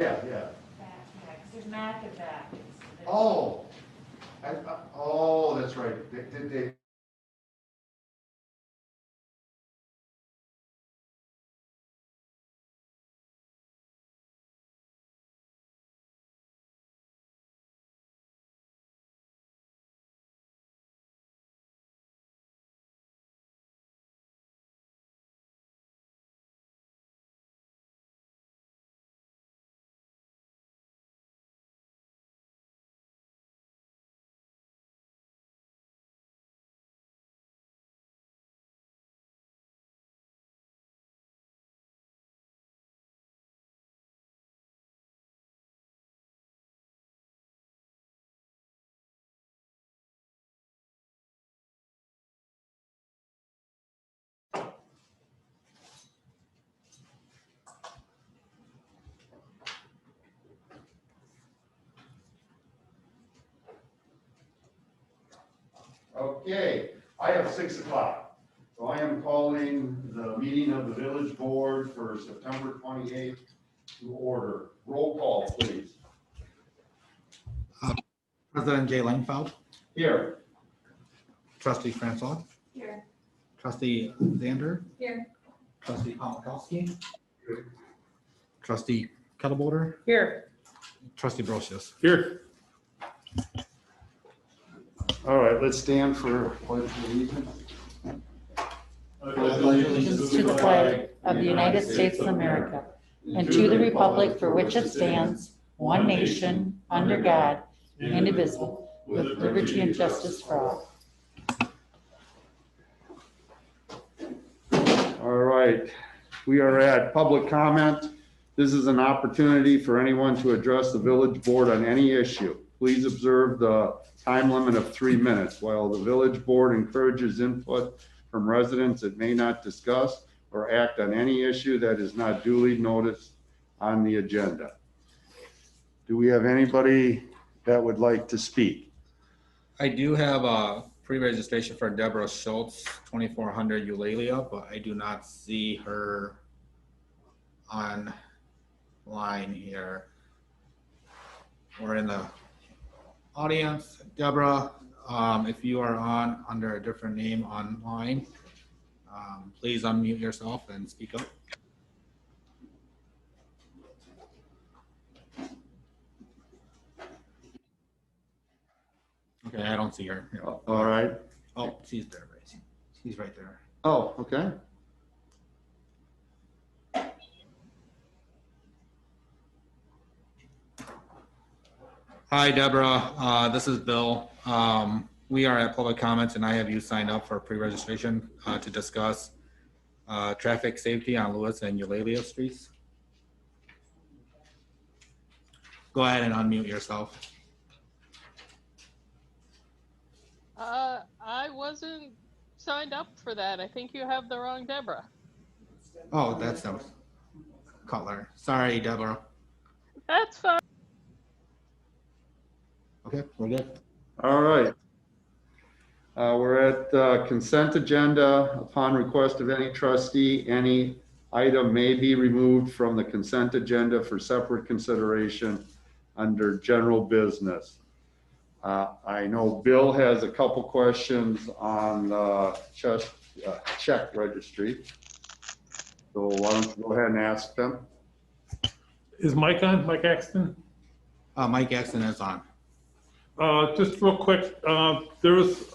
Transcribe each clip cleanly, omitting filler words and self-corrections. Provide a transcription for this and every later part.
Yeah. Yeah, because there's Mac and Back. Oh, oh, that's right. They Okay, I have 6 o'clock. So I am calling the meeting of the village board for September 28th to order. Roll call, please. President Jay Langfeld, Here. Trustee Francois, Here. Trustee Zander, Here. Trustee Palmikowski, Trustee Kettlebolder, Here. Trustee Brocious. Here. All right, let's stand for pledge of allegiance. Allegiance to the flag of the United States of America and to the republic for which it stands, one nation, under God, indivisible, with liberty and justice for all. All right, we are at public comment. This is an opportunity for anyone to address the village board on any issue. Please observe the time limit of 3 minutes. While the village board encourages input from residents, it may not discuss or act on any issue that is not duly noticed on the agenda. Do we have anybody that would like to speak? I do have a pre-registration for Deborah Schultz, 2400 Eulalia, but I do not see her online here. We're in the audience. Deborah, if you are on under a different name online, please unmute yourself and speak up. Okay, I don't see her. Here. All right. Oh, she's there, right? She's right there. Oh, okay. Hi, Deborah. This is Bill. We are at public comments, and I have you signed up for pre-registration to discuss traffic safety on Lewis and Eulalia streets. Go ahead and unmute yourself. I wasn't signed up for that. I think you have the wrong Deborah. Oh, that's no Cutler. Sorry, Deborah. That's fine. Okay, we're good. All right. We're at consent agenda. Upon request of any trustee, any item may be removed from the consent agenda for separate consideration under general business. I know Bill has a couple questions on the check registry. So why don't you go ahead and ask them? Is Mike on, Mike Axton? Mike Axton is on. Just real quick, there was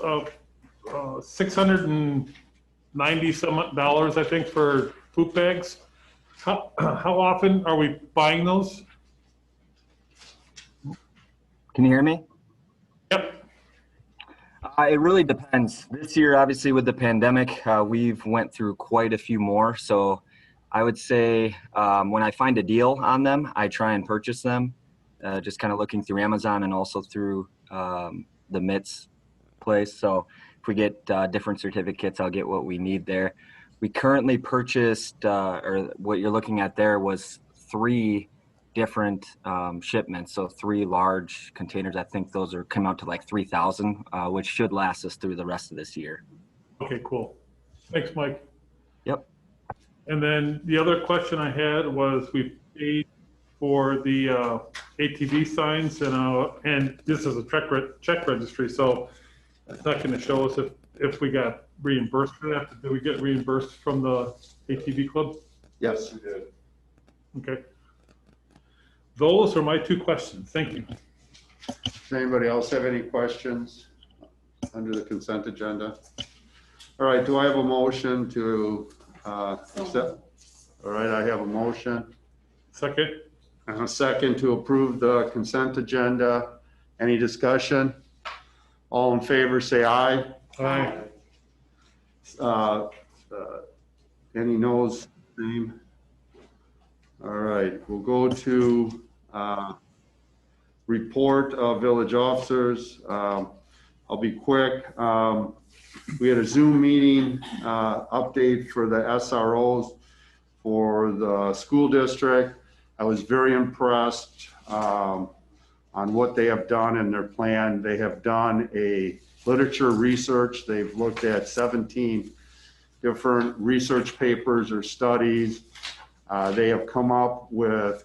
$690 some dollars, I think, for poop bags. How often are we buying those? Can you hear me? Yep. It really depends. This year, obviously, with the pandemic, we've went through quite a few more. So I would say when I find a deal on them, I try and purchase them, just kind of looking through Amazon and also through the MITS place. So if we get different certificates, I'll get what we need there. We currently purchased, or what you're looking at there was 3 different shipments. So 3 large containers. I think those come out to like 3,000, which should last us through the rest of this year. Okay, cool. Thanks, Mike. Yep. And then the other question I had was we paid for the ATV signs, and this is a check registry, so it's not going to show us if we got reimbursed for that. Did we get reimbursed from the ATV club? Yes. Okay. Those are my two questions. Thank you. Does anybody else have any questions under the consent agenda? All right, do I have a motion to accept? All right, I have a motion Second? and a second to approve the consent agenda. Any discussion? All in favor, say aye. Aye. Any noes? Same. All right, we'll go to report of village officers. I'll be quick. We had a Zoom meeting update for the SROs for the school district. I was very impressed on what they have done in their plan. They have done a literature research. They've looked at 17 different research papers or studies. They have come up with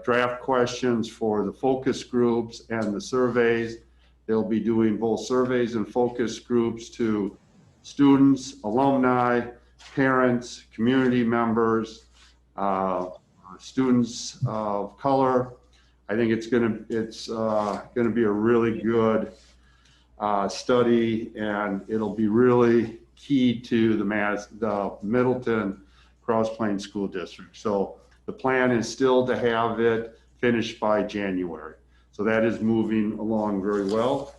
draft questions for the focus groups and the surveys. They'll be doing both surveys and focus groups to students, alumni, parents, community members, students of color. I think it's gonna be a really good study, and it'll be really key to the Middleton Cross Plains School District. So the plan is still to have it finished by January. So that is moving along very well.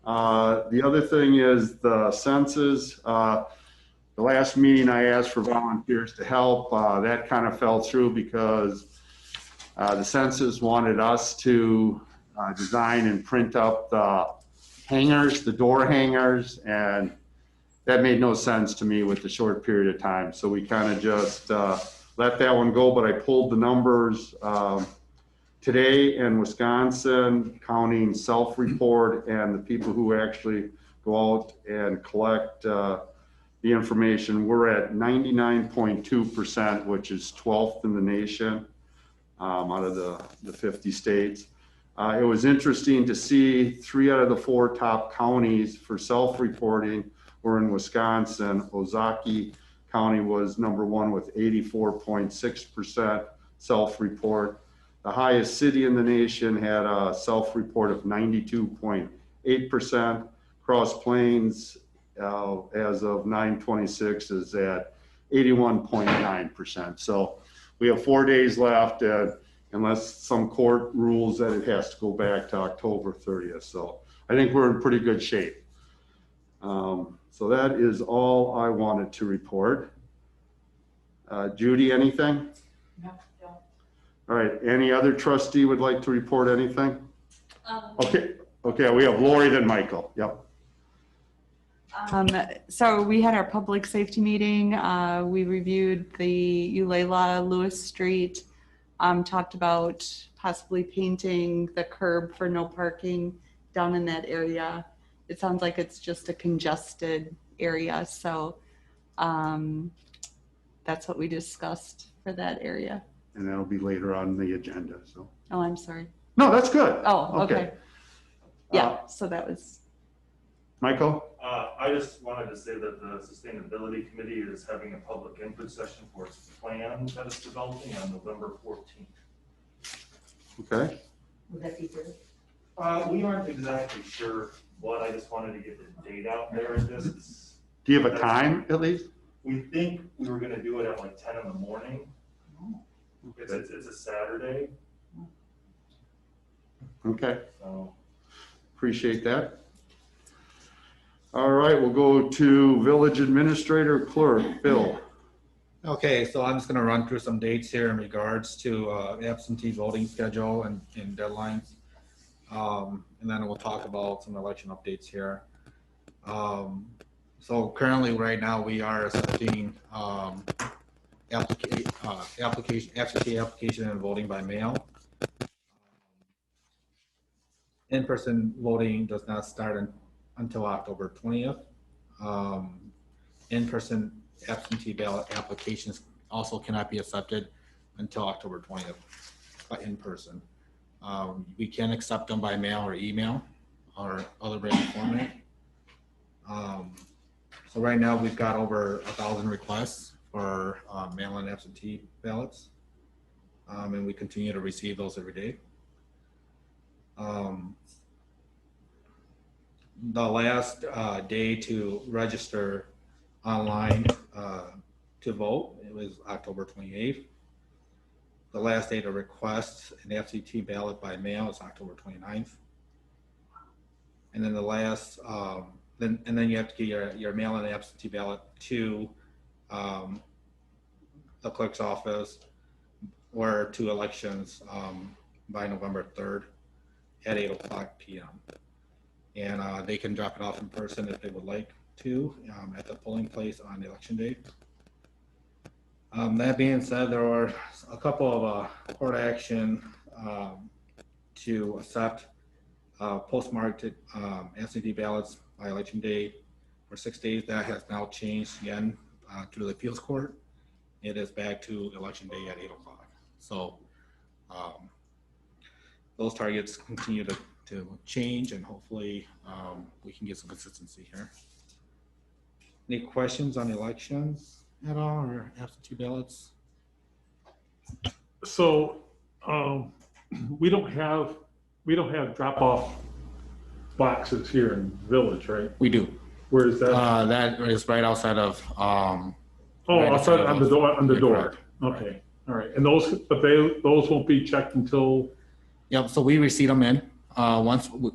The other thing is the census. The last meeting I asked for volunteers to help. That kind of fell through because the census wanted us to design and print up the hangers, the door hangers, and that made no sense to me with the short period of time. So we kind of just let that one go, but I pulled the numbers today in Wisconsin, counting self-report and the people who actually go out and collect the information. We're at 99.2%, which is 12th in the nation out of the 50 states. It was interesting to see 3 out of the 4 top counties for self-reporting were in Wisconsin. Ozaukee County was number 1 with 84.6% self-report. The highest city in the nation had a self-report of 92.8%. Cross Plains, as of 9/26, is at 81.9%. So we have 4 days left, unless some court rules that it has to go back to October 30th. So I think we're in pretty good shape. So that is all I wanted to report. Judy, anything? No. All right, any other trustee would like to report anything? Okay, we have Lori, then Michael. Yep. So we had our public safety meeting. We reviewed the Eulalia Lewis Street, talked about possibly painting the curb for no parking down in that area. It sounds like it's just a congested area. So that's what we discussed for that area. And that'll be later on the agenda, so. Oh, I'm sorry. No, that's good. Oh, okay. Yeah, so that was. Michael? I just wanted to say that the Sustainability Committee is having a public input session for its plan that it's developing on November 14th. Okay. Would that be good? We aren't exactly sure what. I just wanted to get the date out there. Do you have a time at least? We think we were gonna do it at like 10 in the morning. It's a Saturday, Okay, so. appreciate that. All right, we'll go to Village Administrator Clerk, Bill. Okay, so I'm just gonna run through some dates here in regards to absentee voting schedule and deadlines. And then we'll talk about some election updates here. So currently, right now, we are accepting absentee application and voting by mail. In-person voting does not start until October 20th. In-person absentee ballot applications also cannot be accepted until October 20th. in person. We can accept them by mail or email or other written format. So right now we've got over 1,000 requests for mail-in absentee ballots, and we continue to receive those every day. The last day to register online to vote, it was October 28th. The last day to request an absentee ballot by mail is October 29th. And then the last, then you have to get your mail-in absentee ballot to the clerk's office or to elections by November 3rd at 8:00 p.m. And they can drop it off in person if they would like to at the polling place on election day. That being said, there are a couple of court action to accept postmarked absentee ballots by election day for 6 days. That has now changed again to the appeals court. It is back to election day at 8:00. So those targets continue to change, and hopefully we can get some consistency here. Any questions on elections at all, or absentee ballots? So we don't have drop-off boxes here in the village, right? We do. Where is that? That is right outside of. Oh, right outside on the door. On the Yeah, door. correct. Okay. All right. And those won't be checked until. Yep. So we receive them in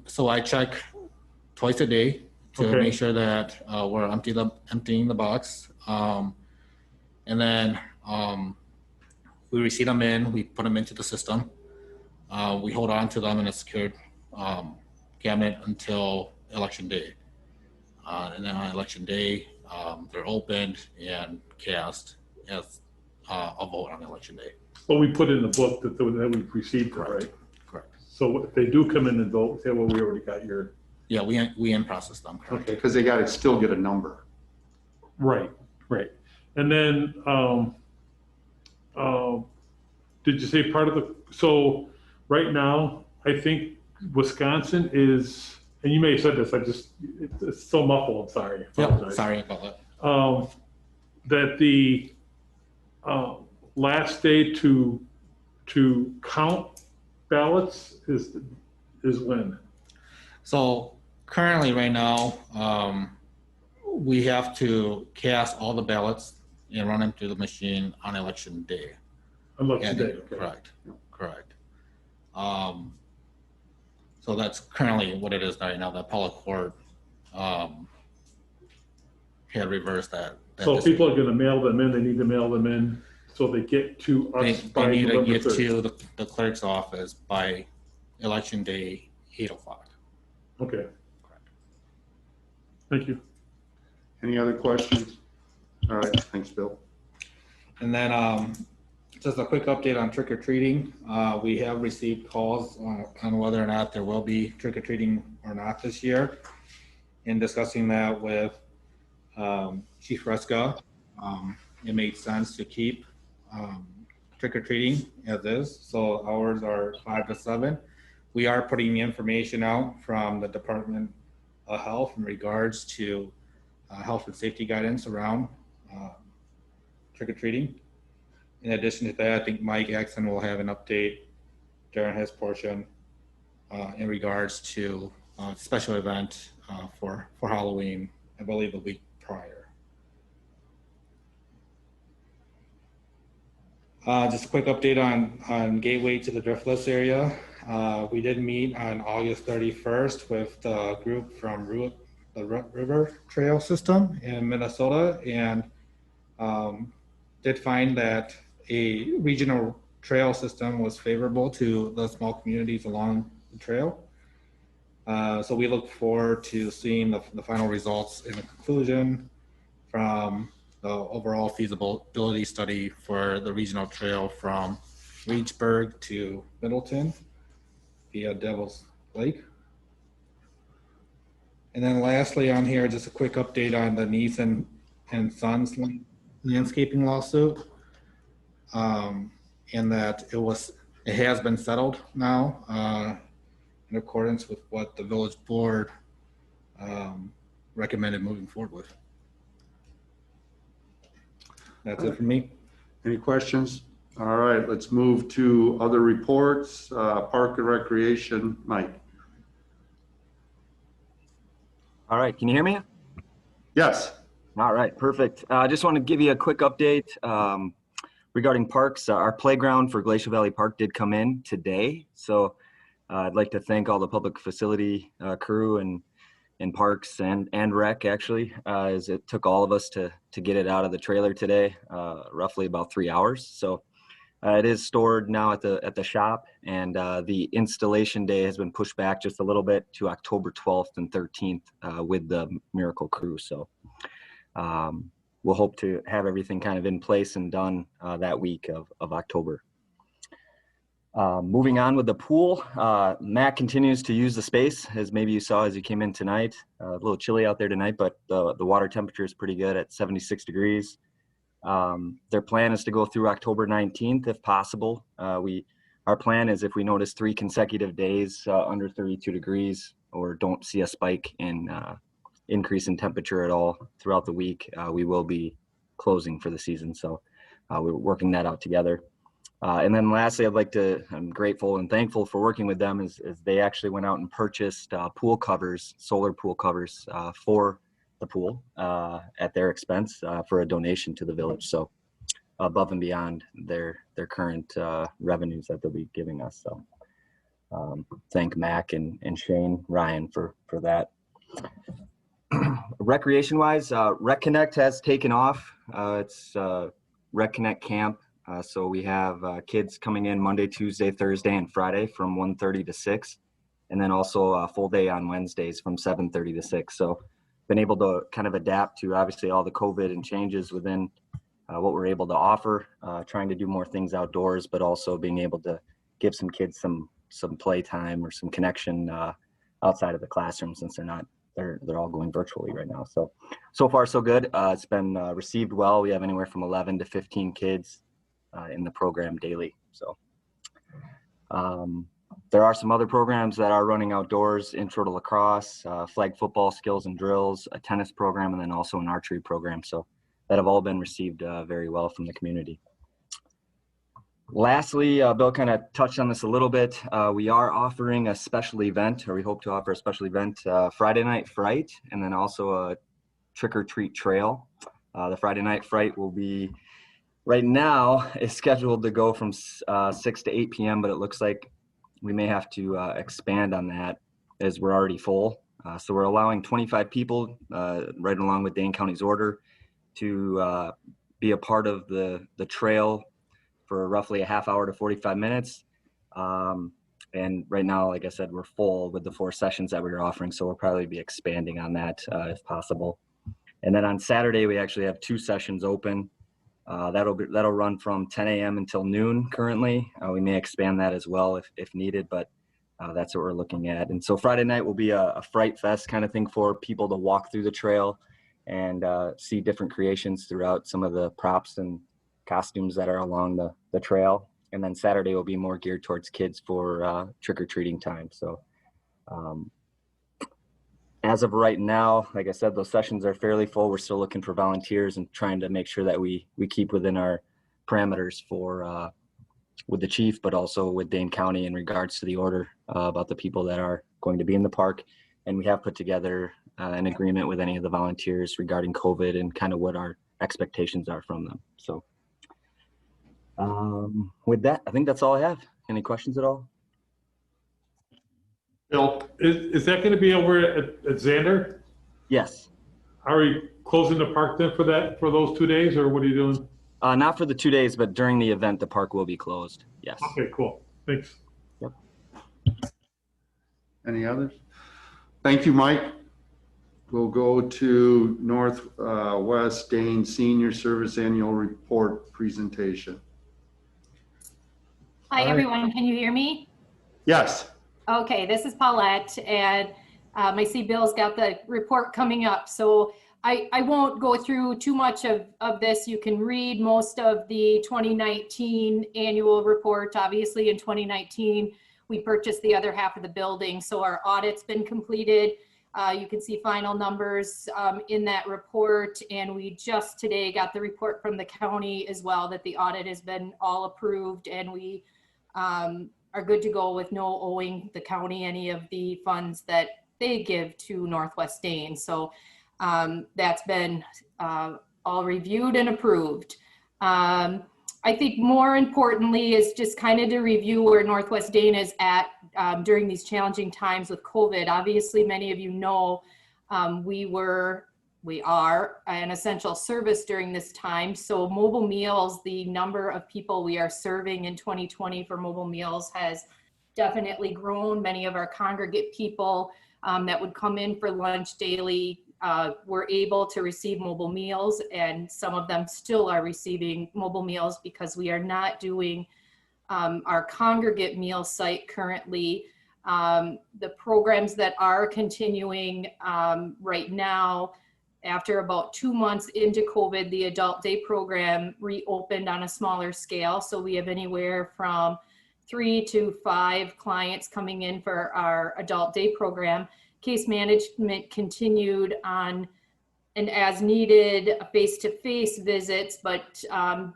so I check twice a day to Okay. make sure that we're emptying the box, and then we receive them in. We put them into the system. We hold on to them in a secured cabinet until election day, and then on election day they're opened and cast as a vote on election day. But we put in the book that we've received, Correct. right? Correct. So if they do come in and vote, say, well, we already got your. Yeah, we in process them. Correct. Okay. Because they got to still get a number. Right. And then, did you say part of so right now, I think Wisconsin is, and you may have said this, it's so muffled, I'm sorry. I Yep. apologize. Sorry about that. That the last day to count ballots is when? So currently, right now, we have to cast all the ballots and run them through the machine on election day. Election day, okay. Correct. So that's currently what it is right now. The appellate court had reversed that. So if people are gonna mail them in, they need to mail them in so they get to us They by need to November get 3rd. to the clerk's office by election day, 8:00. Okay. Thank you. Any other questions? All right, thanks, Bill. And then just a quick update on trick or treating. We have received calls on whether or not there will be trick or treating or not this year. In discussing that with Chief Reska, it made sense to keep trick or treating as is. So hours are 5 to 7. We are putting the information out from the Department of Health in regards to health and safety guidance around trick or treating. In addition to that, I think Mike Axon will have an update during his portion in regards to a special event for Halloween, I believe a week prior. Just a quick update on Gateway to the Driftless area. We did meet on August 31st with the group from the River Trail System in Minnesota, and did find that a regional trail system was favorable to the small communities along the trail. So we look forward to seeing the final results in the conclusion from the overall feasibility study for the regional trail from Reedsburg to Middleton via Devil's Lake. And then lastly on here, just a quick update on the Neeson and Sons landscaping lawsuit. And that it was it has been settled now in accordance with what the village board recommended moving forward with. That's it for me. Any questions? All right, let's move to other reports. Park and Recreation, Mike. All right, can you hear me? Yes. All right, perfect. I just want to give you a quick update regarding parks. Our playground for Glacial Valley Park did come in today. So I'd like to thank all the public facility crew and parks and rec actually, as it took all of us to get it out of the trailer today, roughly about 3 hours. So it is stored now at the shop, and the installation day has been pushed back just a little bit to October 12th and 13th with the Miracle Crew. So we'll hope to have everything kind of in place and done that week of October. Moving on with the pool, Matt continues to use the space, as maybe you saw as you came in tonight. A little chilly out there tonight, but the water temperature is pretty good at 76 degrees. Their plan is to go through October 19th if possible. Our plan is if we notice 3 consecutive days under 32 degrees or don't see a spike in increase in temperature at all throughout the week, we will be closing for the season. So we're working that out together. And then lastly, I'm grateful and thankful for working with them as they actually went out and purchased pool covers, solar pool covers for the pool at their expense for a donation to the village. So above and beyond their current revenues that they'll be giving us. So thank Mac and Shane Ryan for that. Recreation wise, Rec Connect has taken off. It's Rec Connect camp. So we have kids coming in Monday, Tuesday, Thursday, and Friday from 1:30 to 6, and then also a full day on Wednesdays from 7:30 to 6. So been able to kind of adapt to obviously all the COVID and changes within what we're able to offer, trying to do more things outdoors, but also being able to give some kids some play time or some connection outside of the classroom, since they're all going virtually right now. So far so good. It's been received well. We have anywhere from 11 to 15 kids in the program daily. So there are some other programs that are running outdoors: intro to lacrosse, flag football skills and drills, a tennis program, and then also an archery program. So that have all been received very well from the community. Lastly, Bill kind of touched on this a little bit. We are offering a special event, or we hope to offer a special event, Friday Night Fright, and then also a trick or treat trail. The Friday Night Fright will be, right now, is scheduled to go from 6 to 8 p.m., but it looks like we may have to expand on that as we're already full. So we're allowing 25 people, right along with Dane County's order, to be a part of the trail for roughly a half hour to 45 minutes. And right now, like I said, we're full with the 4 sessions that we were offering, so we'll probably be expanding on that if possible. And then on Saturday, we actually have 2 sessions open. That'll run from 10 a.m. until noon currently. We may expand that as well if needed, but that's what we're looking at. And so Friday night will be a Fright Fest kind of thing for people to walk through the trail and see different creations throughout some of the props and costumes that are along the trail. And then Saturday will be more geared towards kids for trick-or-treating time. So as of right now, like I said, those sessions are fairly full. We're still looking for volunteers and trying to make sure that we keep within our parameters for with the chief, but also with Dane County in regards to the order about the people that are going to be in the park. And we have put together an agreement with any of the volunteers regarding COVID and kind of what our expectations are from them. So with that, I think that's all I have. Any questions at all? Bill, is that going to be over at Xander? Yes. Are you closing the park then for those 2 days, or what are you doing? Not for the 2 days, but during the event, the park will be closed. Yes. Okay, cool. Thanks. Yep. Any others? Thank you, Mike. We'll go to Northwest Dane Senior Service Annual Report presentation. Hi, everyone. Can you hear me? Yes. Okay, this is Paulette, and I see Bill's got the report coming up. So I won't go through too much of this. You can read most of the 2019 annual report. Obviously, in 2019, we purchased the other half of the building, so our audit's been completed. You can see final numbers in that report, and we just today got the report from the county as well that the audit has been all approved, and we are good to go with no owing the county any of the funds that they give to Northwest Dane. So that's been all reviewed and approved. I think more importantly is just kind of to review where Northwest Dane is at during these challenging times with COVID. Obviously, many of you know we are an essential service during this time. So mobile meals, the number of people we are serving in 2020 for mobile meals has definitely grown. Many of our congregate people that would come in for lunch daily were able to receive mobile meals, and some of them still are receiving mobile meals because we are not doing our congregate meal site currently. The programs that are continuing right now, after about 2 months into COVID, the adult day program reopened on a smaller scale. So we have anywhere from 3 to 5 clients coming in for our adult day program. Case management continued on an as needed face-to-face visits, but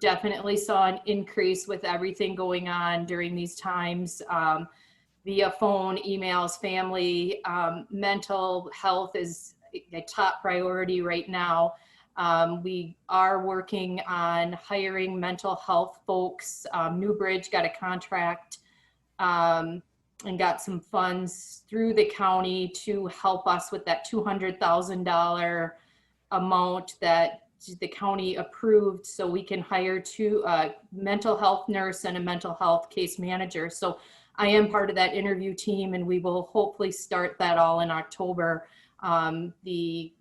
definitely saw an increase with everything going on during these times via phone, emails, family. Mental health is a top priority right now. We are working on hiring mental health folks. Newbridge got a contract and got some funds through the county to help us with that $200,000 amount that the county approved, so we can hire a mental health nurse and a mental health case manager. So I am part of that interview team, and we will hopefully start that all in October. The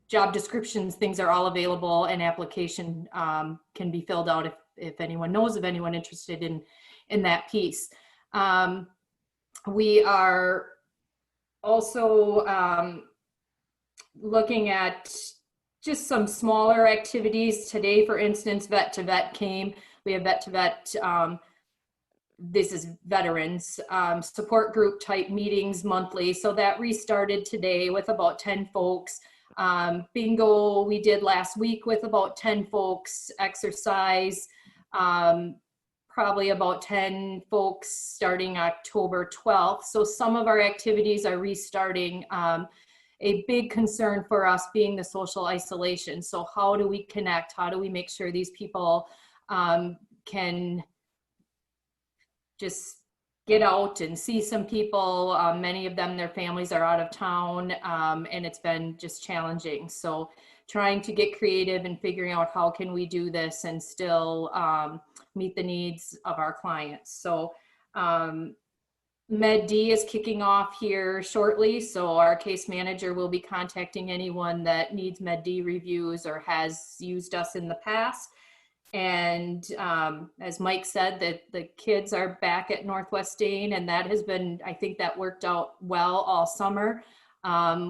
job descriptions, things are all available, and application can be filled out if anyone knows of anyone interested in that piece. We are also looking at just some smaller activities. Today, for instance, Vet to Vet came. We have Vet to Vet, this is veterans, support group type meetings monthly. So that restarted today with about 10 folks. Bingo we did last week with about 10 folks. Exercise, probably about 10 folks starting October 12th. So some of our activities are restarting. A big concern for us being the social isolation. So how do we connect? How do we make sure these people can just get out and see some people? Many of them, their families are out of town, and it's been just challenging. So trying to get creative and figuring out how can we do this and still meet the needs of our clients. So Med D is kicking off here shortly. So our case manager will be contacting anyone that needs Med D reviews or has used us in the past. And as Mike said, that the kids are back at Northwest Dane, and that has been, I think that worked out well all summer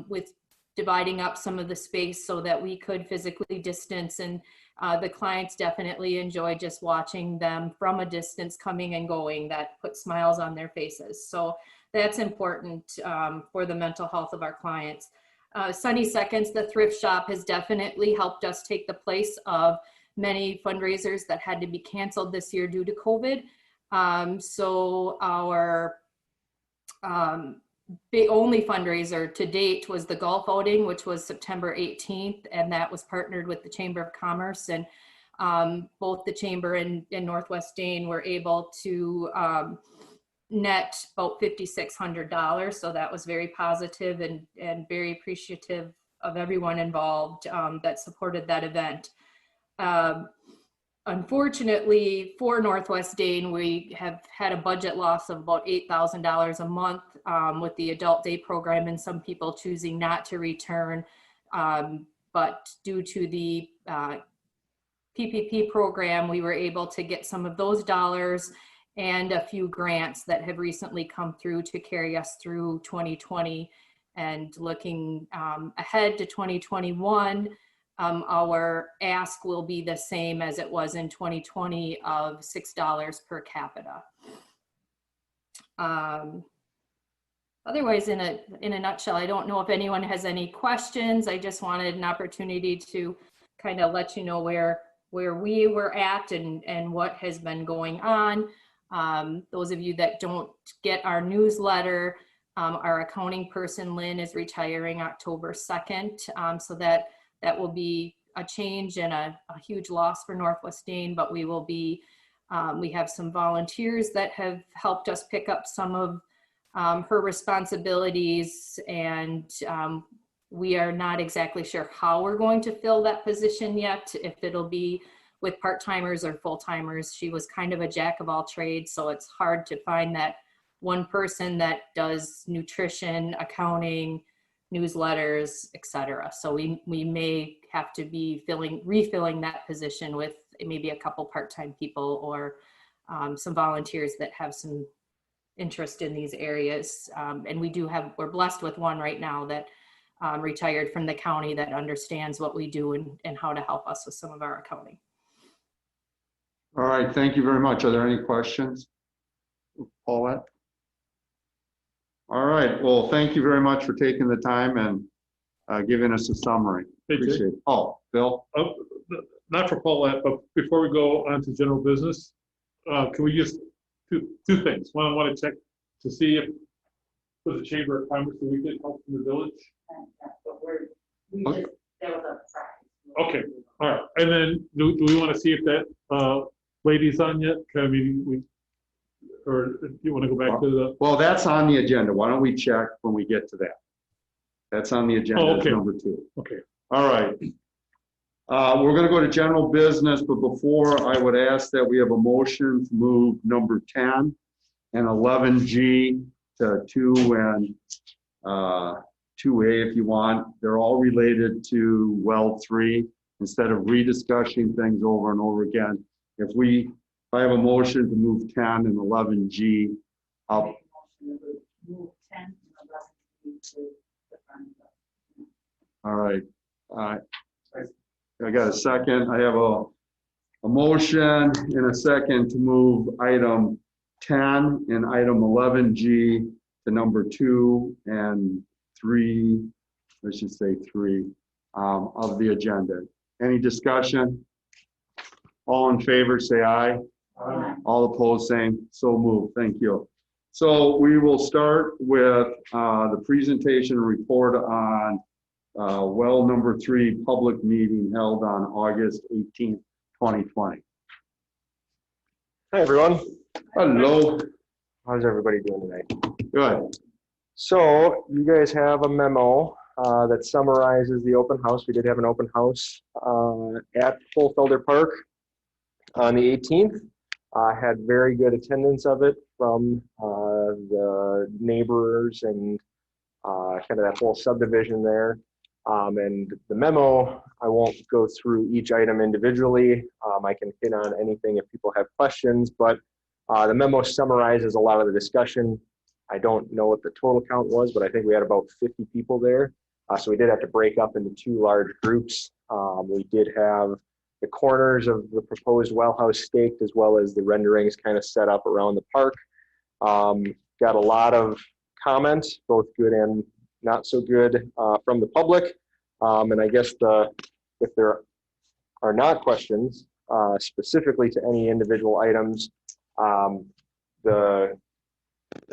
with dividing up some of the space so that we could physically distance. And the clients definitely enjoy just watching them from a distance coming and going. That put smiles on their faces. So that's important for the mental health of our clients. Sunny Seconds, the thrift shop, has definitely helped us take the place of many fundraisers that had to be canceled this year due to COVID. So our the only fundraiser to date was the golf outing, which was September 18th, and that was partnered with the Chamber of Commerce, and both the Chamber and Northwest Dane were able to net about $5,600. So that was very positive and very appreciative of everyone involved that supported that event. Unfortunately for Northwest Dane, we have had a budget loss of about $8,000 a month with the adult day program, and some people choosing not to return. But due to the PPP program, we were able to get some of those dollars and a few grants that have recently come through to carry us through 2020 And looking ahead to 2021, our ask will be the same as it was in 2020 of $6 per capita. Otherwise, in a nutshell, I don't know if anyone has any questions. I just wanted an opportunity to kind of let you know where we were at and what has been going on. Those of you that don't get our newsletter, our accounting person, Lynn, is retiring October 2nd. So that will be a change and a huge loss for Northwest Dane, but we will be, we have some volunteers that have helped us pick up some of her responsibilities, and we are not exactly sure how we're going to fill that position yet, if it'll be with part-timers or full-timers. She was kind of a jack of all trades, so it's hard to find that one person that does nutrition, accounting, newsletters, etc. So we may have to be refilling that position with maybe a couple part-time people or some volunteers that have some interest in these areas. And we're blessed with one right now that retired from the county that understands what we do and how to help us with some of our accounting. All right, thank you very much. Are there any questions? Paulette? All right, well, thank you very much for taking the time and giving us a summary. Appreciate it. Oh, Bill? Not for Paulette, but before we go on to general business, can we just two things? One, I want to check to see if with the Chamber of Commerce we get help from the village. Okay, all right. And then do we want to see if that lady's on yet? I mean, or do you want to go back to the? Well, that's on the agenda. Why don't we check when we get to that? That's on the agenda. Oh, okay. Number 2. Okay. All right. We're going to go to general business, but before, I would ask that we have a motion to move number 10 and 11G to 2 and 2A if you want. They're all related to well 3. Instead of rediscussing things over and over again, if I have a motion to move 10 and 11G up. All right. I got a second. I have a motion and a second to move item 10 and item 11G to number 2 and 3, I should say 3, of the agenda. Any discussion? All in favor, say aye. Aye. All opposed, same. So moved. Thank you. So we will start with the presentation and report on well number 3 public meeting held on August 18th, 2020. Hi, everyone. Hello. How's everybody doing tonight? Good. So you guys have a memo that summarizes the open house. We did have an open house at Fulfelder Park on the 18th. Had very good attendance of it from the neighbors and kind of that whole subdivision there. And the memo, I won't go through each item individually. I can hit on anything if people have questions, but the memo summarizes a lot of the discussion. I don't know what the total count was, but I think we had about 50 people there. So we did have to break up into 2 large groups. We did have the corners of the proposed well house staked, as well as the renderings kind of set up around the park. Got a lot of comments, both good and not so good, from the public. And I guess if there are not questions specifically to any individual items, the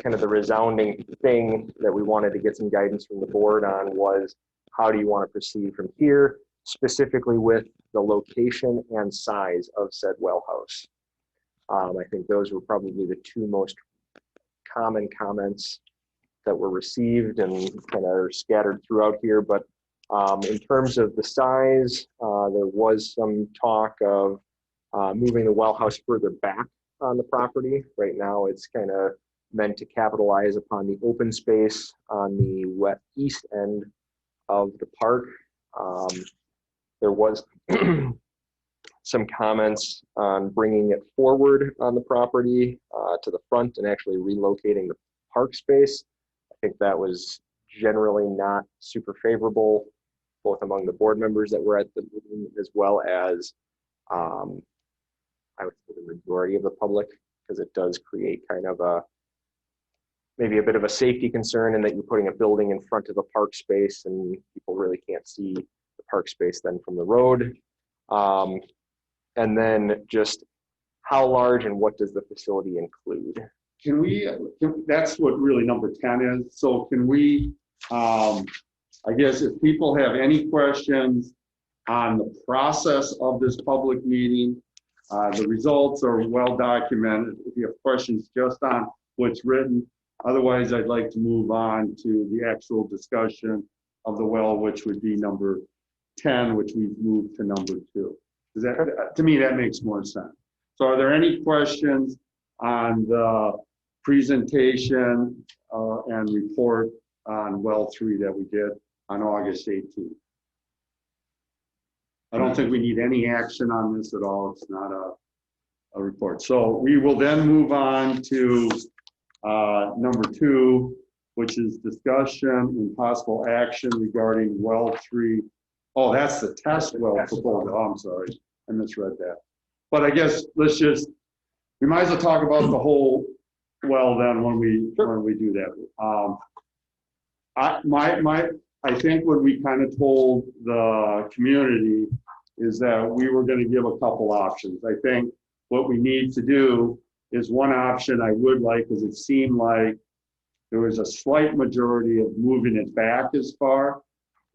kind of the resounding thing that we wanted to get some guidance from the board on was, how do you want to proceed from here, specifically with the location and size of said well house. I think those were probably the 2 most common comments that were received and kind of are scattered throughout here. But in terms of the size, there was some talk of moving the well house further back on the property. Right now, it's kind of meant to capitalize upon the open space on the east end of the park. There was some comments on bringing it forward on the property to the front and actually relocating the park space. I think that was generally not super favorable, both among the board members that were at the meeting as well as I would say the majority of the public, because it does create kind of maybe a bit of a safety concern in that you're putting a building in front of a park space and people really can't see the park space then from the road. And then just how large and what does the facility include? That's what really number 10 is. So can we, I guess if people have any questions on the process of this public meeting, the results are well documented. If you have questions just on what's written, otherwise I'd like to move on to the actual discussion of the well, which would be number 10, which we've moved to number 2. Does that, to me, that makes more sense. So are there any questions on the presentation and report on well 3 that we did on August 18th? I don't think we need any action on this at all. It's not a report. So we will then move on to number 2, which is discussion and possible action regarding well 3. Oh, that's the test well proposal. Oh, I'm sorry, I misread that. But I guess we might as well talk about the whole well then when we do that. I think what we kind of told the community is that we were going to give a couple options. I think what we need to do is one option I would like, because it seemed like there was a slight majority of moving it back as far.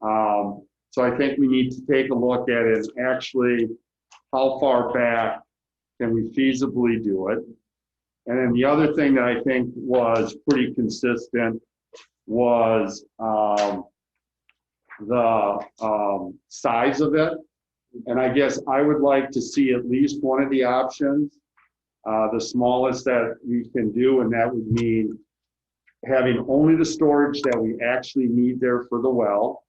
So I think we need to take a look at it and actually how far back can we feasibly do it. And then the other thing that I think was pretty consistent was the size of it. And I guess I would like to see at least one of the options, the smallest that we can do, and that would mean having only the storage that we actually need there for the well.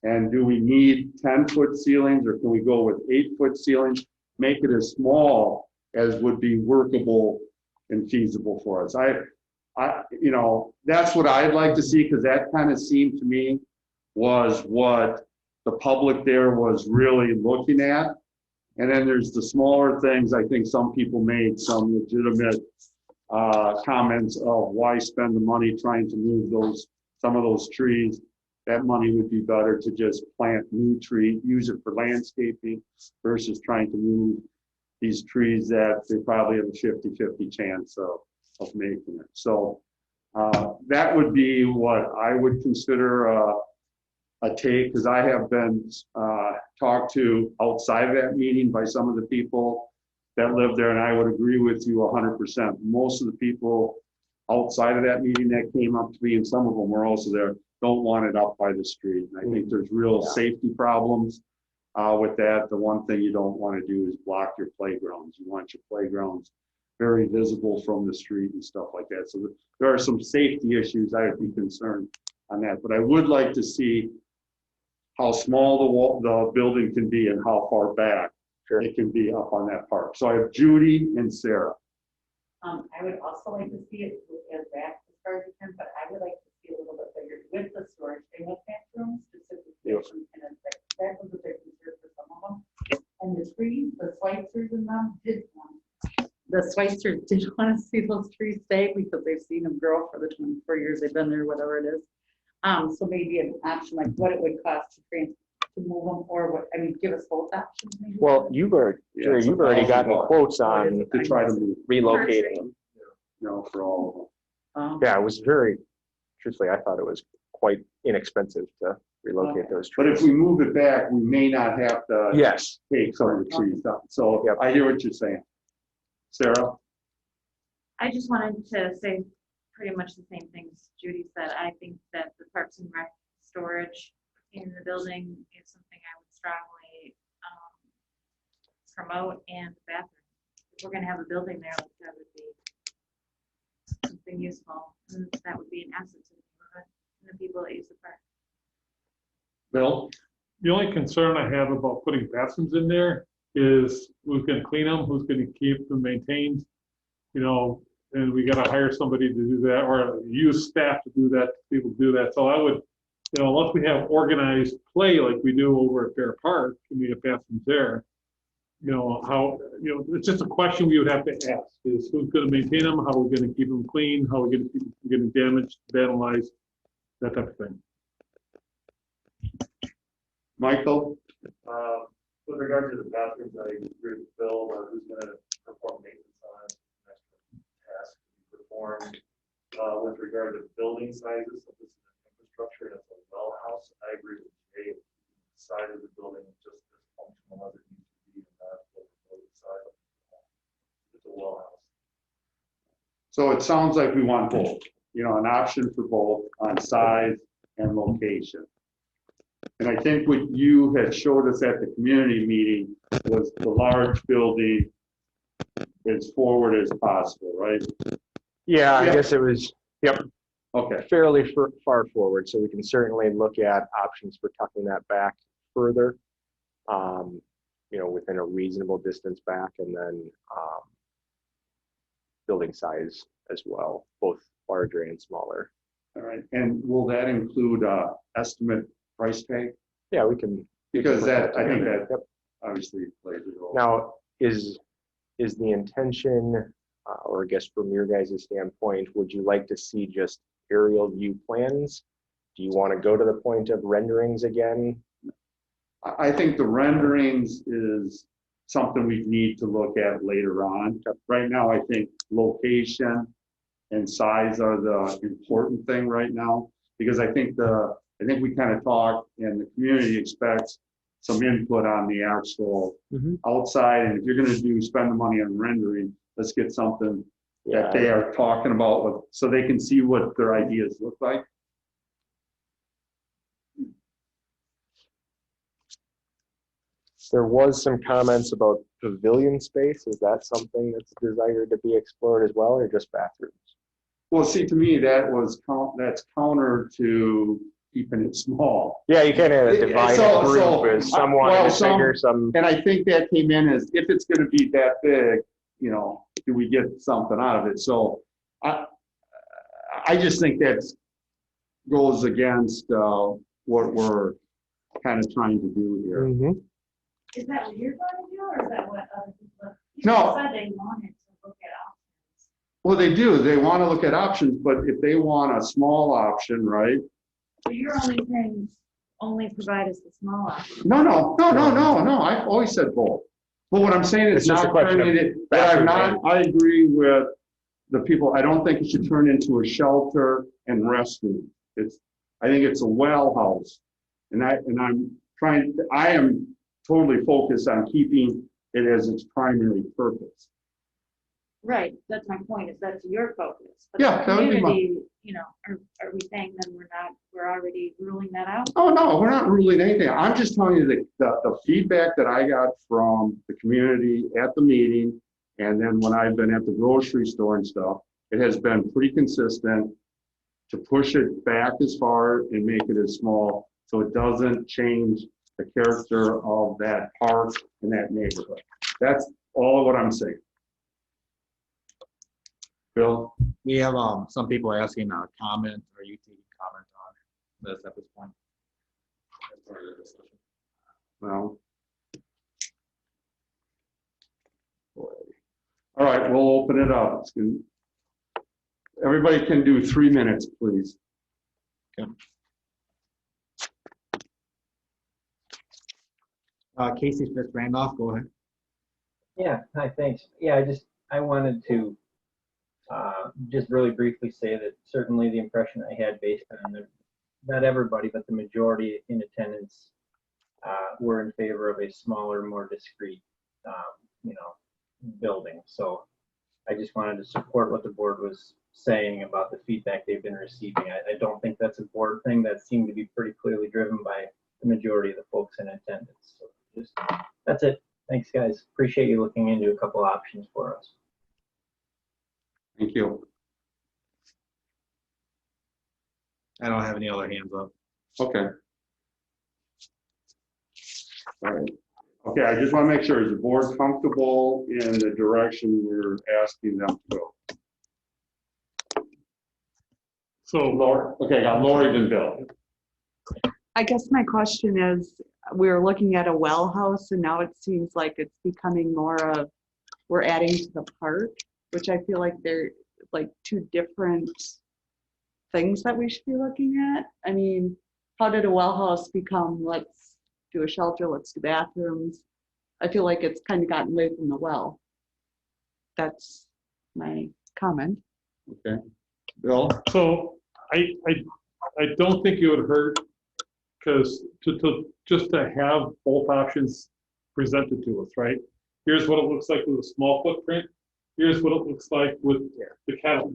And do we need 10-foot ceilings, or can we go with 8-foot ceilings? Make it as small as would be workable and feasible for us. You know, that's what I'd like to see, because that kind of seemed to me was what the public there was really looking at. And then there's the smaller things. I think some people made some legitimate comments of why spend the money trying to move some of those trees. That money would be better to just plant new trees, use it for landscaping versus trying to move these trees that they probably have a 50-50 chance of making it. So that would be what I would consider a take, because I have been talked to outside of that meeting by some of the people that live there, and I would agree with you 100%. Most of the people outside of that meeting that came up to me, and some of them were also there, don't want it up by the street. And I think there's real safety problems with that. The one thing you don't want to do is block your playgrounds. You want your playgrounds very visible from the street and stuff like that. So there are some safety issues I would be concerned on that. But I would like to see how small the building can be and how far back it can be up on that park. So I have Judy and Sarah. I would also like to see it as back as far as you can, but I would like to see a little bit bigger with the storage thing with bathrooms specifically. That was a big concern for some of them. And the trees, the Schweitzers and them did want. The Schweitzers did want to see those trees stay because they've seen them grow for the 24 years they've been there, whatever it is. So maybe an option like what it would cost to move them, or what, I mean, give us both options maybe. Well, you've already gotten quotes on to try to relocating them. For all of them. Yeah, it was truthfully, I thought it was quite inexpensive to relocate those trees. But if we move it back, we may not have to take some of the trees down. So I hear what you're saying. Sarah? I just wanted to say pretty much the same things Judy said. I think that the Parks and Rec storage in the building is something I would strongly promote, and the bathroom. If we're going to have a building there, that would be something useful, and that would be an asset to the neighborhood and the people that use the park. Bill? The only concern I have about putting bathrooms in there is who's going to clean them, who's going to keep them maintained, you know, and we got to hire somebody to do that, or use staff to do that, people do that. So I would unless we have organized play like we do over at Fair Park, and we have bathrooms there, how, it's just a question we would have to ask, is who's gonna maintain them, how are we gonna keep them clean, how are we gonna keep them from getting damaged, vandalized, that type of thing. Michael? With regard to the bathrooms, I agree with Bill, who's gonna perform maintenance on it, task to be performed. With regard to building sizes, so this is an infrastructure, and it's a well house, I agree with Jay. The size of the building is just as functional as it needs to be, and not the size of it's a well house. So it sounds like we want both, an option for both on size and location. And I think what you had showed us at the community meeting was the large building as forward as possible, right? Yeah, I guess it was, yep, Okay, fairly far forward, so we can certainly look at options for tucking that back further, within a reasonable distance back, and then building size as well, both larger and smaller. all right. And will that include estimate price tag? Yeah, we can. Because that, I think together. that obviously plays a role. Now, is the intention, or I guess from your guys' standpoint, would you like to see just aerial view plans? Do you want to go to the point of renderings again? I think the renderings is something we need to look at later on. Right now, I think location and size are the important thing right now, because I think we kind of talked, and the community expects some input on the actual outside. And if you're going to spend the money on rendering, let's get something that they are talking about, so they can see what their ideas look like. There was some comments about pavilion space. Is that something that's desired to be explored as well, or just bathrooms? Well, see, to me, that's counter to keeping it small. Yeah, you kind of divide a group as some want it bigger, some. And I think that came in as, if it's going to be that big, do we get something out of it? So I just think that goes against what we're kind of trying to do here. Mm-hmm. Is that what you're going to do, or is that what other people? No. Said they wanted to look at options. Well, they do. They want to look at options, but if they want a small option, right? But you're only saying only provide us the small option. No. I've always said both. But what I'm saying is It's just not a question turning of it. But I agree with the people. I don't think it should turn into a shelter and restroom. I think it's a well house, and I am totally focused on keeping it as its primary purpose. Right, that's my point, is that's your focus. But Yeah, the that would be community, are we saying then we're already ruling that out? Oh, no, we're not ruling anything. I'm just telling you the feedback that I got from the community at the meeting, and then when I've been at the grocery store and stuff, it has been pretty consistent to push it back as far and make it as small, so it doesn't change the character of that park and that neighborhood. That's all of what I'm saying. Bill? We have some people asking a comment. Are you taking comment on this at this point? As part of the discussion. Well. All right, we'll open it up. Everybody can do 3 minutes, please. Okay. Casey Smith Randolph, go ahead. Yeah, hi, thanks. Yeah, I wanted to just really briefly say that certainly the impression I had based on not everybody, but the majority in attendance were in favor of a smaller, more discreet, building. So I just wanted to support what the board was saying about the feedback they've been receiving. I don't think that's a board thing. That seemed to be pretty clearly driven by the majority of the folks in attendance. So that's it. Thanks, guys. Appreciate you looking into a couple options for us. Thank you. I don't have any other hands up. Okay. All right. Okay, I just want to make sure, is the board comfortable in the direction we're asking them to go? So Lori, okay, got Lori and Bill. I guess my question is, we were looking at a well house and now it seems like it's becoming more of, we're adding to the park, which I feel like they're like two different things that we should be looking at. I mean, how did a well house become, let's do a shelter, let's do bathrooms? I feel like it's kind of gotten away from the well. That's my comment. Okay. Bill? So I don't think it would hurt, because just to have both options presented to us, right? Here's what it looks like with a small footprint. Here's what it looks like with the cattle.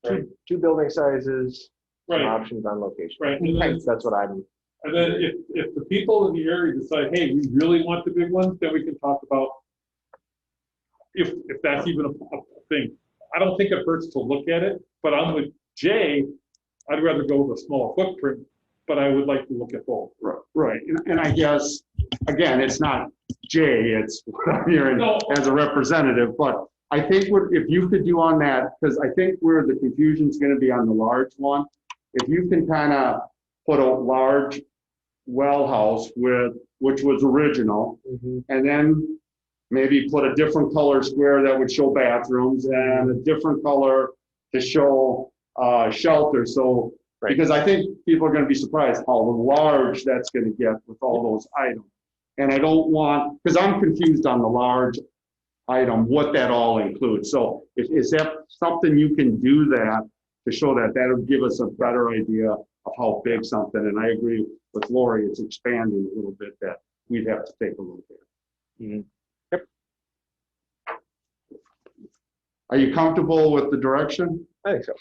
Right. Two building sizes, Right. and options on location. Right. And then, That's what I'm. and then if the people in the area decide, hey, we really want the big ones, then we can talk about if that's even a thing. I don't think it hurts to look at it, but I'm with Jay. I'd rather go with a smaller footprint, but I would like to look at both. Right. And I guess, again, it's not Jay, it's what I'm hearing as a representative, but I think if you could do on that, because I think where the confusion's going to be on the large one, if you can kind of put a large well house which was original, and then maybe put a different color square that would show bathrooms and a different color to show shelter. So, because I think people are going to be surprised how large that's going to get with all those items. And I don't want, because I'm confused on the large item, what that all includes. So is that something you can do that to show that? That would give us a better idea of how big something, and I agree with Lori, it's expanding a little bit, that we'd have to take a look at. Yep. Are you comfortable with the direction? I think so.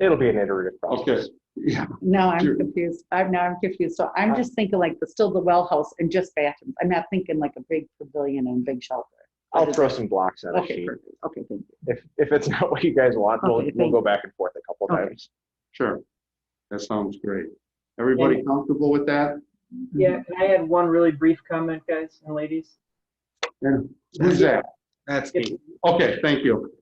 It'll be an iterative process. Okay. Yeah. Now I'm Sure. confused. Now I'm confused. So I'm just thinking like still the well house and just bathrooms. I'm not thinking like a big pavilion and big shelter. I'll throw some blocks on a Okay, sheet. perfect. Okay, thank you. If it's not what you guys want, Okay, we'll thank go you. back and forth a couple Okay. times. Sure. That sounds great. Everybody comfortable with that? Yeah, can I add one really brief comment, guys and ladies? And who's that? That's Kate. Okay, thank you.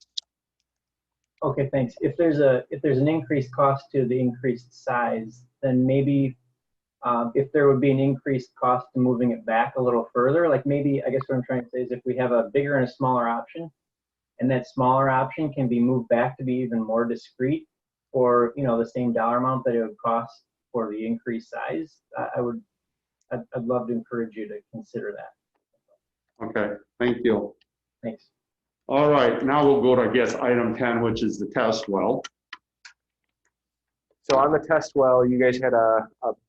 Okay, thanks. If there's an increased cost to the increased size, then maybe if there would be an increased cost to moving it back a little further, like maybe, I guess what I'm trying to say is if we have a bigger and a smaller option, and that smaller option can be moved back to be even more discreet, or the same dollar amount that it would cost for the increased size, I'd love to encourage you to consider that. Okay, thank you. Thanks. All right, now we'll go to, I guess, item 10, which is the test well. So on the test well, you guys had a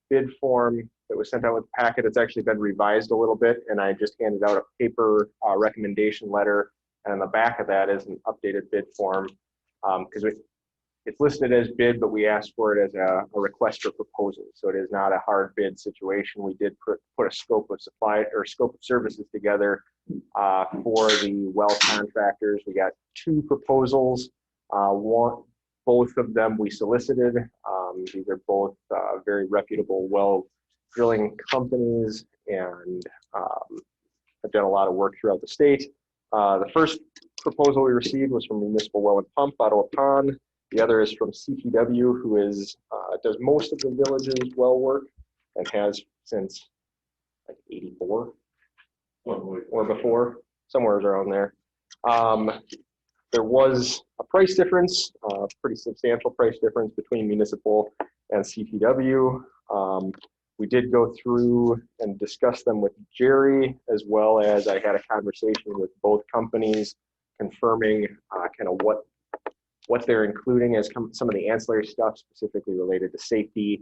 bid form that was sent out with the packet. It's actually been revised a little bit, and I just handed out a paper recommendation letter. And on the back of that is an updated bid form, because it's listed as bid, but we asked for it as a request for proposal. So it is not a hard bid situation. We did put a scope of supply or scope of services together for the well contractors. We got 2 proposals. Both of them we solicited. These are both very reputable well drilling companies, and have done a lot of work throughout the state. The first proposal we received was from Municipal Well and Pump out of Waupun. The other is from CPW, who does most of the village's well work and has since like 84 or before, somewhere around there. There was a price difference, a pretty substantial price difference between Municipal and CPW. We did go through and discuss them with Jerry, as well as I had a conversation with both companies confirming kind of what they're including as some of the ancillary stuff specifically related to safety,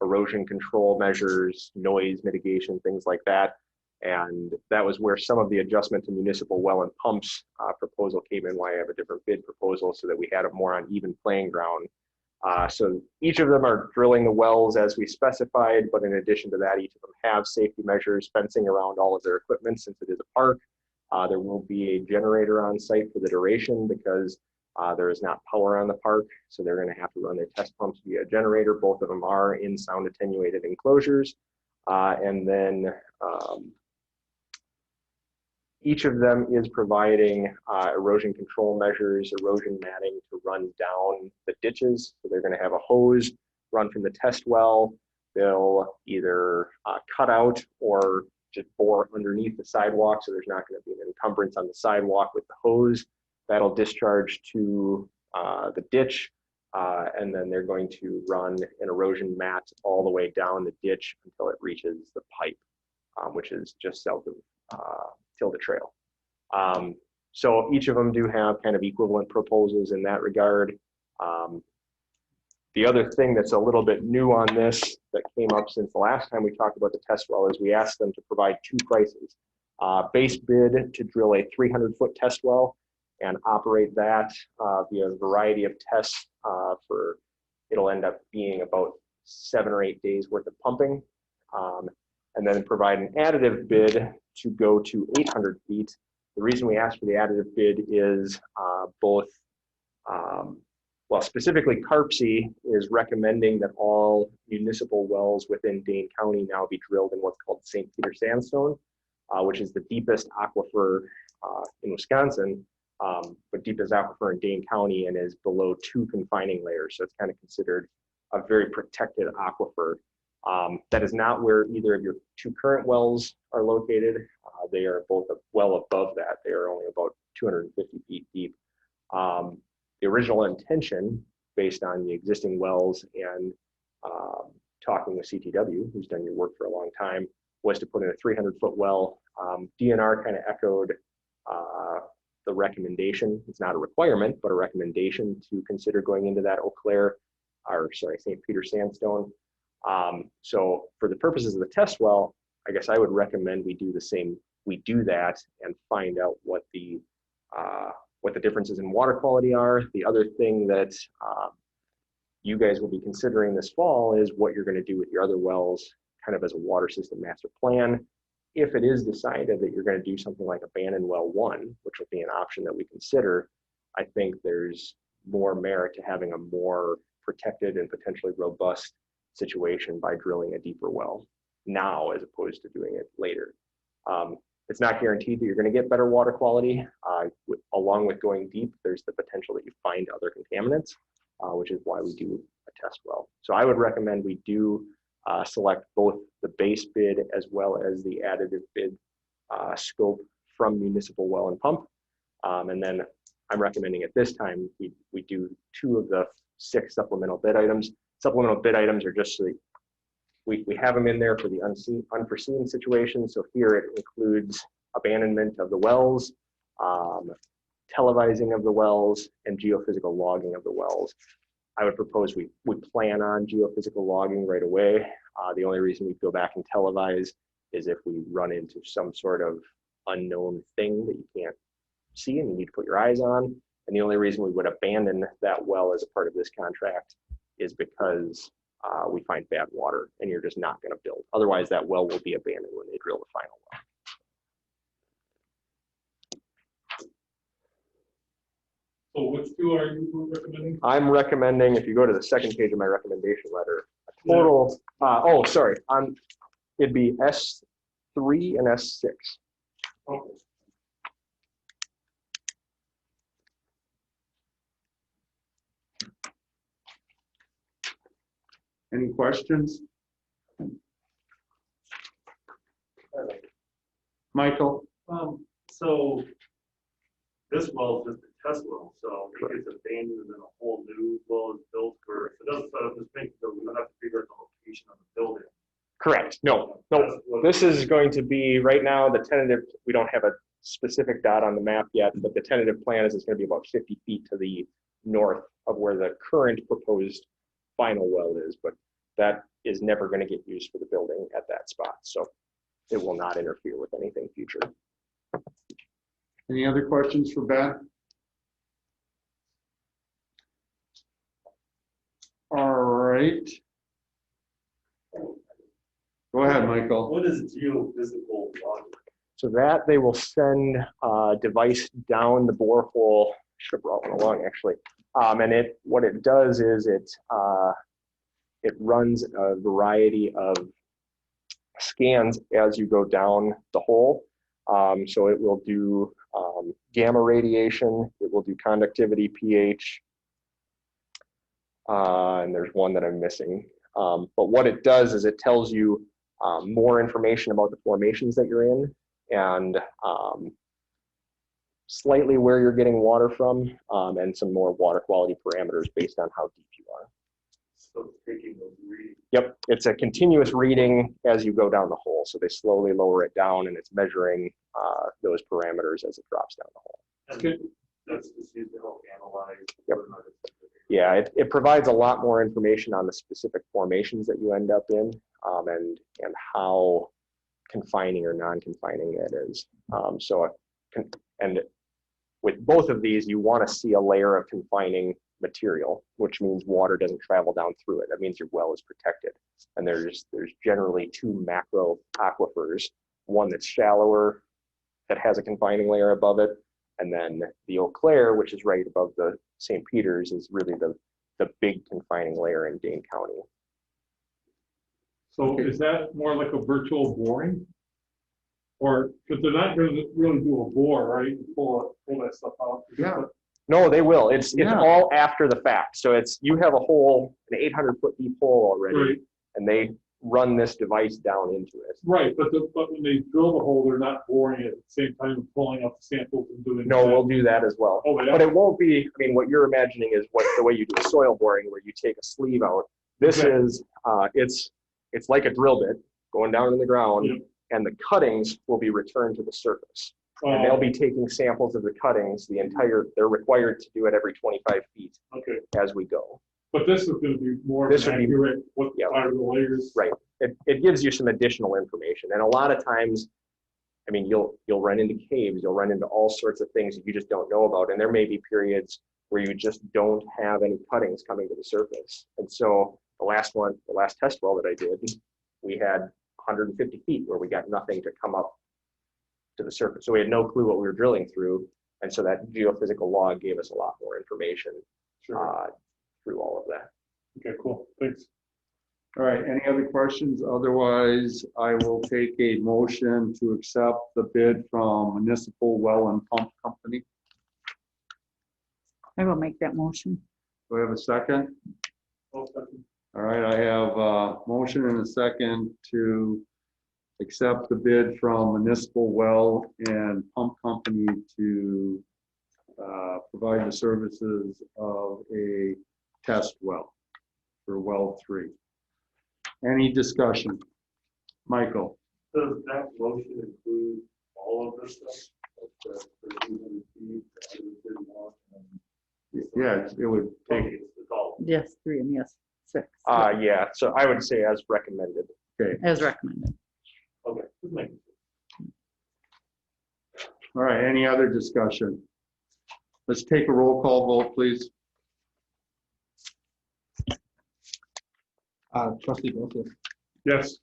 erosion control measures, noise mitigation, things like that. And that was where some of the adjustment to Municipal Well and Pumps proposal came in, why I have a different bid proposal, so that we had a more on even playing ground. So each of them are drilling the wells as we specified, but in addition to that, each of them have safety measures, fencing around all of their equipment since it is a park. There will be a generator on site for the duration because there is not power on the park, so they're going to have to run their test pumps via a generator. Both of them are in sound attenuated enclosures. And then each of them is providing erosion control measures, erosion matting to run down the ditches. So they're going to have a hose run from the test well they'll either cut out or just bore underneath the sidewalk, so there's not going to be an encumbrance on the sidewalk with the hose. That'll discharge to the ditch, and then they're going to run an erosion mat all the way down the ditch until it reaches the pipe, which is just south of Tilda Trail. So each of them do have kind of equivalent proposals in that regard. The other thing that's a little bit new on this that came up since the last time we talked about the test well is we asked them to provide two prices. Base bid to drill a 300-foot test well and operate that via a variety of tests it'll end up being about 7 or 8 days worth of pumping. And then provide an additive bid to go to 800 feet. The reason we asked for the additive bid is well, specifically CARPC is recommending that all municipal wells within Dane County now be drilled in what's called St. Peter Sandstone, which is the deepest aquifer in Wisconsin, but deepest aquifer in Dane County and is below 2 confining layers. So it's kind of considered a very protected aquifer. That is not where either of your 2 current wells are located. They are both well above that. They are only about 250 feet deep. The original intention, based on the existing wells and talking with CTW, who's done your work for a long time, was to put in a 300-foot well. DNR kind of echoed the recommendation. It's not a requirement, but a recommendation to consider going into that St. Peter Sandstone. So for the purposes of the test well, I guess I would recommend we do the same. We do that and find out what the differences in water quality are. The other thing that you guys will be considering this fall is what you're going to do with your other wells, kind of as a water system master plan. If it is decided that you're going to do something like abandon well 1, which would be an option that we consider, I think there's more merit to having a more protected and potentially robust situation by drilling a deeper well now as opposed to doing it later. It's not guaranteed that you're going to get better water quality. Along with going deep, there's the potential that you find other contaminants, which is why we do a test well. So I would recommend we do select both the base bid as well as the additive bid scope from municipal well and pump. And then I'm recommending at this time, we do 2 of the 6 supplemental bid items. Supplemental bid items are just so that we have them in there for the unforeseen situation. So here it includes abandonment of the wells, televising of the wells, and geophysical logging of the wells. I would propose we plan on geophysical logging right away. The only reason we go back and televise is if we run into some sort of unknown thing that you can't see and you need to put your eyes on. And the only reason we would abandon that well as a part of this contract is because we find bad water and you're just not going to build. Otherwise, that well will be abandoned when they drill the final well. So which 2 are you recommending? I'm recommending, if you go to the second page of my recommendation letter, a total, it'd be S3 and S6. Okay. Any questions? Michael? So this well is just a test well, so it gets abandoned and then a whole new well is built for, it doesn't set up this thing, so we don't have to figure out the location of the building. Correct. No. This is going to be, right now, the tentative, we don't have a specific dot on the map yet, but the tentative plan is it's going to be about 50 feet to the north of where the current proposed final well is, but that is never going to get used for the building at that spot. So it will not interfere with anything future. Any other questions for Ben? All right. Go ahead, Michael. What is geophysical logging? So that they will send a device down the borehole. Should have brought one along actually. And what it does is it runs a variety of scans as you go down the hole. So it will do gamma radiation, it will do conductivity, pH, and there's one that I'm missing. But what it does is it tells you more information about the formations that you're in and slightly where you're getting water from and some more water quality parameters based on how deep you are. So taking those readings. Yep, it's a continuous reading as you go down the hole. So they slowly lower it down and it's measuring those parameters as it drops down the hole. And that's just used to help analyze. Yep. Yeah, it provides a lot more information on the specific formations that you end up in and how confining or non-confining that is. And with both of these, you want to see a layer of confining material, which means water doesn't travel down through it. That means your well is protected. And there's generally two macro aquifers, one that's shallower that has a confining layer above it, and then the Eau Claire, which is right above the St. Peter's, is really the big confining layer in Dane County. So is that more like a virtual boring? Or, because they're not going to really do a bore, right? Pull that stuff out. Yeah. No, they will. It's Yeah. all after the fact. So you have a hole, an 800-foot deep hole already, Right. and they run this device down into it. Right, but when they drill the hole, they're not boring it at the same time and pulling out the samples and doing. No, that. we'll do that as well. Oh, yeah. But it won't be, I mean, what you're imagining is the way you do a soil boring, where you take a sleeve out. This Okay. is, it's like a drill bit going down in the ground, Yep. and the cuttings will be returned to the surface. And they'll be taking samples of the cuttings, they're required to do it every 25 feet Okay, as we go. but this is going to be more This would be- accurate, what yeah. are the layers? Right. It gives you some additional information. And a lot of times, I mean, you'll run into caves, you'll run into all sorts of things that you just don't know about. And there may be periods where you just don't have any cuttings coming to the surface. And so the last test well that I did, we had 150 feet where we got nothing to come up to the surface. So we had no clue what we were drilling through. And so that geophysical log gave us a lot more information through all of that. Okay, cool, thanks. All right, any other questions? Otherwise, I will take a motion to accept the bid from Municipal Well and Pump Company. I will make that motion. Do I have a second? All right, I have a motion and a second to accept the bid from Municipal Well and Pump Company to provide the services of a test well for well 3. Any discussion? Michael? Does that motion include all of this stuff? Yeah, it would take, It's all. Yes, 3 and yes, 6. Yeah, so I would say as recommended. okay. As recommended. Okay. Just making sure. All right, any other discussion? Let's take a roll call vote, please. Trustee Joseph, Yes,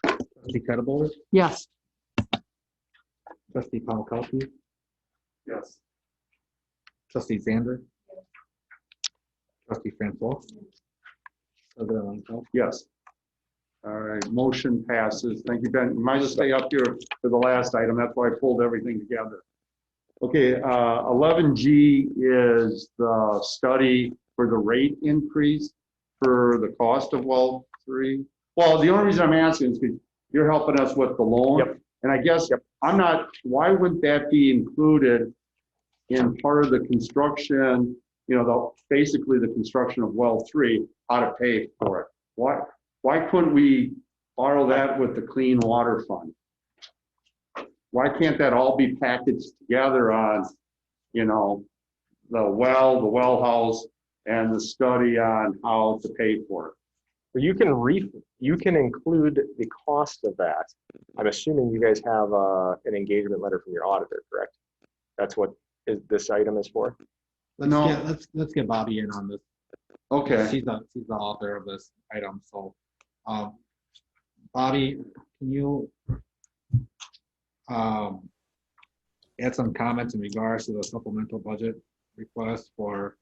trustee Kettleboard, Yes. trustee Palmkowski, Yes. trustee Zander, trustee Francois. President Langenfeld. Yes. All right, motion passes. Thank you, Ben. You might just stay up here for the last item. That's why I pulled everything together. Okay, 11G is the study for the rate increase for the cost of well 3. Well, the only reason I'm asking is because you're helping us with the loan. Yep. And I guess why wouldn't that be included in part of the construction, basically the construction of well 3, how to pay for it? Why couldn't we borrow that with the Clean Water Fund? Why can't that all be packaged together on, the well house and the study on how to pay for it? But you can include the cost of that. I'm assuming you guys have an engagement letter from your auditor, correct? That's what this item is for? Let's get Bobby in on this. Okay. She's the author of this item. So, Bobby, can you add some comments in regards to the supplemental budget request for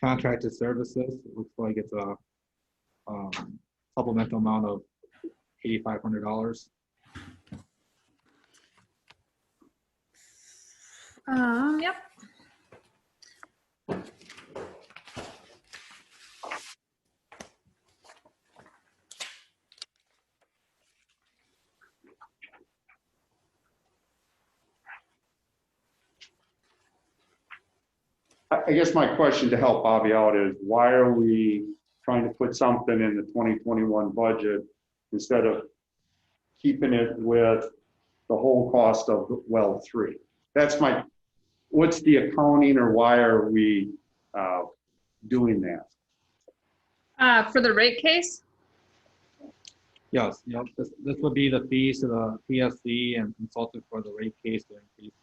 contracted services? It looks like it's a supplemental amount of $8,500. Yep. I guess my question to help Bobby out is, why are we trying to put something in the 2021 budget instead of keeping it with the whole cost of well 3? That's what's the accounting, or why are we doing that? For the rate case? Yes, yep, this would be the fees to the PSC and consultant for the rate case to increase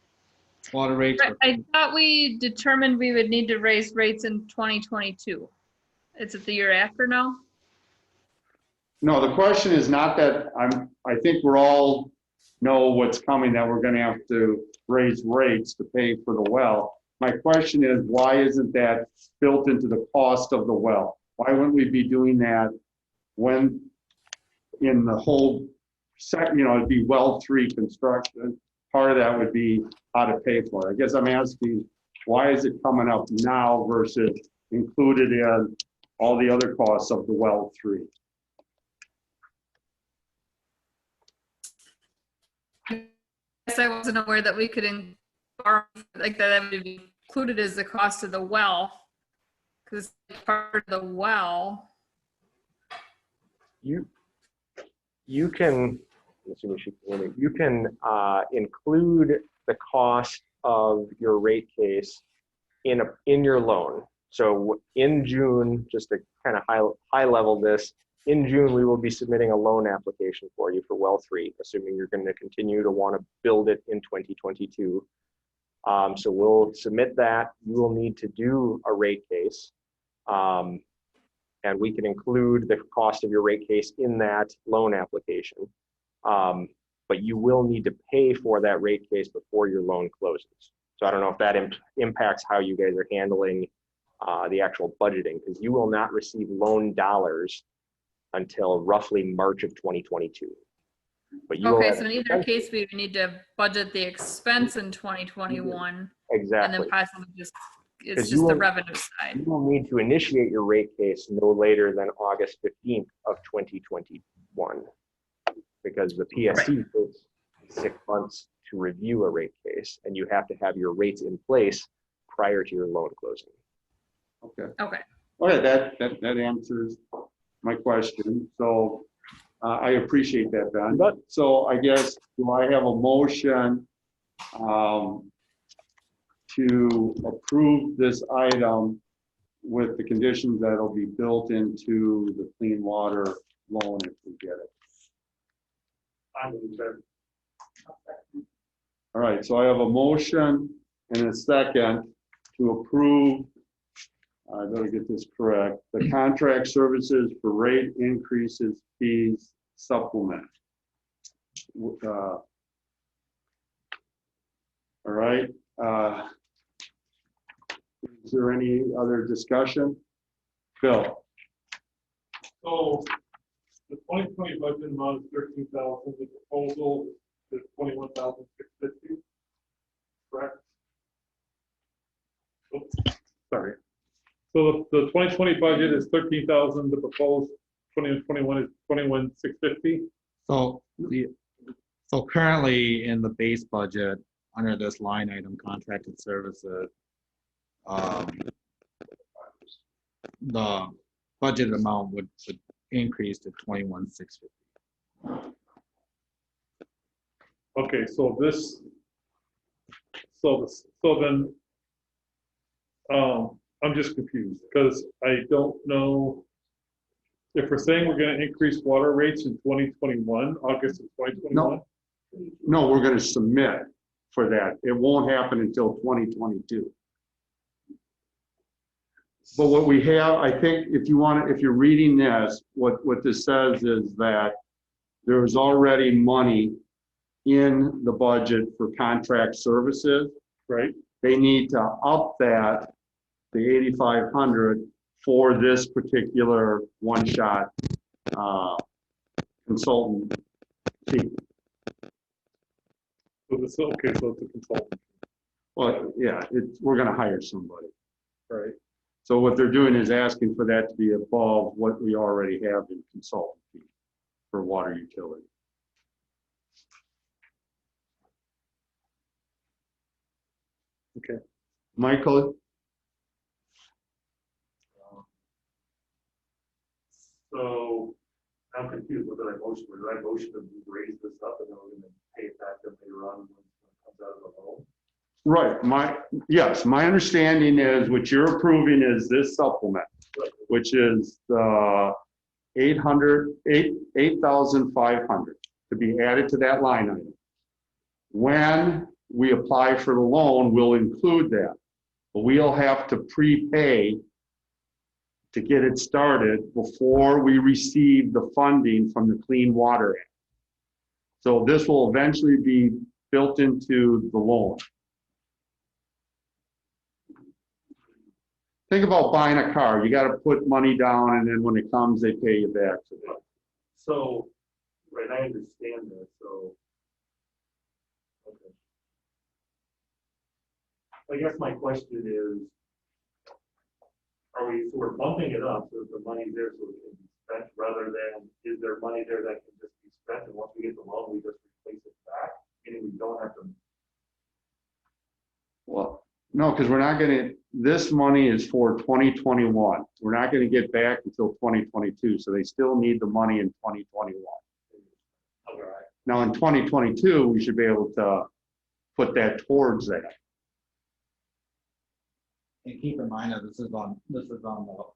water rates. I thought we determined we would need to raise rates in 2022. Is it the year after now? No, the question is not that I think we're all know what's coming, that we're gonna have to raise rates to pay for the well. My question is, why isn't that built into the cost of the well? Why wouldn't we be doing that when in the whole set, it'd be well 3 construction. Part of that would be how to pay for it. I guess I'm asking, why is it coming up now versus included in all the other costs of the well 3? I guess I wasn't aware that we could borrow like that would be included as the cost of the well, because part of the well. You can, you can include the cost of your rate case in your loan. So in June, just to kind of high level this, in June, we will be submitting a loan application for you for well 3, assuming you're going to continue to want to build it in 2022. So we'll submit that. You will need to do a rate case. And we can include the cost of your rate case in that loan application. But you will need to pay for that rate case before your loan closes. So I don't know if that impacts how you guys are handling the actual budgeting, because you will not receive loan dollars until roughly March of 2022. But you Okay, so in either case, we would need to budget the expense in 2021. Exactly. And then possibly it's just the revenue side. You will need to initiate your rate case no later than August 15th of 2021, because the PSC takes 6 months to review a rate case, and you have to have your rates in place prior to your loan closing. Okay. Okay. Okay, that answers my question. So I appreciate that, Ben. So I guess, do I have a motion to approve this item with the conditions that'll be built into the clean water loan if we get it? All right, so I have a motion and a second to approve, I better get this correct, the contract services for rate increases, fees, supplement. All right. Is there any other discussion? Phil? So the 2020 budget amount is 13,000. The proposal is 21,650. Correct? Oops, sorry. So the 2020 budget is 13,000. The proposed 2021 is 21,650. So currently in the base budget, under this line item, contracted services, the budget amount would increase to 21,650. Okay, so this, so then, I'm just confused because I don't know if we're saying we're going to increase water rates in 2021, August of 2021. No, we're going to submit for that. It won't happen until 2022. But what we have, I think, if you're reading this, what this says is that there's already money in the budget for contract services. Right. They need to up that, the 8,500, for this particular one-shot consultant fee. So this, okay, so it's a consultant. Well, yeah, we're going to hire somebody. Right. So what they're doing is asking for that to be above what we already have in consultant fee for water utility. Okay. Michael, I'm confused. What did I motion? Or did I motion to raise this up and then we're gonna pay it back then later on when it comes out of the loan? Right, yes, my understanding is what you're approving is this supplement, which is the 8,500 to be added to that line item. When we apply for the loan, we'll include that. But we'll have to prepay to get it started before we receive the funding from the Clean Water Act. So this will eventually be built into the loan. Think about buying a car. You got to put money down, and then when it comes, they pay you back for that. So, right, I understand that, so. Okay. I guess my question is, so we're bumping it up so that the money's there so it can be spent rather than, is there money there that can just be spent and once we get the loan, we just replace it back? Meaning we don't have to. Well, no, because we're not going to, this money is for 2021. We're not going to get back until 2022. So they still need the money in 2021. All right. Now in 2022, we should be able to put that towards that. And keep in mind that this is on the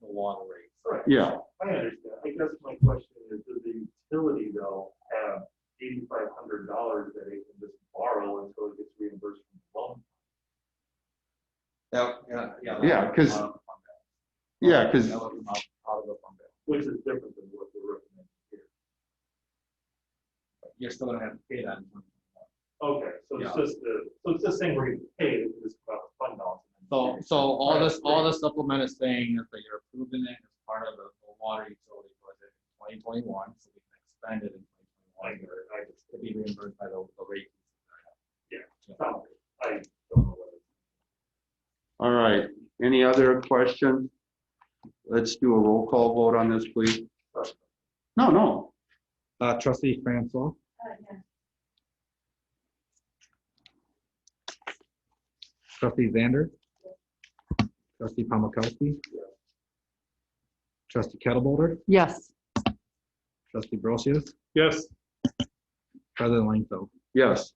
water rates. Right. Yeah. I understand. I guess my question is, does the utility though have $8,500 that it can just borrow until it gets reimbursed from the loan? Yeah, because Which is different than what we're recommending here. You're still gonna have to pay that. Okay, so it's just saying we're going to pay it, this fund balance. So all this supplement is saying is that you're approving it as part of the water utility budget in 2021, so we can expend it in 2021 to be reimbursed by the rate. Yeah. I don't know what it is. all right. Any other questions? Let's do a roll call vote on this, please. No. Trustee Francois. Trustee Zander. Trustee Palmakowski. Trustee Kettlebolder. Yes. Trustee Brosius. Yes. President Langfeld. Yes.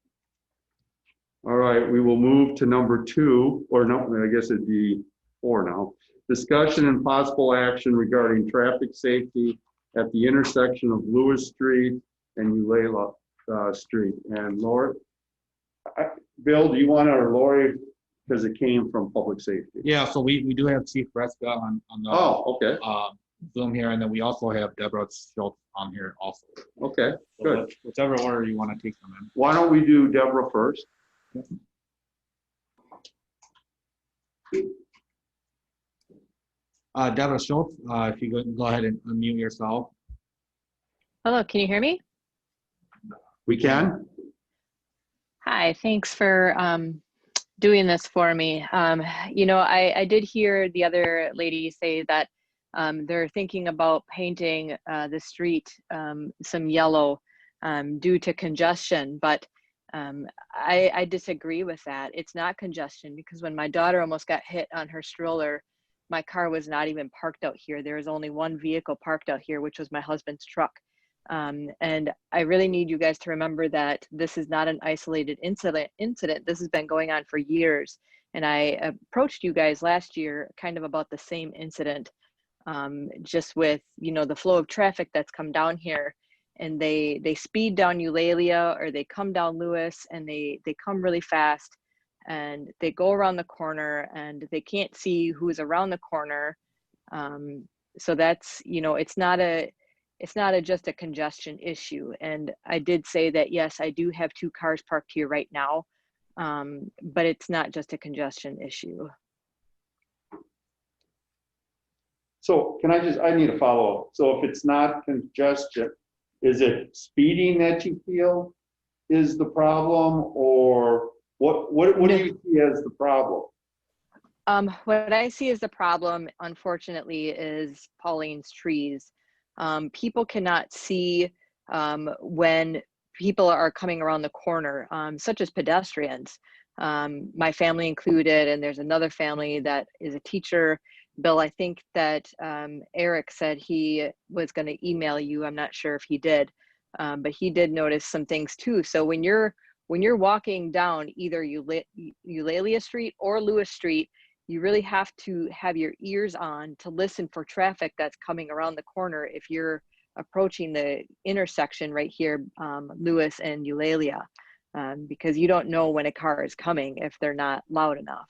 All right, we will move to number 2, or no, I guess it'd be 4 now. Discussion and possible action regarding traffic safety at the intersection of Lewis Street and Eulela Street. And Lori, Bill, do you want to, or Lori, because it came from public safety? Yeah, so we do have Chief Reska on the okay. Zoom here, and then we also have Deborah Schultz on here also. Okay, So good. whichever order you want to take them in. Why don't we do Deborah first? Deborah Schultz, if you go ahead and unmute yourself. Hello, can you hear me? We can. Hi, thanks for doing this for me. I did hear the other lady say that they're thinking about painting the street some yellow due to congestion, but I disagree with that. It's not congestion, because when my daughter almost got hit on her stroller, my car was not even parked out here. There was only one vehicle parked out here, which was my husband's truck. And I really need you guys to remember that this is not an isolated incident. This has been going on for years. And I approached you guys last year kind of about the same incident, just with, the flow of traffic that's come down here. And they speed down Eulalia, or they come down Lewis, and they come really fast, and they go around the corner and they can't see who's around the corner. So that's, it's not just a congestion issue. And I did say that, yes, I do have 2 cars parked here right now, but it's not just a congestion issue. So I need a follow-up. So if it's not congestion, is it speeding that you feel is the problem, or what do you see as the problem? What I see as the problem, unfortunately, is Pauline's trees. People cannot see when people are coming around the corner, such as pedestrians. My family included, and there's another family that is a teacher, Bill, I think that Eric said he was going to email you. I'm not sure if he did, but he did notice some things too. So when you're walking down either Eulalia Street or Lewis Street, you really have to have your ears on to listen for traffic that's coming around the corner if you're approaching the intersection right here, Lewis and Eulalia, because you don't know when a car is coming if they're not loud enough.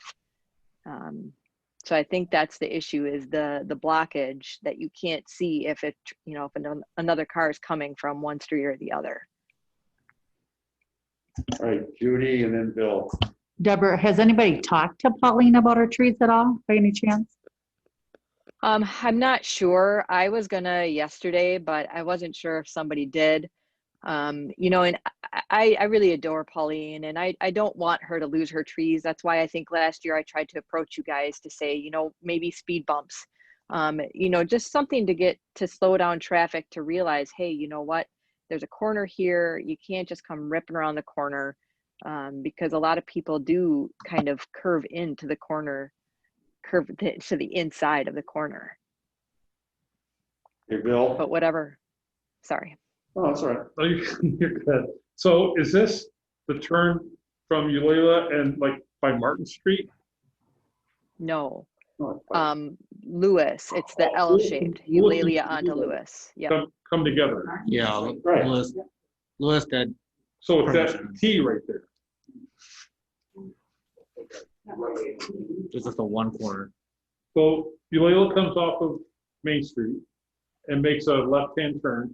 So I think that's the issue, is the blockage that you can't see if it, if another car is coming from one street or the other. All right, Judy and then Bill. Deborah, has anybody talked to Pauline about her trees at all, by any chance? I'm not sure. I was gonna yesterday, but I wasn't sure if somebody did. And I really adore Pauline, and I don't want her to lose her trees. That's why I think last year I tried to approach you guys to say, maybe speed bumps, just something to slow down traffic, to realize, hey, you know what? There's a corner here. You can't just come ripping around the corner, because a lot of people do kind of curve into the corner, to the inside of the corner. Hey, Bill. But whatever. Sorry. Oh, that's all right. Oh, you're good. So is this the turn from Eulalia and like by Martin Street? No. Oh, Lewis, it's the L-shaped, Eulalia onto Lewis. Yeah. Come together. Yeah, Right. Lewis that. So it's that T right there. It's just a one corner. So Eulalia comes off of Main Street and makes a left-hand turn.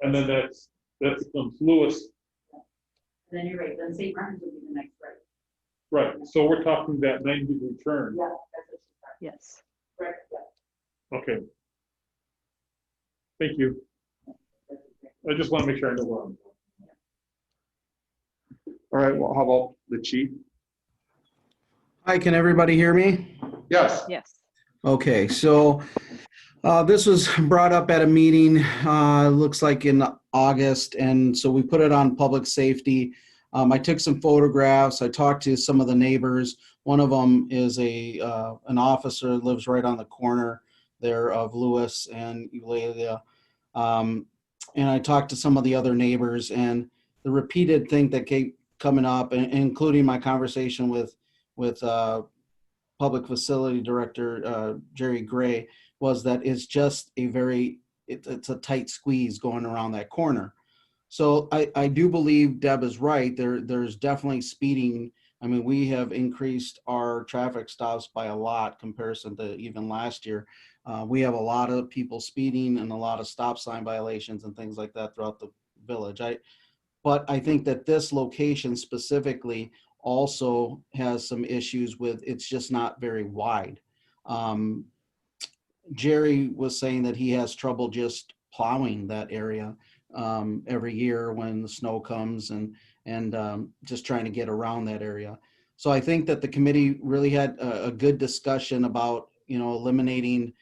And then that becomes Lewis. Then you're right, then St. Martin's would be the next right. Right. So we're talking that 90-degree turn. Yeah, that's what she's Yes. talking about. Okay. Thank you. I just want to make sure I know where I'm going. All right, well, how about the chief? Hi, can everybody hear me? Yes. Yes. Okay, so this was brought up at a meeting, looks like in August, and so we put it on public safety. I took some photographs. I talked to some of the neighbors. One of them is an officer, lives right on the corner there of Lewis and Eulalia. And I talked to some of the other neighbors, and the repeated thing that kept coming up, including my conversation with Public Facility Director Jerry Gray, was that it's just it's a tight squeeze going around that corner. So I do believe Deb is right. There's definitely speeding. I mean, we have increased our traffic stops by a lot comparison to even last year. We have a lot of people speeding and a lot of stop sign violations and things like that throughout the village. But I think that this location specifically also has some issues with, it's just not very wide. Jerry was saying that he has trouble just plowing that area every year when the snow comes and just trying to get around that area. So I think that the committee really had a good discussion about, eliminating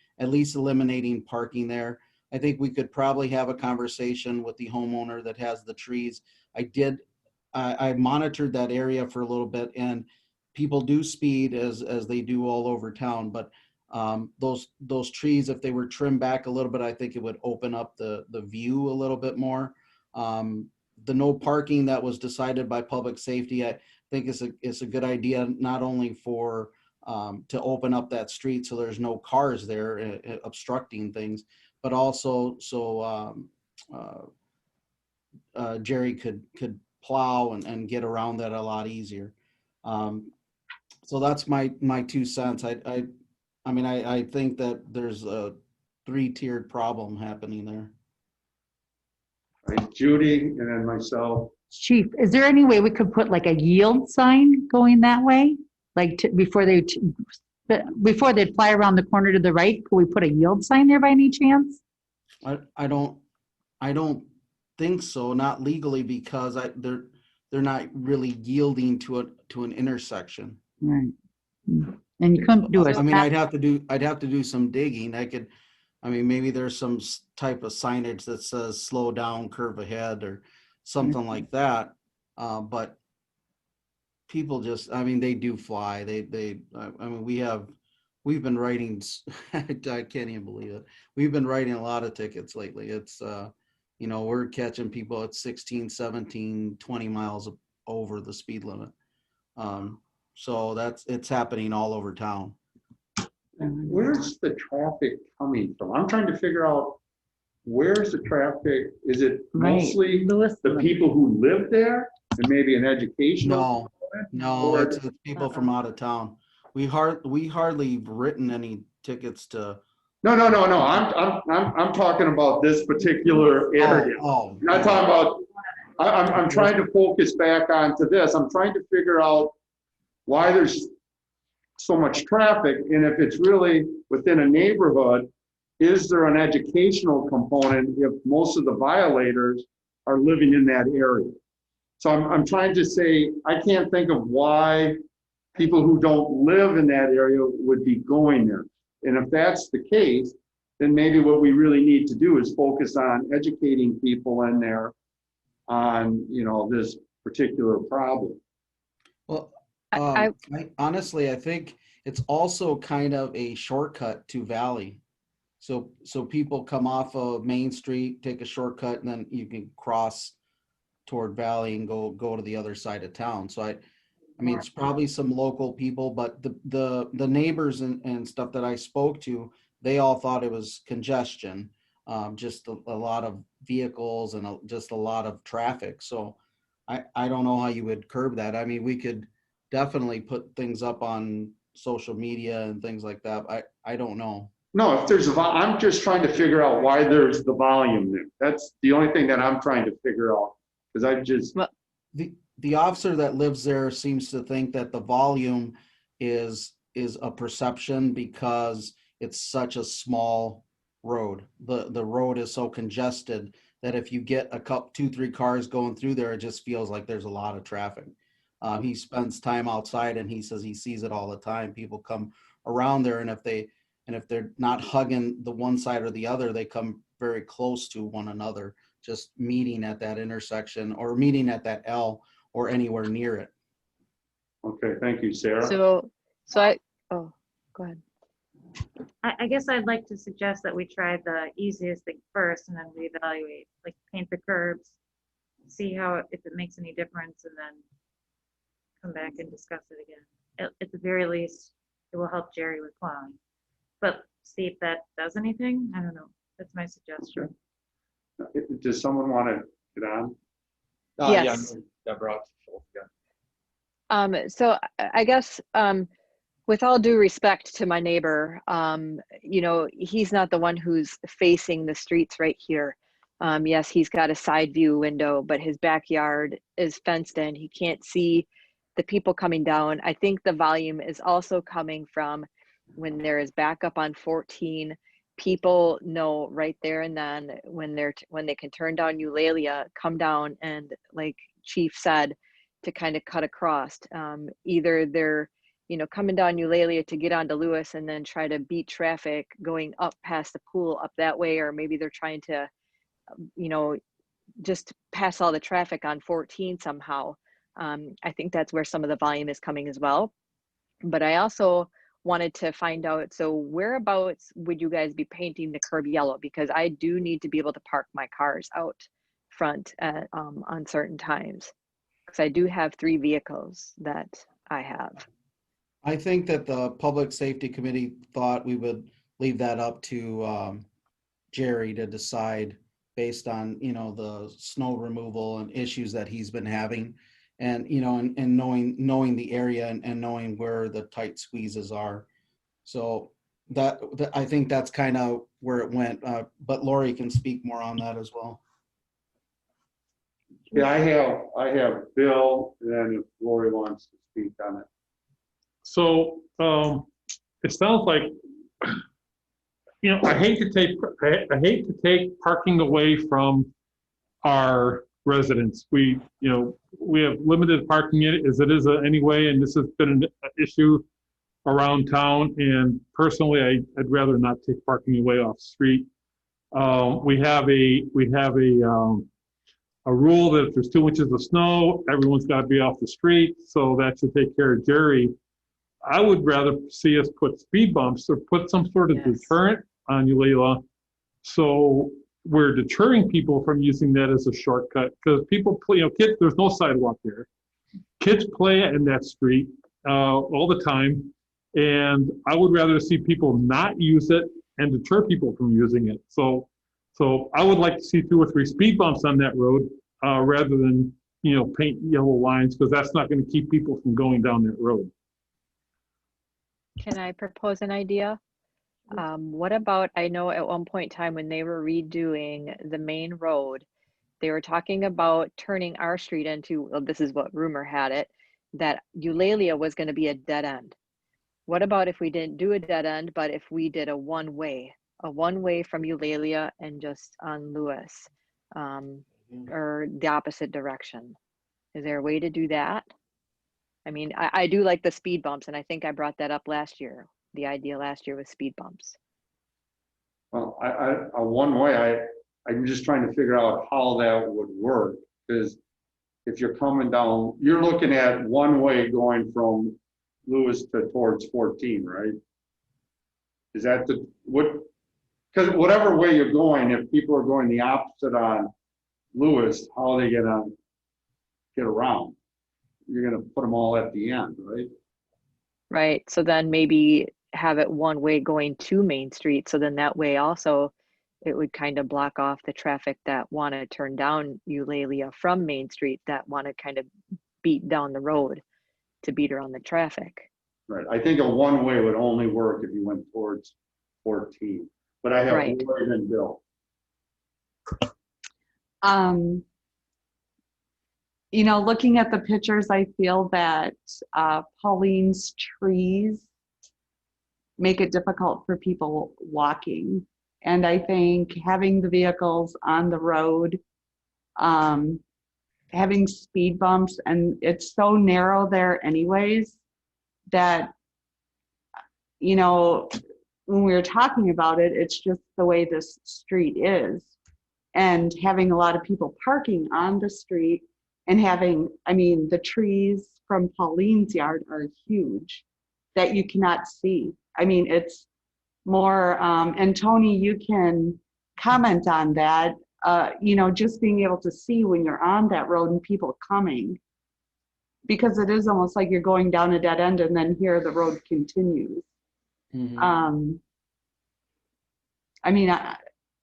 parking there. I think we could probably have a conversation with the homeowner that has the trees. I monitored that area for a little bit, and people do speed as they do all over town, but those trees, if they were trimmed back a little bit, I think it would open up the view a little bit more. The no parking that was decided by public safety, I think is a good idea, not only for to open up that street so there's no cars there obstructing things, but also so Jerry could plow and get around that a lot easier. So that's my 2 cents. I think that there's a 3-tiered problem happening there. All right, Judy and then myself. Chief, is there any way we could put like a yield sign going that way? Like before they'd fly around the corner to the right, could we put a yield sign there by any chance? I don't think so, not legally, because they're not really yielding to an intersection. Right. And you couldn't do it. I mean, I'd have to do some digging. Maybe there's some type of signage that says slow down, curve ahead, or something like that. But people just, I mean, they do fly. I mean, we've been writing, I can't even believe it. We've been writing a lot of tickets lately. It's, you know, we're catching people at 16, 17, 20 miles over the speed limit. So it's happening all over town. Where's the traffic coming from? I'm trying to figure out, where's the traffic? Is it mostly the people who live there and maybe an educational? No, it's people from out of town. We hardly written any tickets to. No. I'm talking about this particular area. I'm not talking about. I'm trying to focus back onto this. I'm trying to figure out why there's so much traffic, and if it's really within a neighborhood, is there an educational component if most of the violators are living in that area? So I'm trying to say, I can't think of why people who don't live in that area would be going there. And if that's the case, then maybe what we really need to do is focus on educating people in there on, you know, this particular problem. Well, I honestly, I think it's also kind of a shortcut to Valley. So people come off of Main Street, take a shortcut, and then you can cross toward Valley and go to the other side of town. So I mean, it's probably some local people, but the neighbors and stuff that I spoke to, they all thought it was congestion, just a lot of vehicles and just a lot of traffic. So I don't know how you would curb that. I mean, we could definitely put things up on social media and things like that. I don't know. No, if there's I'm just trying to figure out why there's the volume there. That's the only thing that I'm trying to figure out, because I just. The officer that lives there seems to think that the volume is a perception because it's such a small road. The road is so congested that if you get a couple, 2-3 cars going through there, it just feels like there's a lot of traffic. He spends time outside and he says he sees it all the time. People come around there, and if they're not hugging the one side or the other, they come very close to one another, just meeting at that intersection or meeting at that L or anywhere near it. Okay, thank you, Sarah. So go ahead. I guess I'd like to suggest that we try the easiest thing first and then reevaluate, like paint the curbs, see if it makes any difference, and then come back and discuss it again. At the very least, it will help Jerry with plowing. But see if that does anything. I don't know. That's my suggestion. Does someone want to get on? Yes. Yeah, Deborah. So I guess with all due respect to my neighbor, you know, he's not the one who's facing the streets right here. Yes, he's got a side view window, but his backyard is fenced in. He can't see the people coming down. I think the volume is also coming from when there is backup on 14. People know right there and then when they can turn down Eulalia, come down and, like Chief said, to kind of cut across. Either they're, you know, coming down Eulalia to get onto Lewis and then try to beat traffic going up past the pool up that way, or maybe they're trying to, you know, just pass all the traffic on 14 somehow. I think that's where some of the volume is coming as well. But I also wanted to find out, so whereabouts would you guys be painting the curb yellow? Because I do need to be able to park my cars out front on certain times, because I do have 3 vehicles that I have. I think that the Public Safety Committee thought we would leave that up to Jerry to decide based on, you know, the snow removal and issues that he's been having, and, you know, and knowing the area and knowing where the tight squeezes are. So that I think that's kind of where it went. But Lori can speak more on that as well. Yeah, I have Bill, and then if Lori wants to speak on it. So it sounds like, you know, I hate to take parking away from our residents. We have limited parking as it is anyway, and this has been an issue around town. And personally, I'd rather not take parking away off the street. We have a a rule that if there's 2 inches of snow, everyone's got to be off the street, so that should take care of Jerry. I would rather see us put speed bumps or put some sort of Yes. deterrent on Eulalia, so we're deterring people from using that as a shortcut, because people play, kids, there's no sidewalk there. Kids play in that street all the time, and I would rather see people not use it and deter people from using it. So I would like to see 2 or 3 speed bumps on that road rather than paint yellow lines, because that's not going to keep people from going down that road. Can I propose an idea? What about, I know at one point in time when they were redoing the main road, they were talking about turning our street into, well, this is what rumor had it, that Eulalia was going to be a dead end. What about if we didn't do a dead end, but if we did a one-way from Eulalia and just on Lewis, or the opposite direction? Is there a way to do that? I mean, I do like the speed bumps, and I think I brought that up last year. The idea last year was speed bumps. Well, a one-way, I'm just trying to figure out how that would work, because if you're coming down, you're looking at one way going from Lewis towards 14, right? Is that because whatever way you're going, if people are going the opposite on Lewis, how are they gonna get around? You're gonna put them all at the end, right? Right, so then maybe have it one way going to Main Street, so then that way also it would kind of block off the traffic that want to turn down Eulalia from Main Street, that want to kind of beat down the road to beat around the traffic. Right. I think a one-way would only work if you went towards 14. But I have Right. more than Bill. Looking at the pictures, I feel that Pauline's trees make it difficult for people walking. And I think having the vehicles on the road, having speed bumps, and it's so narrow there anyways, that, when we were talking about it, it's just the way this street is. And having a lot of people parking on the street and the trees from Pauline's yard are huge that you cannot see. It's more, and Tony, you can comment on that, just being able to see when you're on that road and people coming, because it is almost like you're going down a dead end and then here the road continues. Mhm.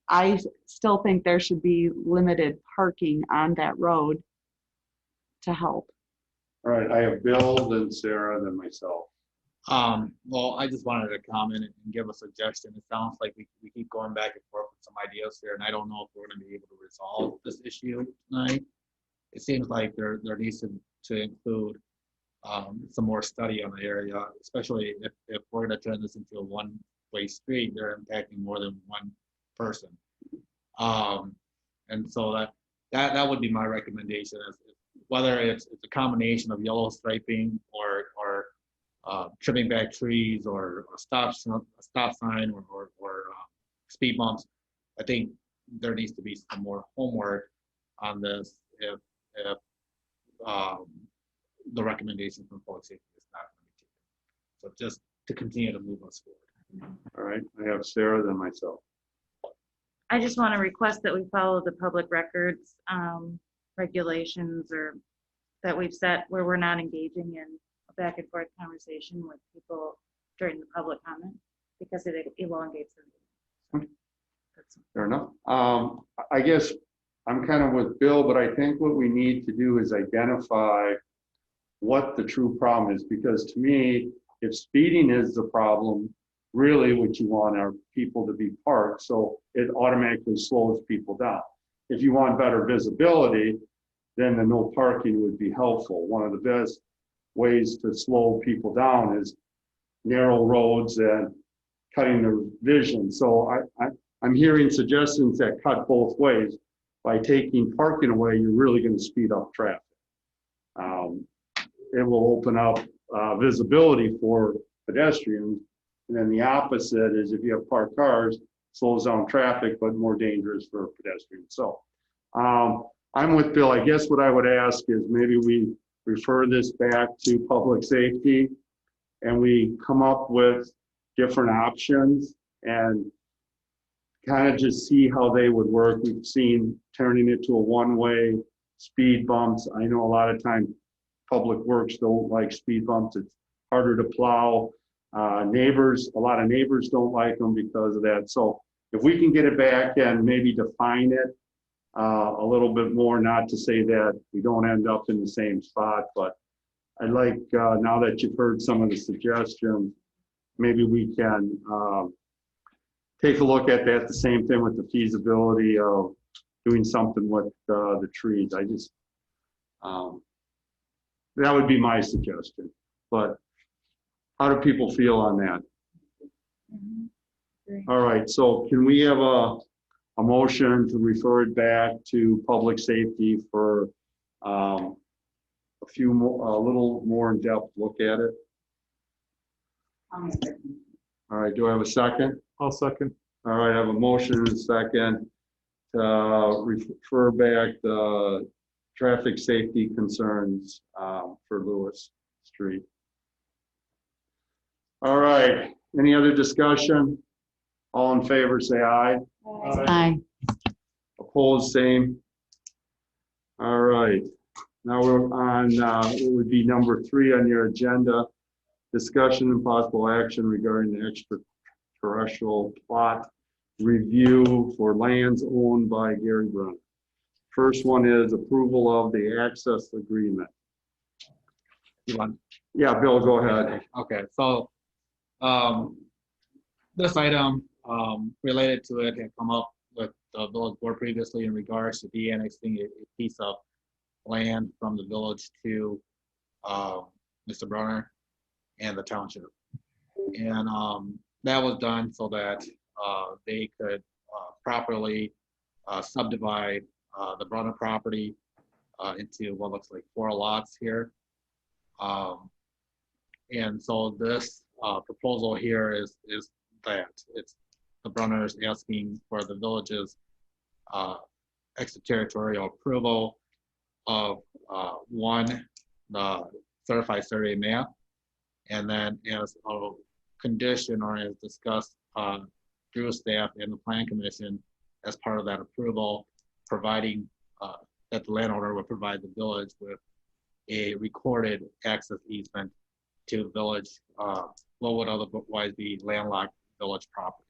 I still think there should be limited parking on that road to help. All right, I have Bill, then Sarah, then myself. Well, I just wanted to comment and give a suggestion. It sounds like we keep going back and forth with some ideas here, and I don't know if we're going to be able to resolve this issue tonight. It seems like there needs to include some more study on the area, especially if we're going to turn this into a one-way street. They're impacting more than one person, and so that would be my recommendation. Is whether it's a combination of yellow striping or trimming back trees or a stop sign or speed bumps. I think there needs to be some more homework on this if the recommendation from public safety is not going to be taken. So just to continue to move us forward. All right, I have Sarah, then myself. I just want to request that we follow the public records regulations or that we've set, where we're not engaging in a back and forth conversation with people during the public comment, because it elongates the meeting. Fair enough. I guess I'm kind of with Bill, but I think what we need to do is identify what the true problem is, because to me, if speeding is the problem, really what you want are people to be parked, so it automatically slows people down. If you want better visibility, then the no parking would be helpful. One of the best ways to slow people down is narrow roads and cutting their vision. So I'm hearing suggestions that cut both ways. By taking parking away, you're really going to speed up traffic. It will open up visibility for pedestrians. And then the opposite is if you have parked cars, slows down traffic, but more dangerous for pedestrians. So I'm with Bill. I guess what I would ask is maybe we refer this back to public safety and we come up with different options and kind of just see how they would work. We've seen turning it to a one-way, speed bumps. I know a lot of times public works don't like speed bumps. It's harder to plow. Neighbors, a lot of neighbors don't like them because of that. So if we can get it back and maybe define it a little bit more, not to say that we don't end up in the same spot, but I'd like, now that you've heard some of the suggestions, maybe we can take a look at that. The same thing with the feasibility of doing something with the trees. I just, that would be my suggestion. But how do people feel on that? All right, so can we have a motion to refer it back to public safety for a few more, a little more in-depth look at it? All right, do I have a second? I'll second. All right, I have a motion and a second to refer back the traffic safety concerns for Lewis Street. All right, any other discussion? All in favor, say aye. Aye. Opposed, same. All right, now we're on, it would be number 3 on your agenda, discussion and possible action regarding the extraterrestrial plot review for lands owned by Gary Brunner. First one is approval of the access agreement. Yeah, Bill, go ahead. Okay, so this item related to it had come up with the village board previously in regards to de-annexing a piece of land from the village to Mr. Brunner and the township. And that was done so that they could properly subdivide the Brunner property into what looks like 4 lots here. And so this proposal here is that it's the Brunners asking for the village's extraterritorial approval of one, the certified survey map, and then as a condition or as discussed through staff and the plan commission as part of that approval, providing that the landowner would provide the village with a recorded access easement to the village, what would otherwise be landlocked village property.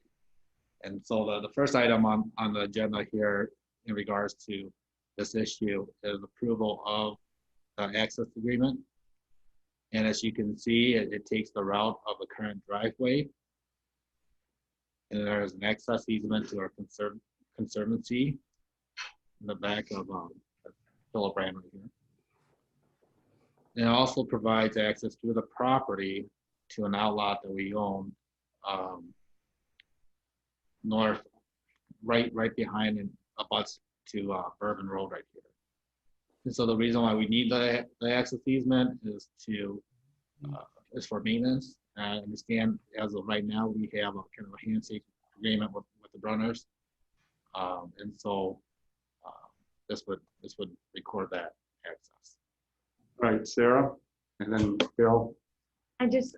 And so the first item on the agenda here in regards to this issue is approval of the access agreement. And as you can see, it takes the route of the current driveway. And there is an access easement to our conservancy in the back of Philip Brand right here. And it also provides access to the property to an outlot that we own north, right behind and abuts to Bourbon Road right here. And so the reason why we need the access easement is for maintenance. I understand as of right now we have a kind of a handshake agreement with the Brunners, and so this would record that access. All right, Sarah, and then Bill. I just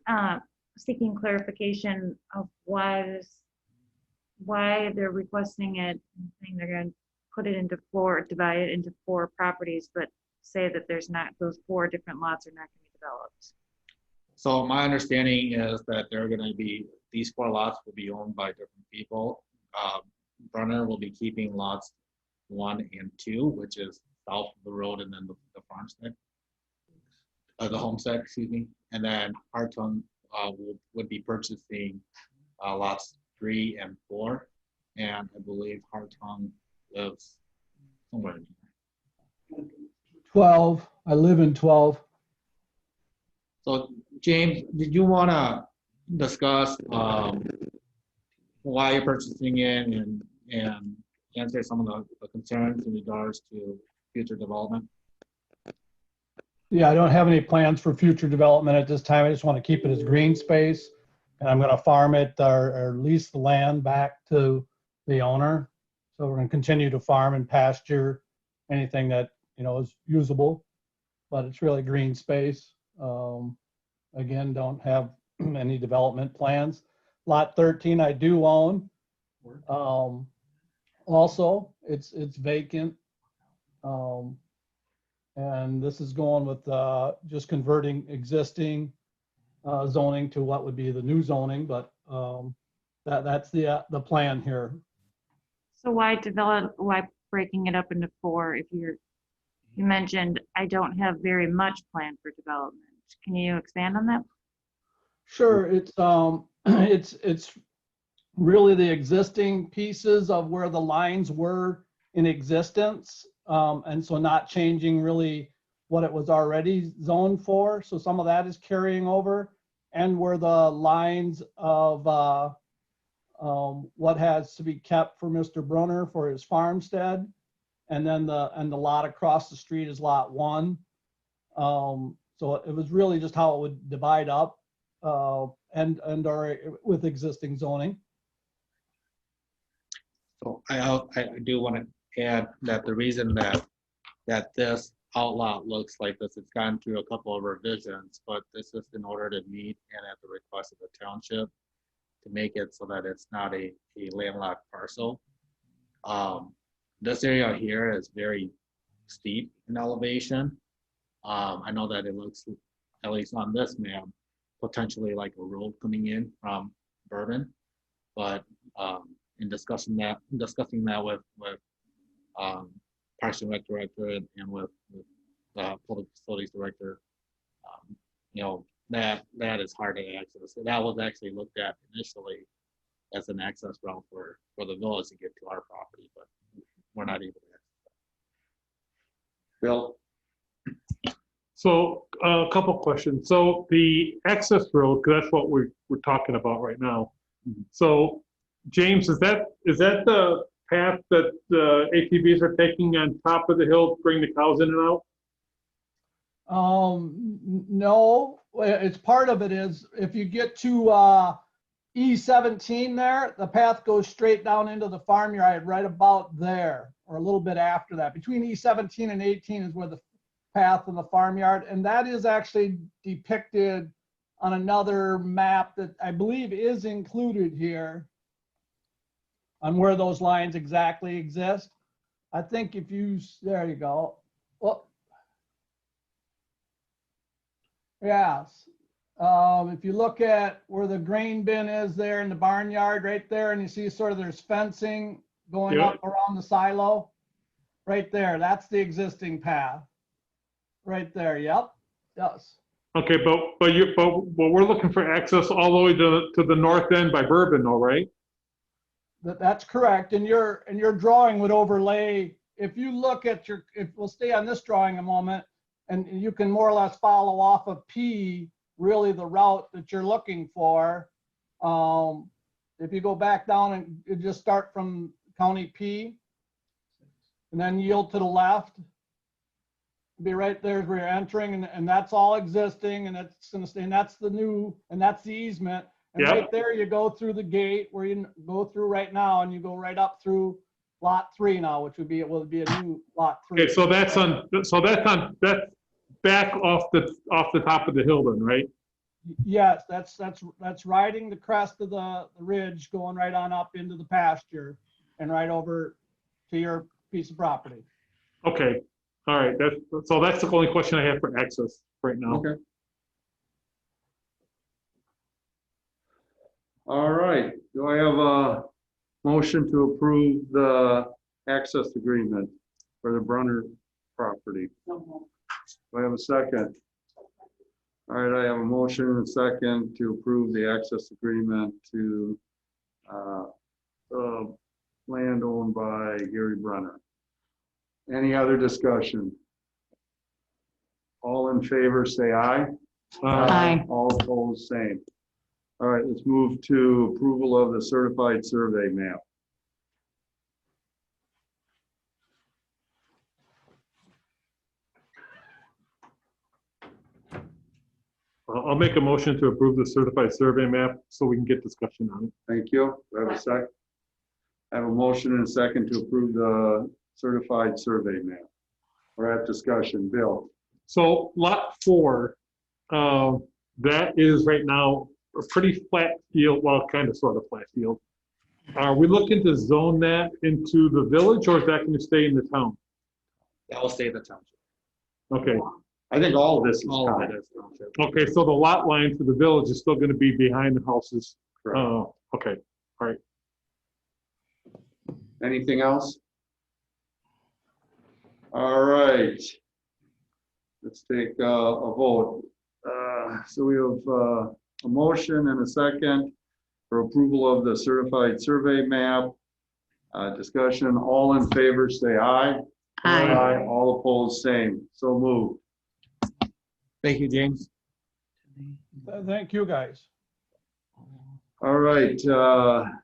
seeking clarification of why they're requesting it, saying they're going to put it into 4, divide it into 4 properties, but say that there's not, those 4 different lots are not going to be developed. So my understanding is that they're going to be, these 4 lots will be owned by different people. Brunner will be keeping lots 1 and 2, which is south of the road, and then the farmstead, the homestead, excuse me. And then Hartung would be purchasing lots 3 and 4, and I believe Hartung lives somewhere in here. 12. I live in 12. So James, did you want to discuss why you're purchasing it and answer some of the concerns in regards to future development? Yeah, I don't have any plans for future development at this time. I just want to keep it as green space. And I'm going to farm it or lease the land back to the owner. So we're going to continue to farm and pasture anything that, is usable, but it's really green space. Again, don't have any development plans. Lot 13 I do own. Also, it's vacant. And this is going with just converting existing zoning to what would be the new zoning, but that's the plan here. So why breaking it up into 4 if you mentioned I don't have very much plan for development. Can you expand on that? Sure, it's really the existing pieces of where the lines were in existence, and so not changing really what it was already zoned for. So some of that is carrying over, and where the lines of what has to be kept for Mr. Brunner for his farmstead, and then the lot across the street is lot 1. So it was really just how it would divide up, and or with existing zoning. So I do want to add that the reason that this outlot looks like this, it's gone through a couple of revisions, but this is in order to meet and at the request of the township to make it so that it's not a landlocked parcel. This area here is very steep in elevation. I know that it looks, at least on this map, potentially like a road coming in from Bourbon, but in discussing that with Parks and Rec director and with public facilities director, that is hard to access. So that was actually looked at initially as an access route for the village to get to our property, but we're not able to access that. Bill? So a couple questions. So the access road, 'cause that's what we're talking about right now. So James, is that the path that the ATVs are taking on top of the hill to bring the cows in and out? No, it's part of it is if you get to E17 there, the path goes straight down into the farmyard right about there, or a little bit after that. Between E17 and 18 is where the path in the farmyard, and that is actually depicted on another map that I believe is included here on where those lines exactly exist. I think if you, there you go. Well, yes. If you look at where the grain bin is there in the barnyard right there, and you see sort of there's fencing going up around the silo, right there, that's the existing path. Right there, yep, yes. Okay, but we're looking for access all the way to the north end by Bourbon, though, right? That's correct. And your drawing would overlay. If you look at if we'll stay on this drawing a moment, and you can more or less follow off of P, really the route that you're looking for. If you go back down and you just start from County P, and then yield to the left. Be right there where you're entering, and that's all existing, and that's gonna stay, and that's the new, and that's the easement. And right there, you go through the gate where you go through right now, and you go right up through lot 3 now, which would be a new lot 3. Okay, so that's back off the top of the hill then, right? Yes, that's riding the crest of the ridge, going right on up into the pasture, and right over to your piece of property. Okay. All right, that's the only question I have for access right now. Okay. All right, do I have a motion to approve the access agreement for the Brunner property? Do I have a second? All right, I have a motion and a second to approve the access agreement to the land owned by Gary Brunner. Any other discussion? All in favor, say aye. Aye. All opposed, same. All right, let's move to approval of the certified survey map. I'll make a motion to approve the certified survey map so we can get discussion on it. Thank you. Do I have a second? I have a motion and a second to approve the certified survey map. We're at discussion. Bill? So lot 4, that is right now a pretty flat field, well, kind of sort of flat field. Are we looking to zone that into the village, or is that going to stay in the town? That will stay in the township. Okay, I think all of this is All of counted. it is township. okay, so the lot line for the village is still going to be behind the houses. Correct. Okay, all right. Anything else? All right. Let's take a vote. So we have a motion and a second for approval of the certified survey map. Discussion, all in favor, say aye. Aye. All opposed, same. So moved. Thank you, James. Thank you, guys. All right,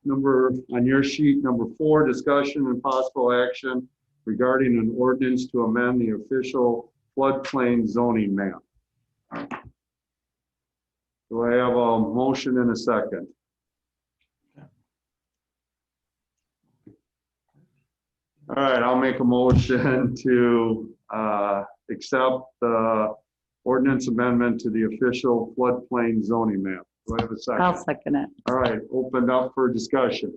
number on your sheet, number 4, discussion and possible action regarding an ordinance to amend the official floodplain zoning map. Do I have a motion and a second? All right, I'll make a motion to accept the ordinance amendment to the official floodplain zoning map. Do I have a second? I'll second it. All right, opened up for discussion.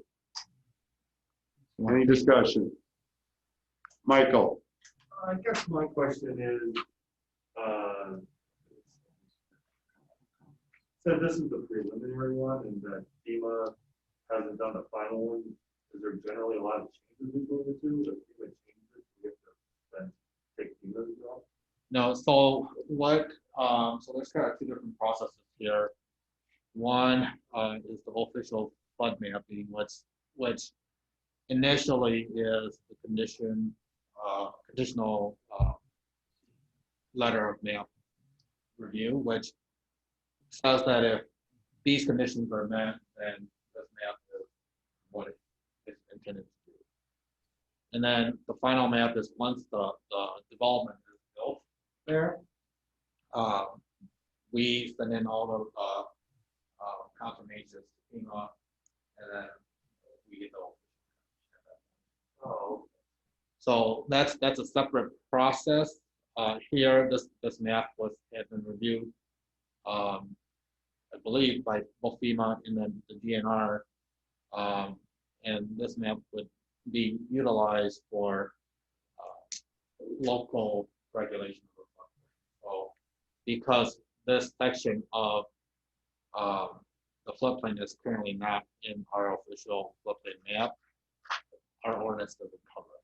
Any discussion? Michael? I guess my question is, so this is the preliminary one and that FEMA hasn't done the final one. Is there generally a lot of changes between the two? If FEMA changes, we have to then take FEMA's job? No, so what, so there's kind of 2 different processes here. One is the official flood mapping, which initially is the conditional letter of map review, which says that if these conditions are met, then this map is what it is intended to do. And then the final map is once the development is built there, we send in all the confirmations to FEMA, and then we get the. Oh. So that's a separate process. Here, this map had been reviewed, I believe, by both FEMA and then the DNR, and this map would be utilized for local regulation of the floodplain. So, because this section of the floodplain is currently not in our official floodplain map, our ordinance doesn't cover it.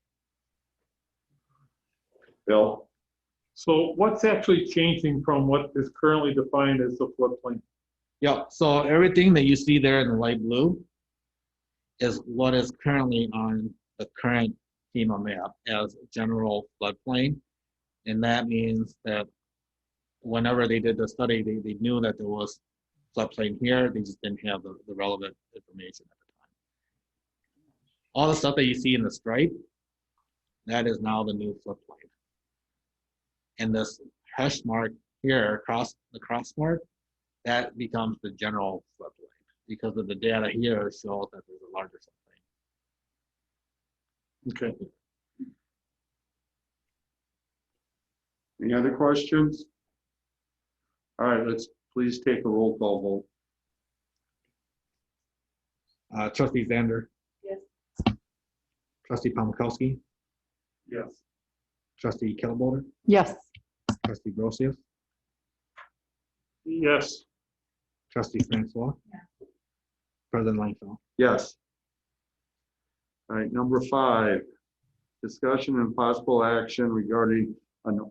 Bill? So what's actually changing from what is currently defined as the floodplain? Yeah, so everything that you see there in the light blue is what is currently on the current FEMA map as general floodplain. And that means that whenever they did the study, they knew that there was floodplain here, they just didn't have the relevant information at the time. All the stuff that you see in the stripe, that is now the new floodplain. And this hash mark here, across the cross mark, that becomes the general floodplain because of the data here shows that there's a larger floodplain. Okay. Any other questions? All right, let's please take a roll call vote. Trustee Zander. Yes. Trustee Palmkowski. Yes. Trustee Kettlebolder. Yes. Trustee Grosius. Yes. Trustee Francois. Yeah. President Langfeld. Yes. All right, number 5, discussion and possible action regarding an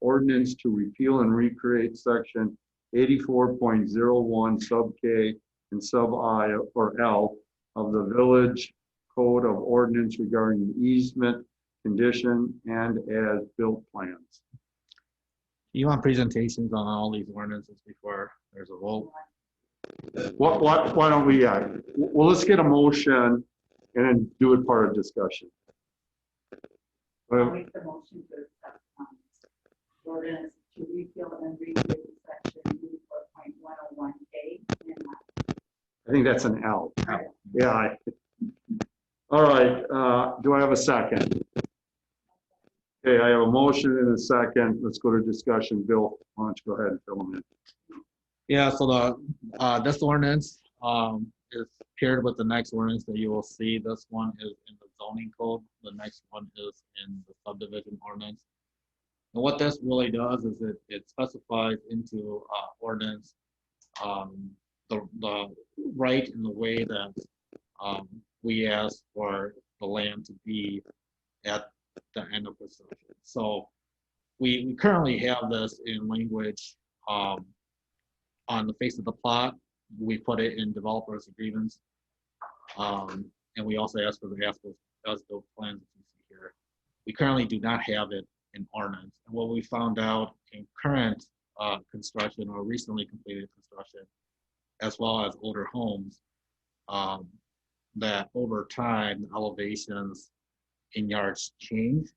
ordinance to repeal and recreate section 84.01 sub K and sub I or L of the Village Code of Ordinance regarding easement, condition, and as-built plans. You want presentations on all these ordinances before there's a vote? Why don't we, well, let's get a motion and then do it part of discussion. I'll make the motion to accept ordinance to repeal and recreate section 84.101K and I think that's an L. Yeah. All right, do I have a second? Okay, I have a motion and a second. Let's go to discussion. Bill, why don't you go ahead and fill them in? Yeah, so the, this ordinance, is paired with the next ordinance that you will see. This one is in the zoning code. The next one is in the subdivision ordinance. And what this really does is it specifies into, ordinance, the right and the way that, we ask for the land to be at the end of construction. So we currently have this in language, on the face of the plot. We put it in developers agreements. And we also ask for the as-built plans that you see here. We currently do not have it in ordinance. And what we found out in current construction or recently completed construction, as well as older homes, that over time elevations in yards change.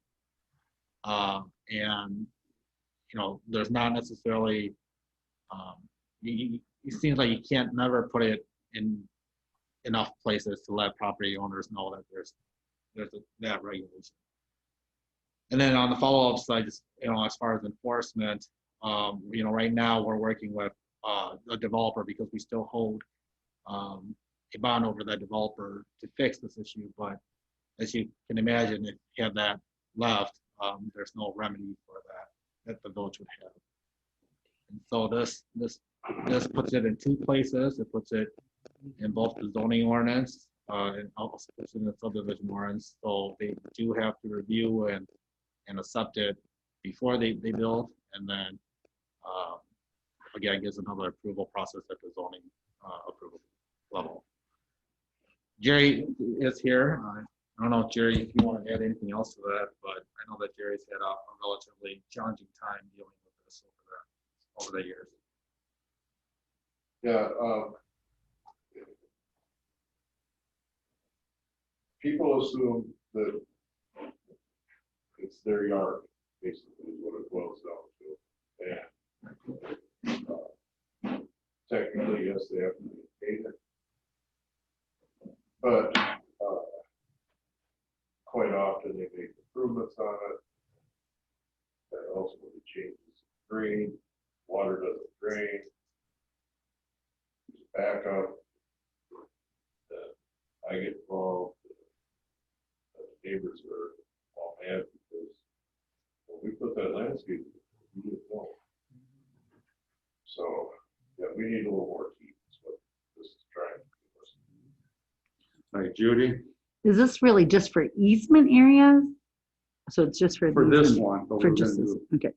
And there's not necessarily, it seems like you can't never put it in enough places to let property owners know that there's that regulation. And then on the follow-up side, just, as far as enforcement, right now we're working with a developer because we still hold a bond over that developer to fix this issue. But as you can imagine, if you have that left, there's no remedy for that the village would have. And so this puts it in two places. It puts it in both the zoning ordinance and also puts it in the subdivision ordinance. So they do have to review and accept it before they build, and then again gives another approval process at the zoning approval level. Jerry is here. I don't know, Jerry, if you want to add anything else to that, but I know that Jerry's had a relatively challenging time dealing with this over the years. Yeah. People assume that it's their yard, basically, is what it boils down to. And technically, yes, they have to maintain it. But quite often they make improvements on it. That ultimately changes the drain. Water doesn't drain. There's backup. I get involved. The neighbors are all mad because when we put that landscape, we didn't know. So yeah, we need a little more teeth. That's what this is trying to do. All right, Judy. Is this really just for easement areas? So it's just for this easement- one, but for we're just gonna this, do- okay.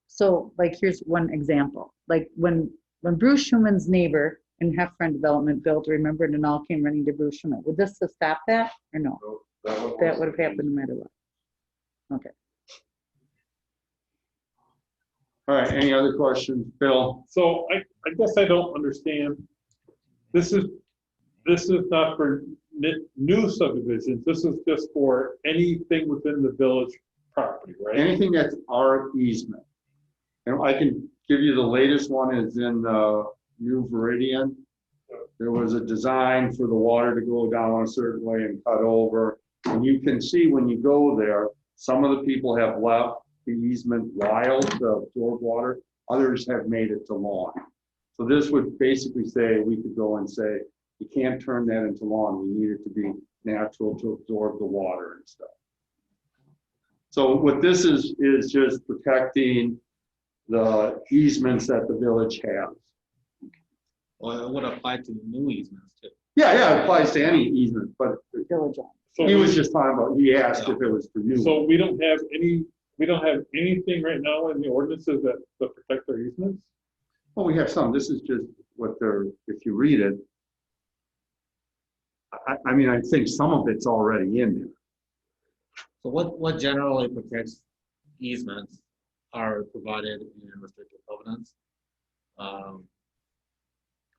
So like, here's one example. Like when Bruce Schumann's neighbor in Heffron Development built, remember, and it all came running to Bruce Schumann. Would this have stopped that or no? That would have happened no matter what. Okay. All right, any other questions, Bill? So I guess I don't understand. This is not for new subdivisions. This is just for anything within the village property, right? Anything that's our easement. And I can give you the latest one is in New Viridian. There was a design for the water to go down a certain way and cut over. And you can see when you go there, some of the people have left the easement wild to absorb water. Others have made it to lawn. So this would basically say, we could go and say, you can't turn that into lawn. We need it to be natural to absorb the water and stuff. So what this is just protecting the easements that the village has. Well, it would apply to the new easements too. Yeah, it applies to any easement, but village. He was just talking about, he asked if it was for new. So we don't have anything right now in the ordinances that protect our easements? Well, we have some. This is just what they're, if you read it, I mean, I think some of it's already in there. So what generally protects easements are provided in restrictive covenants.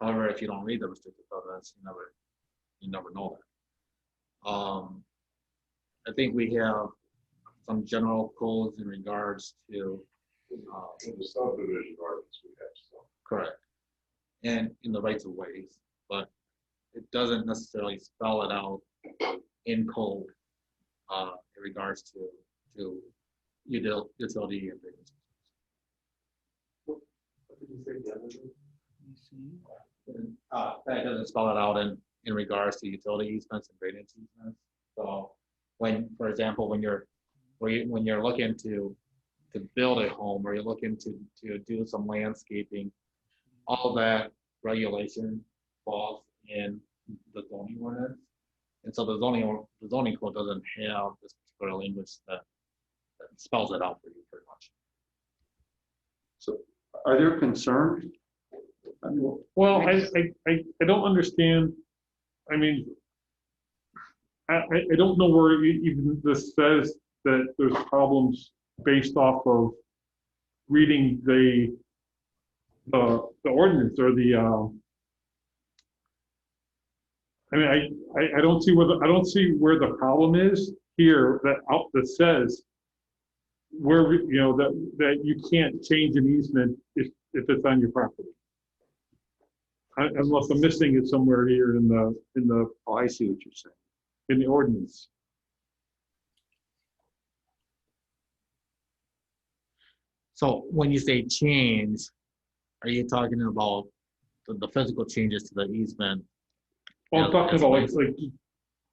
However, if you don't read the restrictive covenants, you never know that. I think we have some general codes in regards to in the subdivision ordinance we have some. Correct. And in the rights of ways, but it doesn't necessarily spell it out in code in regards to utility and drainage. What did you say, Devin? That doesn't spell it out in regards to utility easements and drainage easements. So when, for example, when you're looking to build a home, or you're looking to do some landscaping, all that regulation falls in the zoning ordinance. And so the zoning code doesn't have this particular language that spells it out for you pretty much. So are there concerns? I mean, Well, I don't understand. I mean, I don't know where even this says that there's problems based off of reading the ordinance or the. I mean, I don't see where the problem is here that says where that you can't change an easement if it's on your property. Unless I'm missing it somewhere here in the. Oh, I see what you're saying. In the ordinance. So when you say change, are you talking about the physical changes to the easement? Well, I'm talking about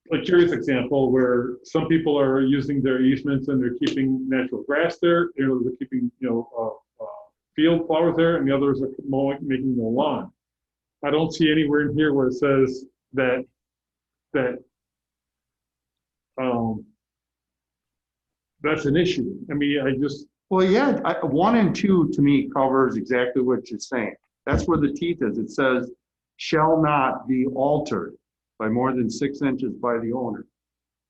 like Jerry's example, where some people are using their easements and they're keeping natural grass there, they're keeping field flowers there, and the others are making the lawn. I don't see anywhere in here where it says that that's an issue. I mean, Well, yeah, 1 and 2 to me covers exactly what you're saying. That's where the teeth is. It says, shall not be altered by more than 6 inches by the owner,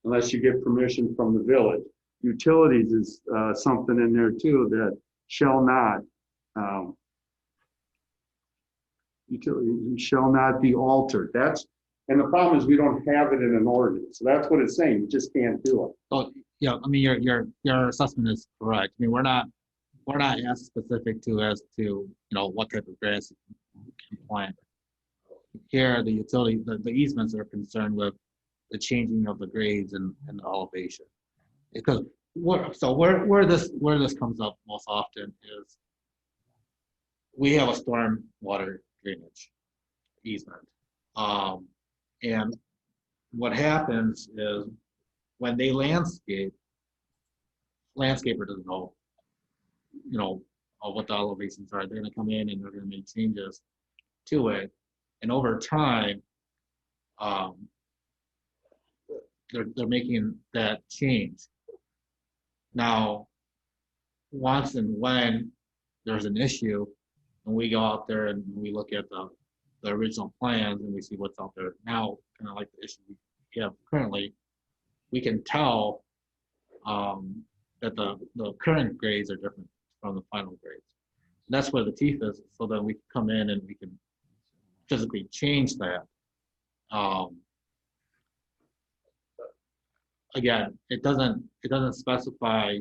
unless you get permission from the village. Utilities is something in there too that shall not, utilities shall not be altered. And the problem is we don't have it in an ordinance. So that's what it's saying. You just can't do it. Oh, yeah, I mean, your assessment is correct. I mean, we're not as specific as to what type of grass you can plant. Here, the utility, the easements are concerned with the changing of the grades and the elevation. Because where this comes up most often is we have a storm water drainage easement. And what happens is when they landscaper doesn't know, what the elevations are. They're going to come in and they're going to make changes to it, and over time, they're making that change. Now, once and when there's an issue, and we go out there and we look at the original plans and we see what's out there now, kind of like the issue we have currently, we can tell that the current grades are different from the final grades. And that's where the teeth is, so that we can come in and we can physically change that. Again, it doesn't specify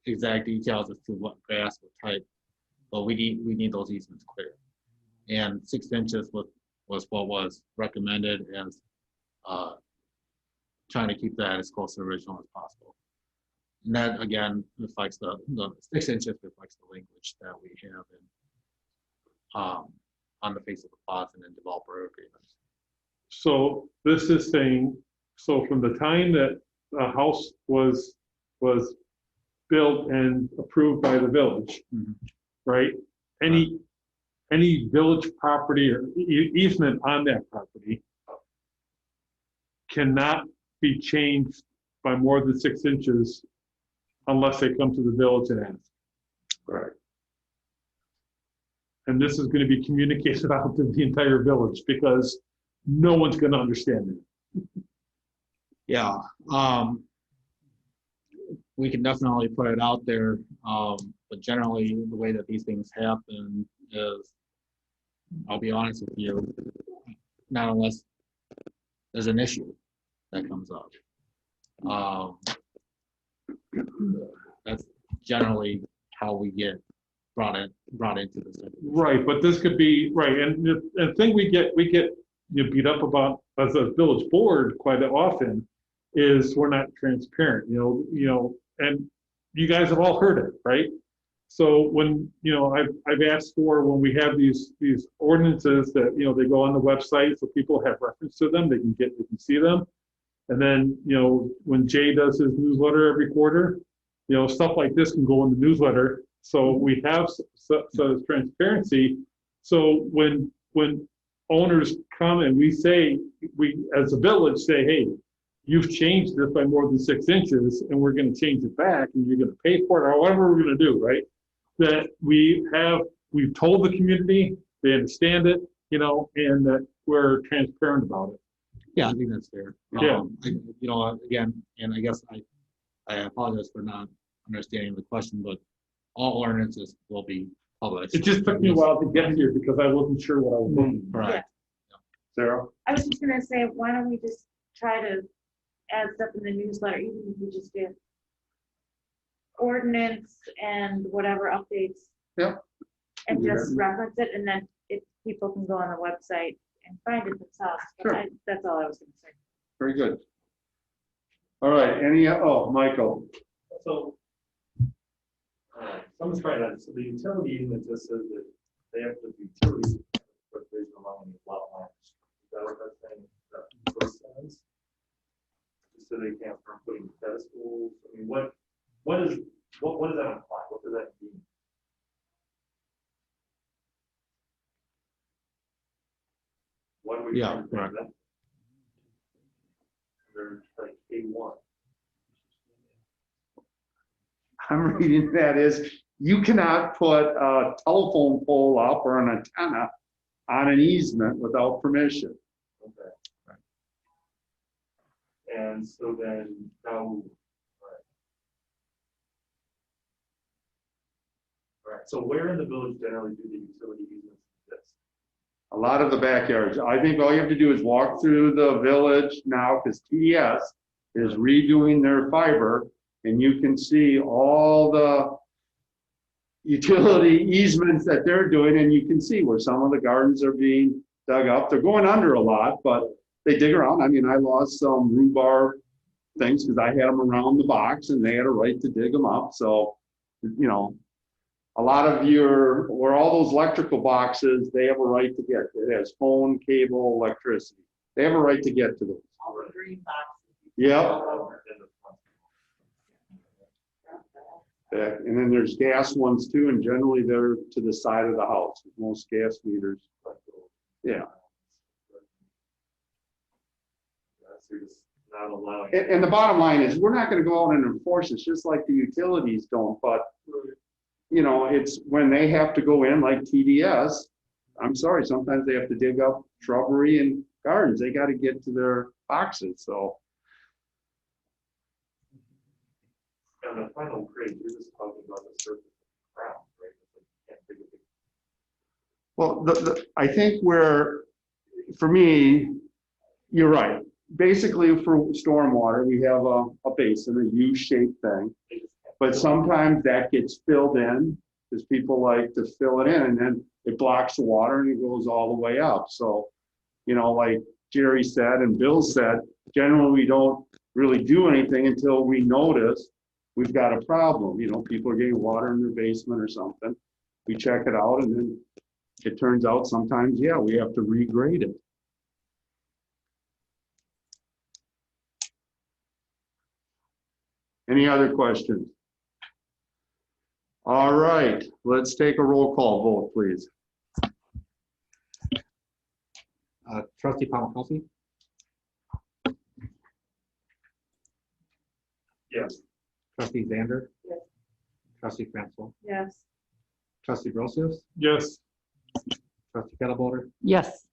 exact details as to what grass, what type, but we need those easements clear. And 6 inches was what was recommended as trying to keep that as close to the original as possible. And that again reflects the 6 inches reflects the language that we have in on the face of the plots and in developer agreements. So this is saying, so from the time that the house was built and approved by the village, right? Any village property or easement on that property cannot be changed by more than 6 inches unless they come to the village and ask. Right. And this is going to be communicated out to the entire village because no one's going to understand it. Yeah, we can definitely put it out there, but generally the way that these things happen is, I'll be honest with you, not unless there's an issue that comes up. That's generally how we get brought into this. Right, but this could be right, and the thing we get beat up about as a village board quite often is we're not transparent, and you guys have all heard it, right? So when, I've asked for, when we have these ordinances that, they go on the website so people have reference to them, they can see them. And then, when Jay does his newsletter every quarter, stuff like this can go in the newsletter. So we have so transparency. So when owners come and we as a village say, hey, you've changed this by more than 6 inches and we're going to change it back and you're going to pay for it, or whatever we're going to do, right? That we've told the community, they understand it, and that we're transparent about it. Yeah, I think that's fair. Yeah. Again, and I guess I apologize for not understanding the question, but all ordinances will be published. It just took me a while to get here because I wasn't sure what I was looking for. Right. Sarah? I was just gonna say, why don't we just try to add stuff in the newsletter, even if we just get ordinance and whatever updates. Yep. And just reference it, and then if people can go on the website and find it themselves. Sure. That's all I was gonna say. Very good. All right, Michael. So, someone's trying to, so the utility easement just says that they have to be utilities provision along the lot line. Is that what that's saying? That makes sense? So they can't start putting pedestals. I mean, what does that imply? What does that mean? What are we Yeah, trying to correct. prevent? They're like A1. I'm reading that is, you cannot put a telephone pole up or an antenna on an easement without permission. Okay. And so then now, right. So where in the village generally do the utility easements exist? A lot of the backyards. I think all you have to do is walk through the village now, because TDS is redoing their fiber, and you can see all the utility easements that they're doing, and you can see where some of the gardens are being dug up. They're going under a lot, but they dig around. I mean, I lost some rhubarb things because I had them around the box and they had a right to dig them up. So, a lot of where all those electrical boxes, they have a right to get. It has phone, cable, electricity. They have a right to get to those. All the green boxes. Yep. And then there's gas ones too, and generally they're to the side of the house. Most gas meters. Yeah. Not allowing. And the bottom line is, we're not going to go out and enforce it, just like the utilities don't. But it's when they have to go in, like TDS. I'm sorry, sometimes they have to dig up shrubbery and gardens. They got to get to their boxes. So. And the final grade, you're just talking about the surface of the ground, right? Well, I think for me, you're right. Basically, for stormwater, we have a basin, a U-shaped thing. But sometimes that gets filled in because people like to fill it in, and then it blocks the water and it goes all the way up. So, like Jerry said and Bill said, generally we don't really do anything until we notice we've got a problem. People are getting water in their basement or something. We check it out, and then it turns out sometimes, we have to regrade it. Any other questions? All right, let's take a roll call vote, please. Trustee Palmkowski? Yes. Trustee Zander? Yes. Trustee Francois? Yes. Trustee Brosius? Yes. Trustee Kettlebolder? Yes.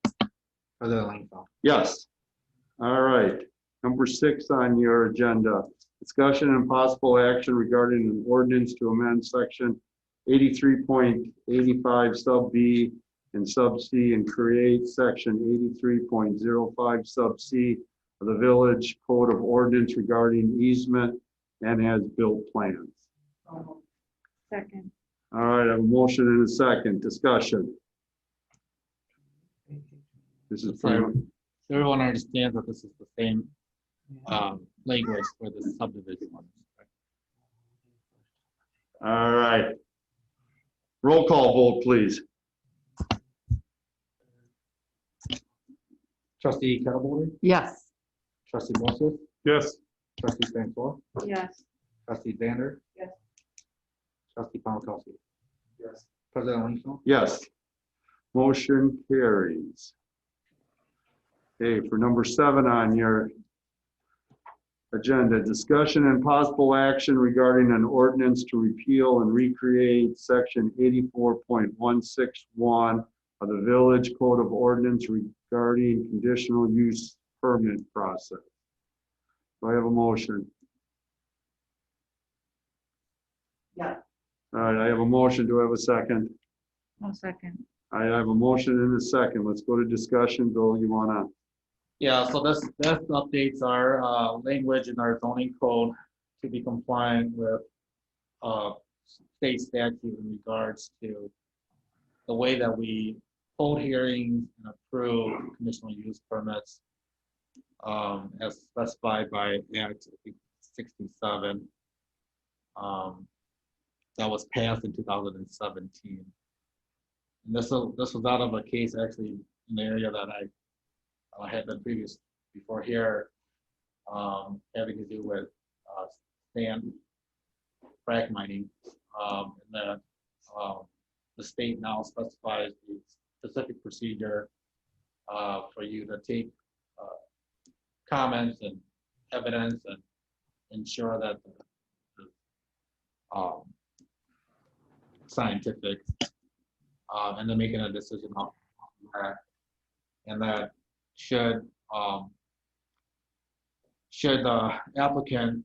President Langfeld? Yes. All right. Number 6 on your agenda, discussion and possible action regarding an ordinance to amend section 83.85 sub B and sub C and create section 83.05 sub C of the Village Code of Ordinance regarding easement and as-built plans. Second. All right, I have a motion and a second. Discussion. This is So everyone understands that this is the same language for the subdivision ones. All right. Roll call vote, please. Trustee Kettleboard, Yes. trustee Moses, Yes. trustee Francois, Yes. trustee Zander, Yes. trustee Palmkowski, Yes. president Langstone. Yes. Motion carries. Okay, for number 7 on your agenda, discussion and possible action regarding an ordinance to repeal and recreate section 84.161 of the Village Code of Ordinance regarding conditional use permit process. Do I have a motion? Yeah. All right, I have a motion. Do I have a second? 1 second. I have a motion and a second. Let's go to discussion. Bill, you wanna? Yeah, so this updates our language in our zoning code to be compliant with state statute in regards to the way that we hold hearings and approve conditional use permits as specified by Act 67 that was passed in 2017. And this was out of a case actually in the area that I had been before here, having to do with sand frac mining, and that the state now specifies the specific procedure for you to take comments and evidence and ensure that the scientific, and then making a decision on that, and that should the applicant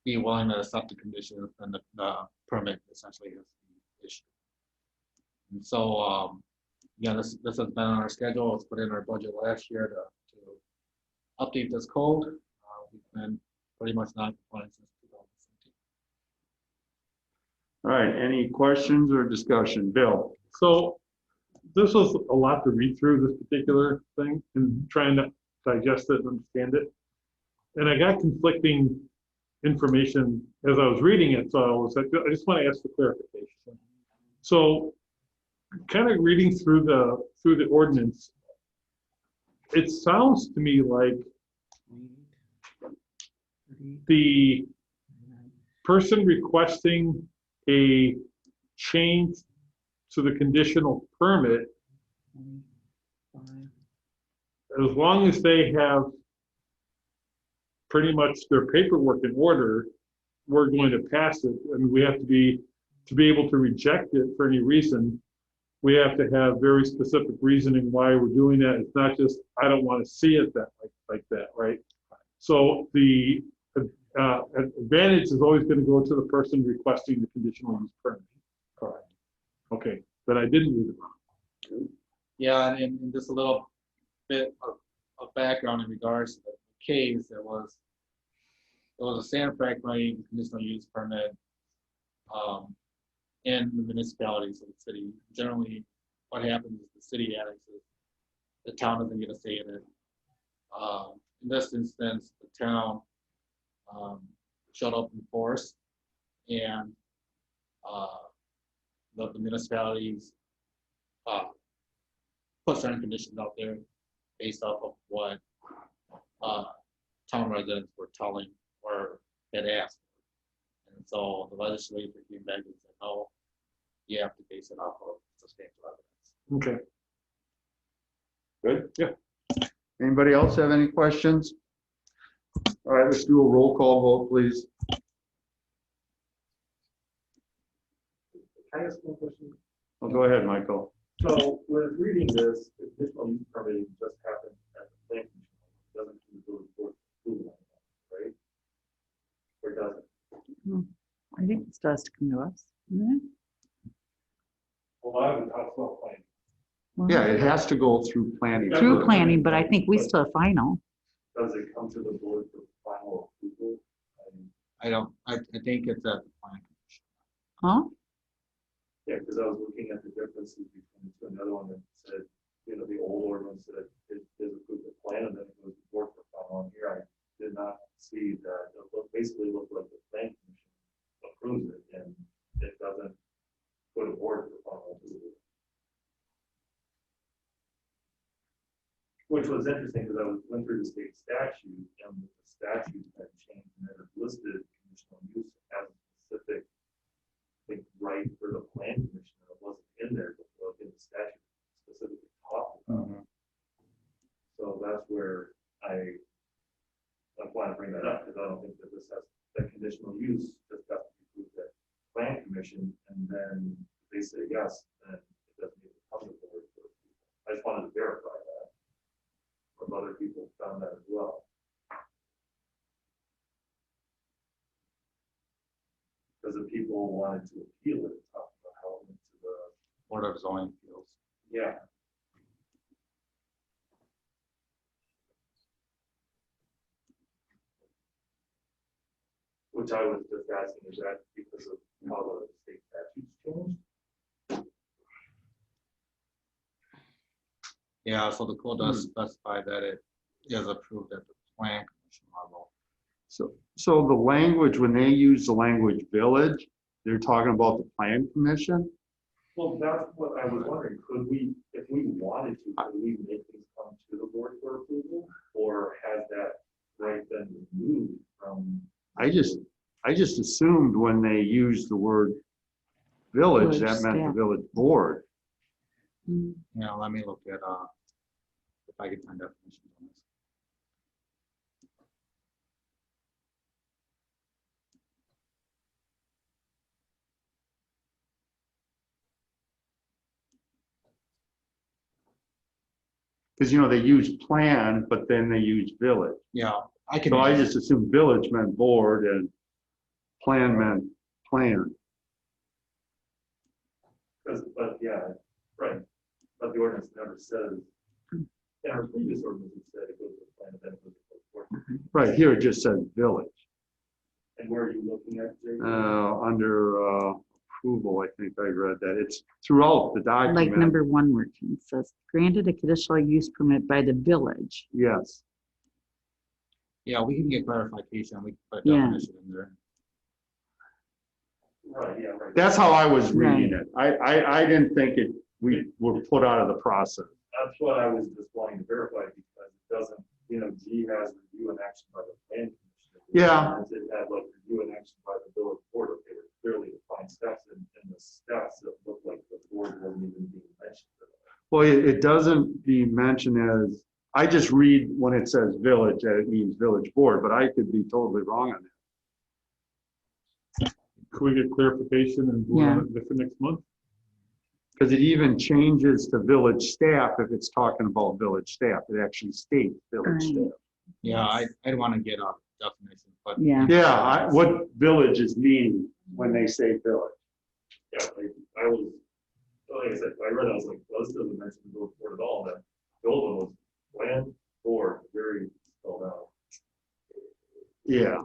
be willing to accept the conditions, and the permit essentially is issued. And so again, this has been on our schedule. It's put in our budget last year to update this code. We've been pretty much non-compliant since 2017. All right, any questions or discussion? Bill? So this was a lot to read through, this particular thing, and trying to digest it and understand it. And I got conflicting information as I was reading it, so I was like, I just want to ask for clarification. So kind of reading through the ordinance, it sounds to me like the person requesting a change to the conditional permit, as long as they have pretty much their paperwork in order, we're going to pass it. And we have to be able to reject it for any reason, we have to have very specific reasoning why we're doing that. It's not just, I don't want to see it like that, right? So the advantage is always going to go to the person requesting the conditional use permit. Correct. Okay, but I didn't read it wrong. Yeah, and just a little bit of background in regards to the case. There was a sand frac mining conditional use permit in the municipalities of the city. Generally, what happens is the city annexes, the town doesn't get a say in it. In this instance, the town showed up in force, and the municipalities put certain conditions out there based off of what town residents were telling or had asked. And so the legislature came back and said, no, you have to base it off of substantial evidence. Okay. Good? Yeah. Anybody else have any questions? All right, let's do a roll call vote, please. Can I ask one question? Oh, go ahead, Michael. So when reading this, the conditional use permit just happened at the planning commission, doesn't include the board approval, right? Or does it? I think it still has to come to us. Isn't Well, I would talk about planning. it? Yeah, it has to go through planning. Through planning, but I think we still have final. Does it come to the board for final approval? I think it's at the plan. Huh? Yeah, because I was looking at the differences between the two. Another one that said, you know, the old ordinance said it is approved the plan, and then it goes to board for final. And here I did not see that. It basically looked like the planning commission approves statute, and the statute had changed and it listed conditional use as a specific, like, right for the plan commission. It wasn't in there before in the statute specifically talked about. So that's where I want to bring that up, because I don't think that this has that conditional use just has to be approved at plan commission, and then if they say yes, then it doesn't need to come to the board for approval. I just wanted to verify that from other people who found that as well. Because if people wanted to appeal it, talk about how it went to the Board of Zoning Appeals. yeah. Which I was just asking, is that because of how the state statutes changed? Yeah, so the code does specify that it is approved at the plan commission level. So the language, when they use the language village, they're talking about the plan commission? Well, that's what I was wondering. Could we, if we wanted to, could we make these come to the board for approval? Or has that right been removed from? I just assumed when they used the word village, that meant the village board. Yeah, let me look at if I can find definitions on this. Because, they use plan, but then they use village. Yeah, I can. So I just assumed village meant board and plan meant plan. But yeah, right. But the ordinance never says, in our previous ordinance, it said it goes to the plan and then it goes to the board. Right, here it just says village. And where are you looking at, Jay? Under approval, I think I read that. It's throughout the document. Like number 1 where it says, granted a conditional use permit by the village. Yes. Yeah, we can get clarification. We can put a Yeah. definition in there. Right, yeah, right. That's how I was reading it. I didn't think we were put out of the process. That's what I was just wanting to verify, because it doesn't, G has review and action by the plan commission. Yeah. It had like review and action by the village board. Okay, there's clearly defined steps, and the steps that look like the board wasn't even being mentioned. Well, it doesn't be mentioned as, I just read when it says village that it means village board, but I could be totally wrong on that. Could we get clarification and do it for next month? Because it even changes to village staff if it's talking about village staff. It actually states village staff. Yeah, I'd want to get a definition, but Yeah, what villages mean when they say village. Yeah, I was, like I said, I read, I was like, well, this doesn't mention the village board at all. That the old one was land board, very spelled out. Yeah,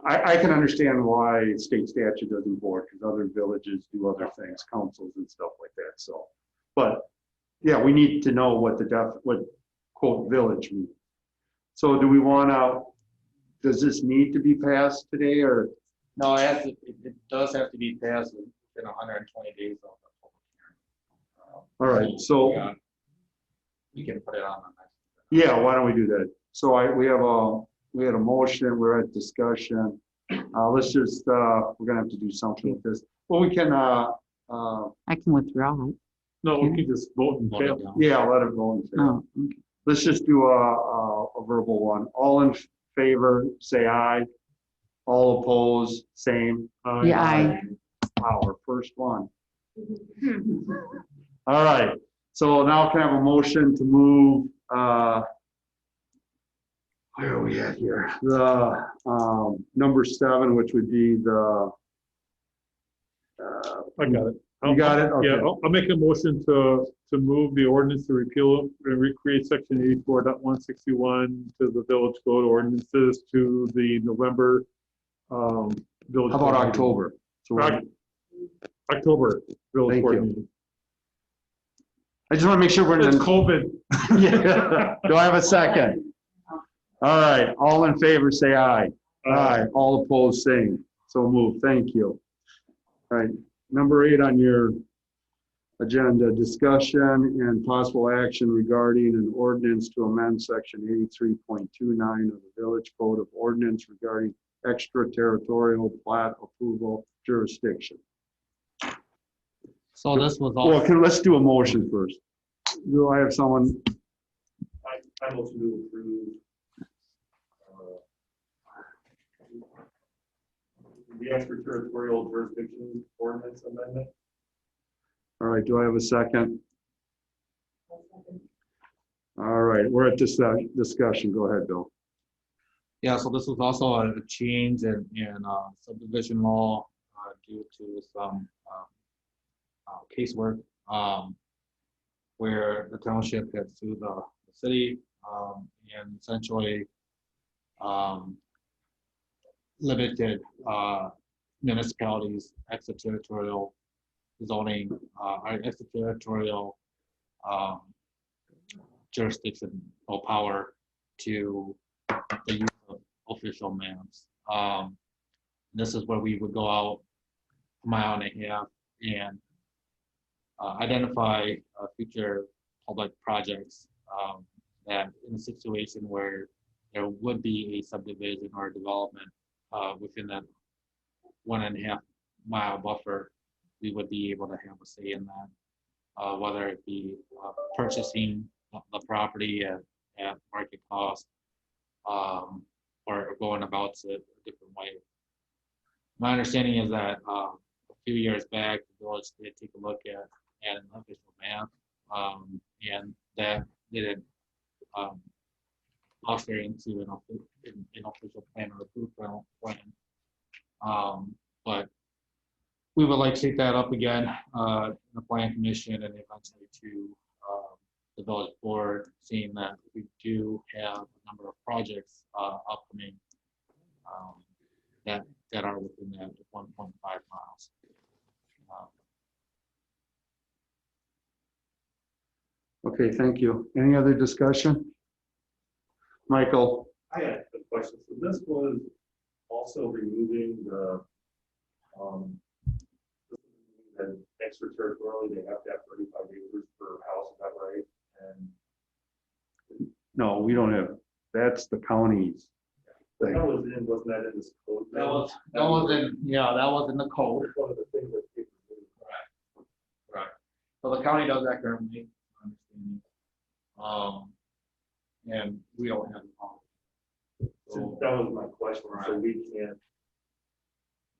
I can understand why state statute doesn't board, because other villages do other things, councils and stuff like that, so. But, yeah, we need to know what what quote village means. So do we want to, does this need to be passed today, or? no, it does have to be passed within 120 days of the public hearing. All right, so. We can put it on the next. Yeah, why don't we do that? So we had a motion, we're at discussion. Let's just, we're gonna have to do something with this. Well, we can, I can withdraw it. No, we can just vote and fail. yeah, let it go and fail. Oh, okay. Let's just do a verbal one. All in favor, say aye. All opposed, same. Yeah, aye. Wow, our first one. All right, so now can I have a motion to move, where are we at here? The number 7, which would be the. I got it. You got it? Okay. Yeah, I'll make a motion to move the ordinance to repeal and recreate section 84.161 to the village code ordinances to the November village. How about October? So October village Thank board you. meeting. I just want to make sure we're in. It's COVID. Yeah. Do I have a second? All right, all in favor, say aye. Aye. All opposed, same. So move. Thank you. All right, number 8 on your agenda, discussion and possible action regarding an ordinance to amend section 83.29 of the Village Code of Ordinance regarding extraterritorial plat approval jurisdiction. So this was Well, all, let's do a motion first. Do I have someone? I motion to approve the extraterritorial jurisdiction ordinance amendment. All right, do I have a second? All right, we're at this discussion. Go ahead, Bill. yeah, so this was also a change in subdivision law due to some casework where the township had sued the city and essentially limited municipalities' extraterritorial zoning, or extraterritorial jurisdiction or power to the use of official maps. This is where we would go out a mile and a half and identify future public projects that in a situation where there would be a subdivision or a development within that 1.5 mile buffer, we would be able to have a say in that, whether it be purchasing the property at market cost or going about it a different way. My understanding is that a few years back, the village did take a look at an official map, and that didn't foster into an official plan or approved plan. But we would like to take that up again in the plan commission and eventually to the village board, seeing that we do have a number of projects upcoming that are within that 1.5 miles. Okay, thank you. Any other discussion? Michael? I had a question. So this was also removing the extraterritorially, they have to have 35 acres per house, is that right? And No, we don't have, that's the county's thing. that was in, wasn't that in this code? That was in the code. One of the things that people do. Right. So the county does that currently, and we don't have the power. So that was my question. So we can't,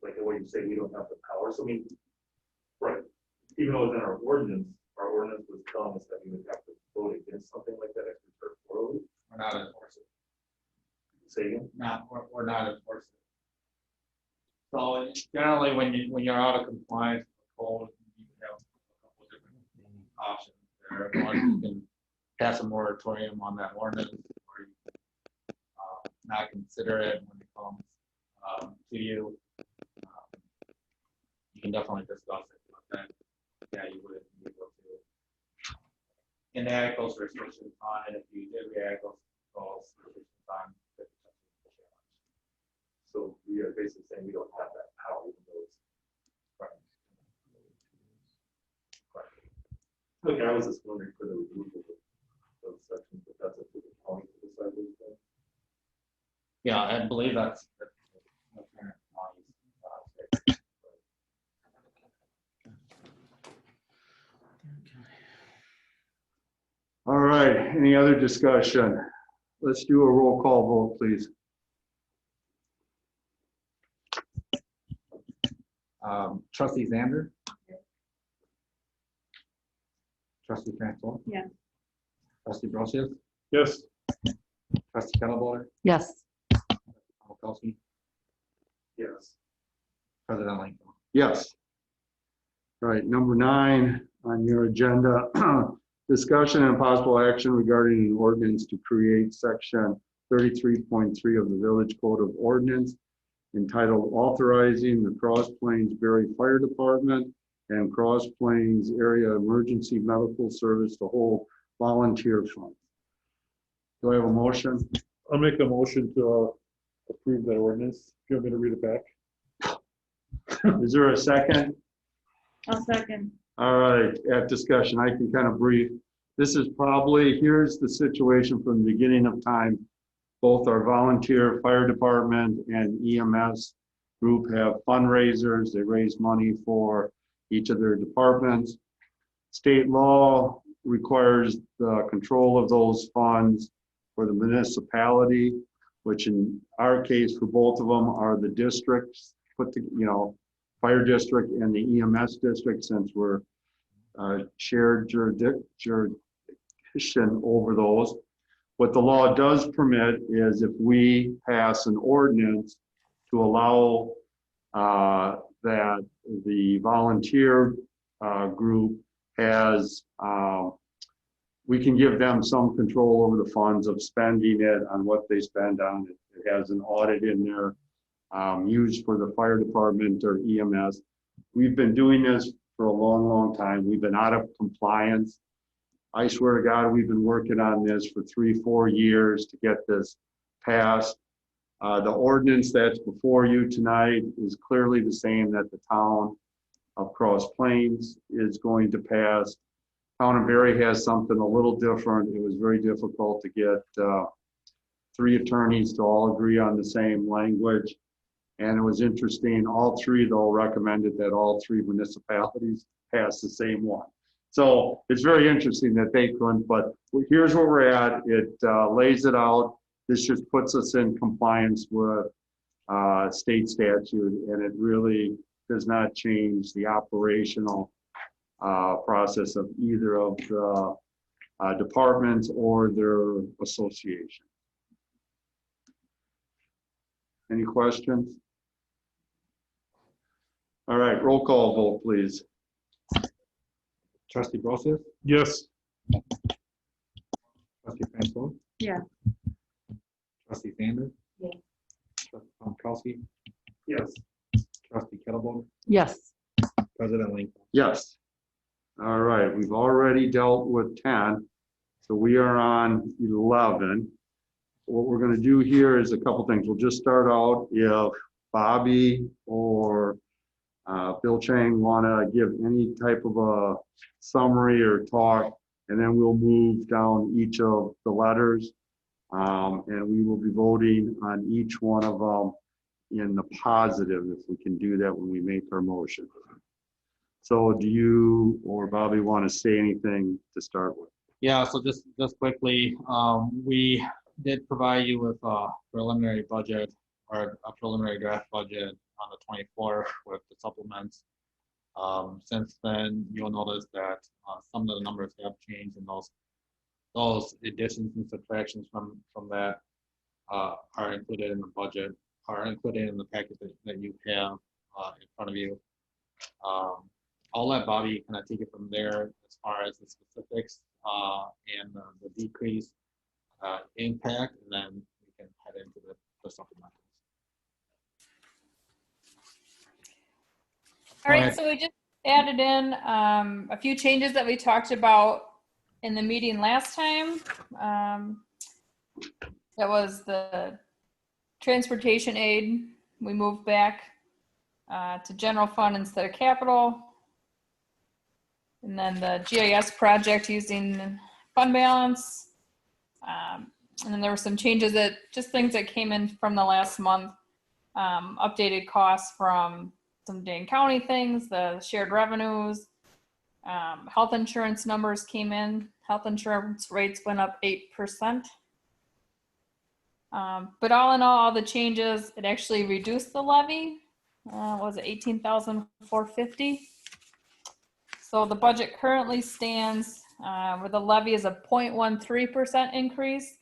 like the way you say, we don't have the power. So I mean, right, even though it's in our ordinance was telling us that we would have to vote against something like that extraterritorially. We're not enforcing. Say again? We're not enforcing. So generally, when you're out of compliance with the code, you have a couple of different options there. One, you can pass a moratorium on that ordinance, or you can not consider it when it comes to you. You can definitely discuss it, but then, yeah, you wouldn't be able to enact those restrictions on it. If you did react those restrictions on it. So we are basically saying we don't have that power, even though it's right. Okay, I was just wondering for the removal of those sections, but that's up to the county to decide those things. Yeah, I believe that's All right, any other discussion? Let's do a roll call vote, please. Trustee Zander? Trustee Francois? Yes. Trustee Brocius? Yes. Trustee Kettleboard? Yes. Kelsey? Yes. President Lincoln? Yes. All right, number 9 on your agenda, discussion and possible action regarding an ordinance to create section 33.3 of the Village Code of Ordinance entitled authorizing the Cross Plains Berry Fire Department and Cross Plains Area Emergency Medical Service to hold volunteer funds. Do I have a motion? I'll make a motion to approve that ordinance. Do you want me to read it back? Is there a second? I'll second. All right, at discussion, I can kind of brief. This is probably, here's the situation from the beginning of time. Both our volunteer fire department and EMS group have fundraisers. They raise money for each of their departments. State law requires the control of those funds for the municipality, which in our case for both of them are the districts, fire district and the EMS district, since we're shared jurisdiction over those. What the law does permit is if we pass an ordinance to allow that the volunteer group has, we can give them some control over the funds of spending it on what they spend on it. It has an audit in there used for the fire department or EMS. We've been doing this for a long, long time. We've been out of compliance. I swear to God, we've been working on this for 3-4 years to get this passed. The ordinance that's before you tonight is clearly the same that the town of Cross Plains is going to pass. Town of Berry has something a little different. It was very difficult to get 3 attorneys to all agree on the same language. And it was interesting, all 3 though recommended that all 3 municipalities pass the same one. So it's very interesting that they couldn't, but here's where we're at. It lays it out. This just puts us in compliance with state statute, and it really does not change the operational process of either of the departments or their association. Any questions? All right, roll call vote, please. Trustee Brosius? Yes. Trustee Francois? Yeah. Trustee Sanders? Yeah. Trustee Tomkowski? Yes. Trustee Kettleboard? Yes. President Lincoln? Yes. All right, we've already dealt with 10, so we are on 11. What we're going to do here is a couple things. We'll just start out if Bobby or Bill Chang want to give any type of a summary or talk, and then we'll move down each of the letters, and we will be voting on each one of them in the positive if we can do that when we make our motion. So do you or Bobby want to say anything to start with? Yeah, so just quickly, we did provide you with a preliminary budget or a preliminary draft budget on the 24th with the supplements. Since then, you'll notice that some of the numbers have changed, and those additions and subtractions from that are included in the budget, are included in the package that you have in front of you. I'll let Bobby kind of take it from there as far as the specifics and the decrease impact, and then we can head into the supplementals. All right, so we just added in a few changes that we talked about in the meeting last time. That was the transportation aid. We moved back to general fund instead of capital. And then the GIS project using fund balance. And then there were some changes just things that came in from the last month. Updated costs from some Dane County things, the shared revenues, health insurance numbers came in. Health insurance rates went up 8%. But all in all the changes, it actually reduced the levy. Was it 18,450? So the budget currently stands where the levy is a 0.13% increase,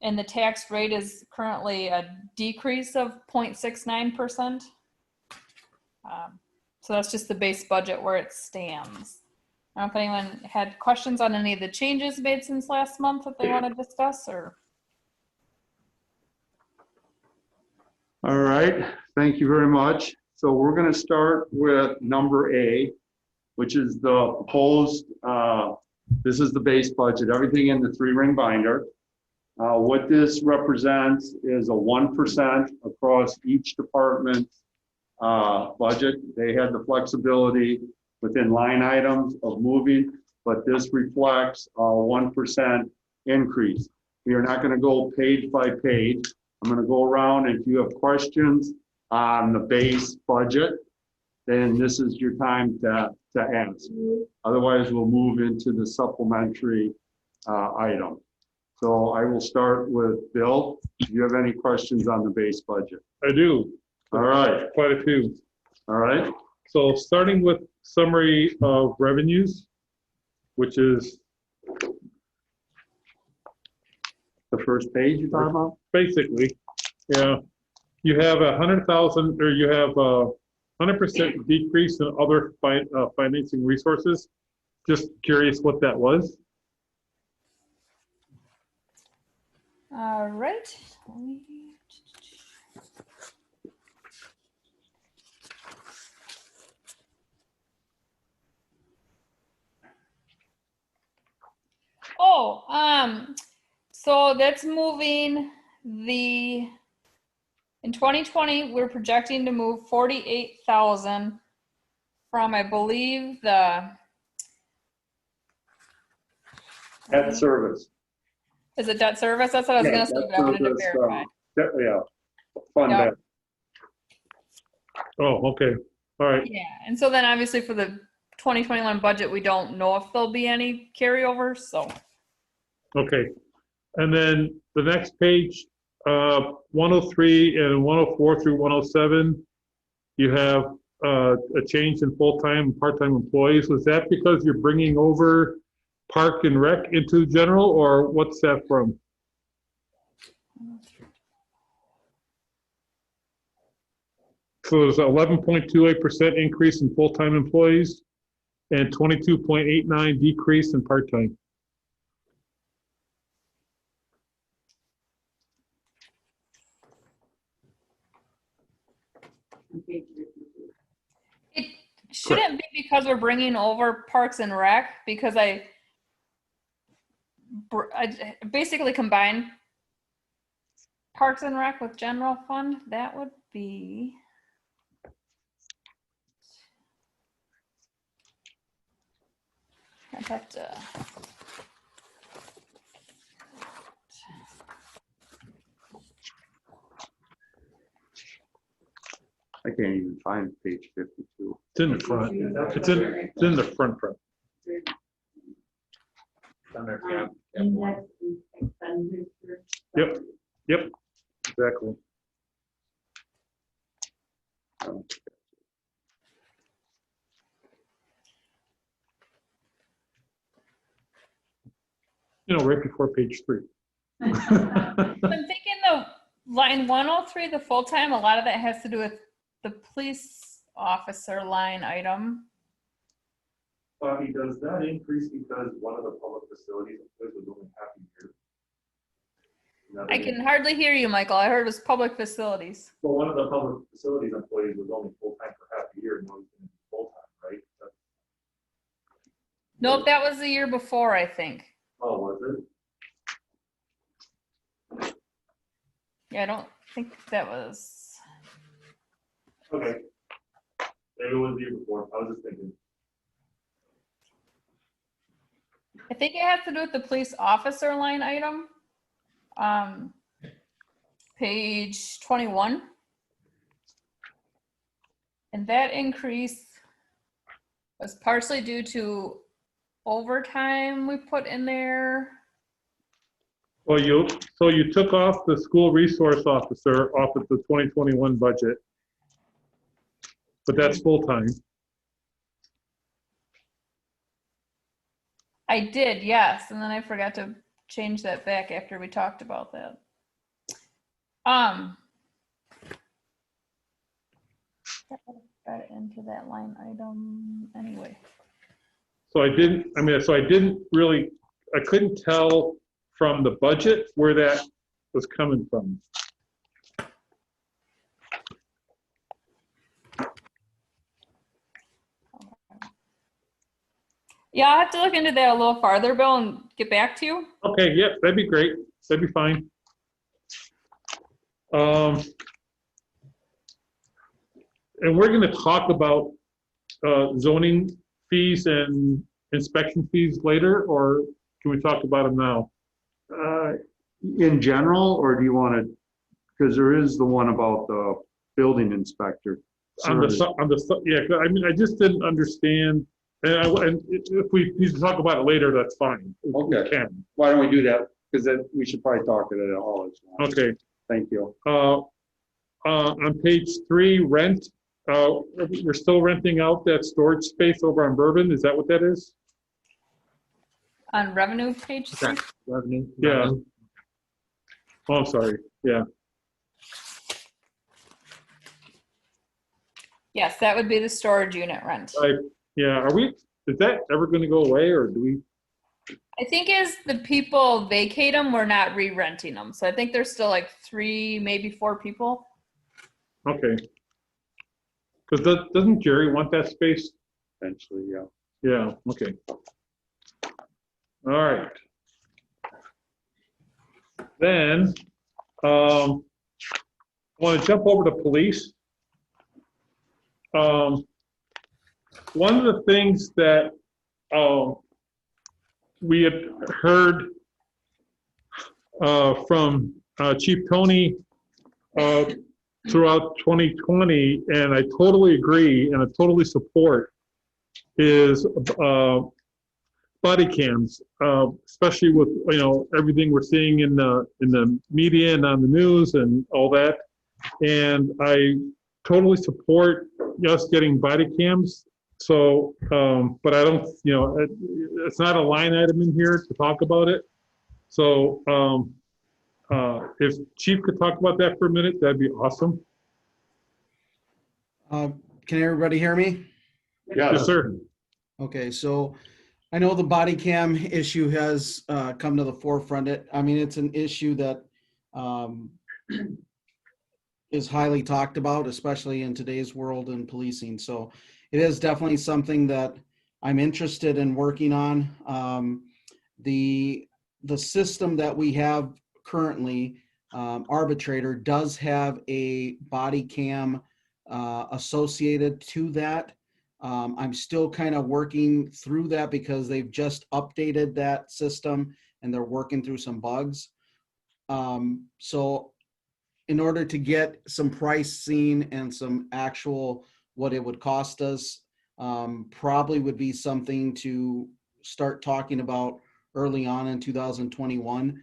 and the tax rate is currently a decrease of 0.69%. So that's just the base budget where it stands. I don't know if anyone had questions on any of the changes made since last month that they want to discuss, or. All right, thank you very much. So we're going to start with number A, which is the proposed, this is the base budget, everything in the 3-ring binder. What this represents is a 1% across each department budget. They had the flexibility within line items of moving, but this reflects a 1% increase. We are not going to go page by page. I'm going to go around, and if you have questions on the base budget, then this is your time to ask. Otherwise, we'll move into the supplementary item. So I will start with Bill. Do you have any questions on the base budget? I do. All right. Quite a few. All right. So starting with summary of revenues, which is the first page you're talking about? Basically, yeah. You have 100,000, or you have a 100% decrease in other financing resources. Just curious what that was. All right. Oh, so that's moving in 2020, we're projecting to move 48,000 from, I believe, the Debt service. Is it debt service? That's what I was gonna say, but I wanted to verify. Yeah, fund Yep. debt. Oh, okay. All right. Yeah, and so then obviously for the 2021 budget, we don't know if there'll be any carryovers, so. Okay. And then the next page, 103 and 104 through 107, you have a change in full-time and part-time employees. Was that because you're bringing over Park and Rec into general, or what's that from? So there's an 11.28% increase in full-time employees and 22.89 decrease in part-time. It shouldn't be because we're bringing over Parks and Rec, because I basically combine Parks and Rec with general fund. That would be. I'd have to. I can't even find page 52. It's in the front. It's in the front. Yep. Yep. Exactly. You know, right before page 3. I'm thinking the line 103, the full-time, a lot of that has to do with the police officer line item. Bobby, does that increase because one of the public facilities employees was only half a year? I can hardly hear you, Michael. I heard it was public facilities. Well, one of the public facilities employees was only full-time for half a year, and now he's going to be full-time, right? Nope, that was the year before, I think. Oh, was it? Yeah, I don't think that was. Okay. Maybe it was the year before. I was just thinking. I think it has to do with the police officer line item. Page 21. And that increase was partially due to overtime we put in there. Well, so you took off the school resource officer off of the 2021 budget, but that's full-time. I did, yes, and then I forgot to change that back after we talked about that. Got it into that line item anyway. So I didn't really, I couldn't tell from the budget where that was coming from. Yeah, I'll have to look into that a little farther, Bill, and get back to you. Okay, yeah, that'd be great. That'd be fine. And we're going to talk about zoning fees and inspection fees later, or can we talk about them now? In general, or do you want to, because there is the one about the building inspector. Yeah, 'cause I mean, I just didn't understand, and if we need to talk about it later, that's fine. We Okay. can. Why don't we do that? Because then we should probably talk at it all. Okay. Thank you. On page 3, rent, we're still renting out that storage space over on Bourbon, is that what that is? On revenue page 3? Revenue. Yeah. Oh, I'm sorry, yeah. Yes, that would be the storage unit rent. Right, yeah, is that ever gonna go away, or do we? I think as the people vacate them, we're not re-renting them. So I think there's still like 3, maybe 4 people. Okay. Because doesn't Jerry want that space? Eventually, yeah. Yeah, okay. All right. Then, I want to jump over to police. One of the things that we had heard from Chief Tony throughout 2020, and I totally agree and I totally support, is body cams, especially with everything we're seeing in the media and on the news and all that. And I totally support us getting body cams. So, but I don't, it's not a line item in here to talk about it. So, if Chief could talk about that for a minute, that'd be awesome. Can everybody hear me? Yes, sir. Okay, so I know the body cam issue has come to the forefront. I mean, it's an issue that is highly talked about, especially in today's world in policing. So it is definitely something that I'm interested in working on. The system that we have currently, Arbitrator, does have a body cam associated to that. I'm still kind of working through that because they've just updated that system and they're working through some bugs. So in order to get some pricing and some actual what it would cost us, probably would be something to start talking about early on in 2021.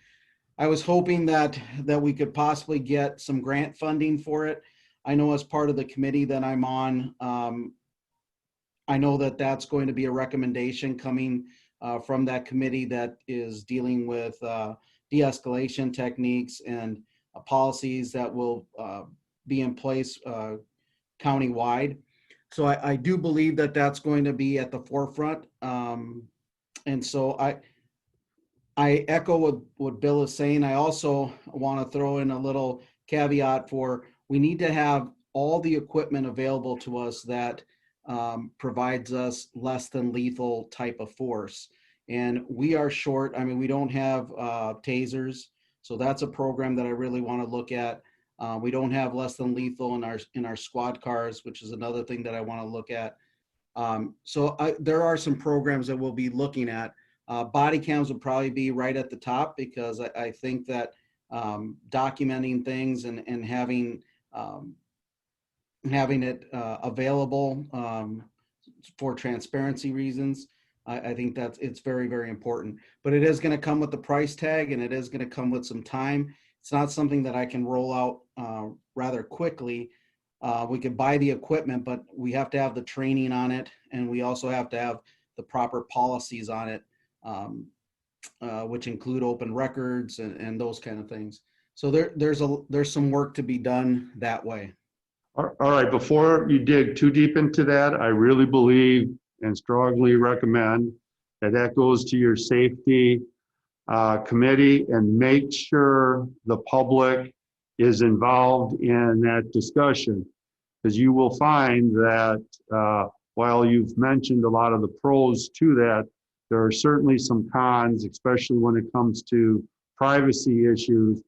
I was hoping that we could possibly get some grant funding for it. I know as part of the committee that I'm on, I know that that's going to be a recommendation coming from that committee that is dealing with de-escalation techniques and policies that will be in place countywide. So I do believe that that's going to be at the forefront. And so I echo what Bill is saying. I also want to throw in a little caveat for, we need to have all the equipment available to us that provides us less than lethal type of force. And we are short. I mean, we don't have tasers. So that's a program that I really want to look at. We don't have less than lethal in our squad cars, which is another thing that I want to look at. So there are some programs that we'll be looking at. Body cams will probably be right at the top because I think that documenting things and having it available for transparency reasons, I think it's very, very important. But it is going to come with the price tag, and it is going to come with some time. It's not something that I can roll out rather quickly. We could buy the equipment, but we have to have the training on it, and we also have to have the proper policies on it, which include open records and those kind of things. So there's some work to be done that way. All right, before you dig too deep into that, I really believe and strongly recommend that goes to your safety committee, and make sure the public is involved in that discussion. Because you will find that while you've mentioned a lot of the pros to that, there are certainly some cons, especially when it comes to privacy issues,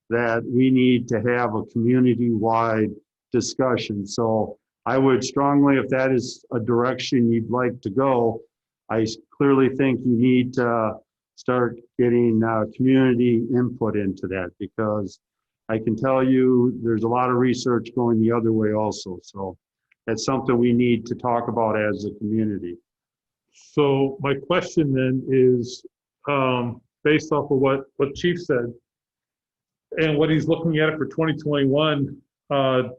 that we need to have a community-wide discussion. So I would strongly, if that is a direction you'd like to go, I clearly think you need to start getting community input into that, because I can tell you there's a lot of research going the other way also. So that's something we need to talk about as a community. So my question then is, based off of what Chief said and what he's looking at for 2021,